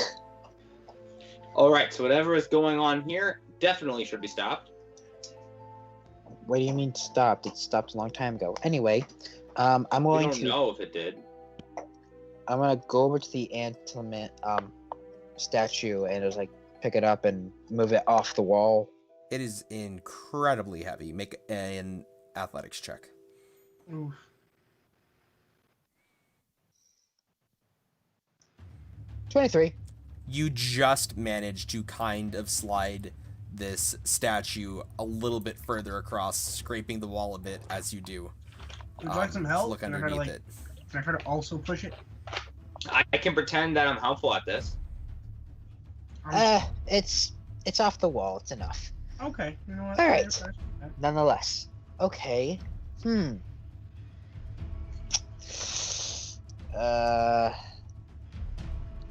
All right, so whatever is going on here definitely should be stopped. What do you mean stopped? It stopped a long time ago. Anyway, I'm We going don't to know if it did. I'm gonna go over to the Antlement statue and just like pick it up and move it off the wall. It is incredibly heavy. Make an athletics check. Oof. 23. You just managed to kind of slide this statue a little bit further across, scraping the wall a bit as you do. Would you like some help? Look Can I try to, underneath it. Can I try to also push it? I can pretend that I'm helpful at this. It's off the wall. It's enough. Okay. You know what? All right. Nonetheless. Okay.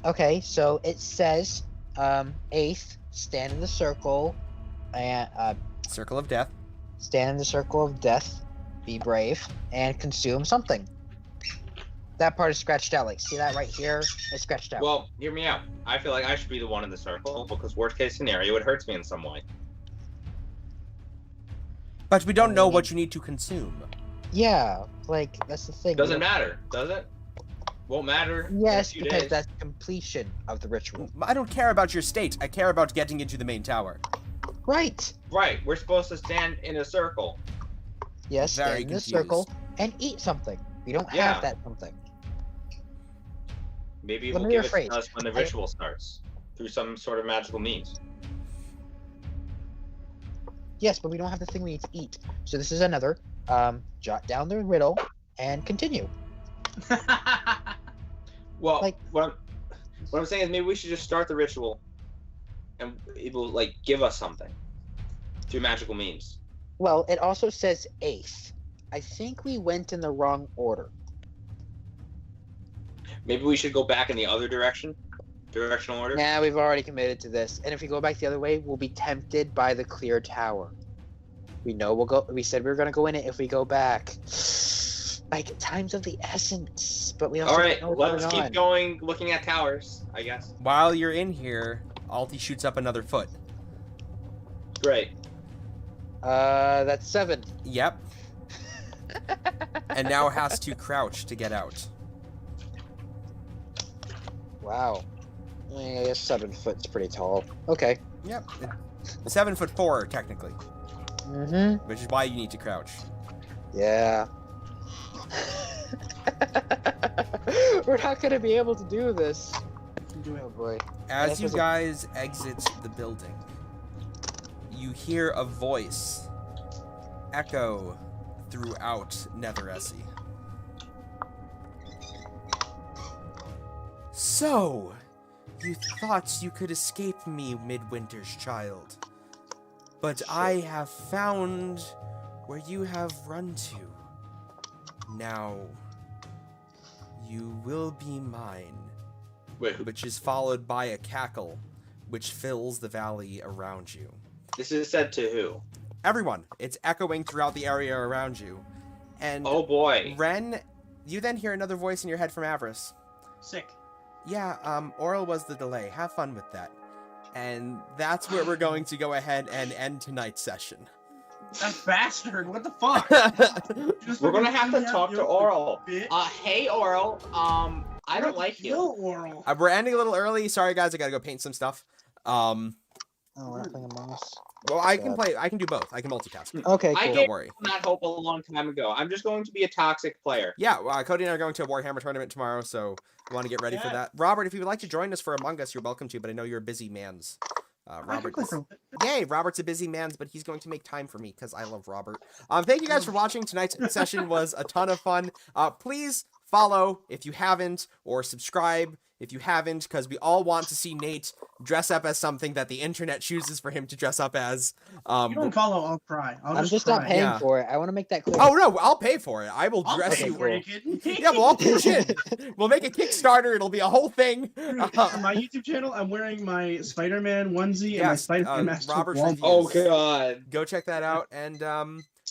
Okay, so it says 8th, stand in the circle and Circle of death. stand in the circle of death, be brave, and consume something. That part is scratched out. Like, see that right here? It's scratched out. Well, hear me out. I feel like I should be the one in the circle because worst case scenario, it hurts me in some way. But we don't know what you need to consume. Yeah, like that's the thing. Doesn't matter, does it? Won't matter. Yes, in a few because days. that's completion of the ritual. I don't care about your state. I care about getting into the main tower. Right. Right. We're supposed to stand in a circle. Yes, Very stand in the confused. circle and eat something. We don't Yeah. have that something. Maybe Let we'll me give it rephrase. to us when the ritual starts through some sort of magical means. Yes, but we don't have the thing we need to eat. So this is another. Jot down the riddle and continue. Well, Like- what I'm saying is maybe we should just start the ritual, and it will like give us something through magical means. Well, it also says 8th. I think we went in the wrong order. Maybe we should go back in the other direction, directional order. Nah, we've already committed to this. And if we go back the other way, we'll be tempted by the clear tower. We know we'll go. We said we were gonna go in it if we go back. Like times of the essence, but we also All don't right, know what's let's going keep on. going, looking at towers. I guess. While you're in here, Alti shoots up another foot. Great. That's 7. Yep. And now has to crouch to get out. Wow. I guess 7 foot's pretty tall. Okay. Yep. 7'4" technically, Mm-hmm. which is why you need to crouch. Yeah. We're not gonna be able to do this. Oh boy. As This you was a- guys exit the building, you hear a voice echo throughout Netheressi. So, you thought you could escape me, Midwinter's child. But I have found where you have run to. Now, you will be mine. Wait, Which is followed by a cackle, which fills the valley around you. this is said to who? Everyone, it's echoing throughout the area around you. And Oh boy. Ren, you then hear another voice in your head from Avarice. Sick. Yeah, Oral was the delay. Have fun with that. And that's where we're going to go ahead and end tonight's session. That bastard. What the fuck? Just We're gonna fucking have to kill talk you, to Oral. bitch. Hey Oral. I don't like you. Kill Oral. We're ending a little early. Sorry, guys. I gotta go paint some stuff. Oh, we're not playing Among Us. Well, I Sad. can do both. I can multitask. Okay, I cool. get- Don't worry. That hope a long time ago. I'm just going to be a toxic player. Yeah, Cody and I are going to a Warhammer tournament tomorrow, so we want to get ready for Yeah. that. Robert, if you would like to join us for Among Us, you're welcome to, but I know you're a busy man's. I can Robert, play for- yay, Robert's a busy man's, but he's going to make time for me because I love Robert. Thank you guys for watching. Tonight's session was a ton of fun. Please follow if you haven't, or subscribe if you haven't, because we all want to see Nate dress up as something that the internet chooses for him to dress up as. If you don't follow, I'll cry. I'm just not cry. paying Yeah. for it. I want to make that clear. Oh no, I'll pay for it. I will I'll dress pay you. for you, kid. Yeah, we'll all pitch in. We'll make a Kickstarter. It'll be a whole thing. On my YouTube channel, I'm wearing my Spider-Man onesie and my Yes, Spider-Man mask. Robert's wall- review. Oh god. Go check that out, and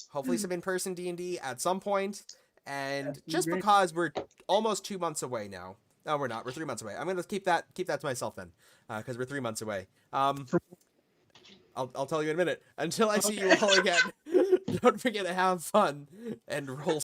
hopefully some in-person D&D at some point. And That'd be just great. because we're almost 2 months away now. No, we're not. We're 3 months away. I'm gonna keep that to myself then, because we're 3 months away. I'll tell you in a minute. Until I see you all again, don't forget to have fun and roll.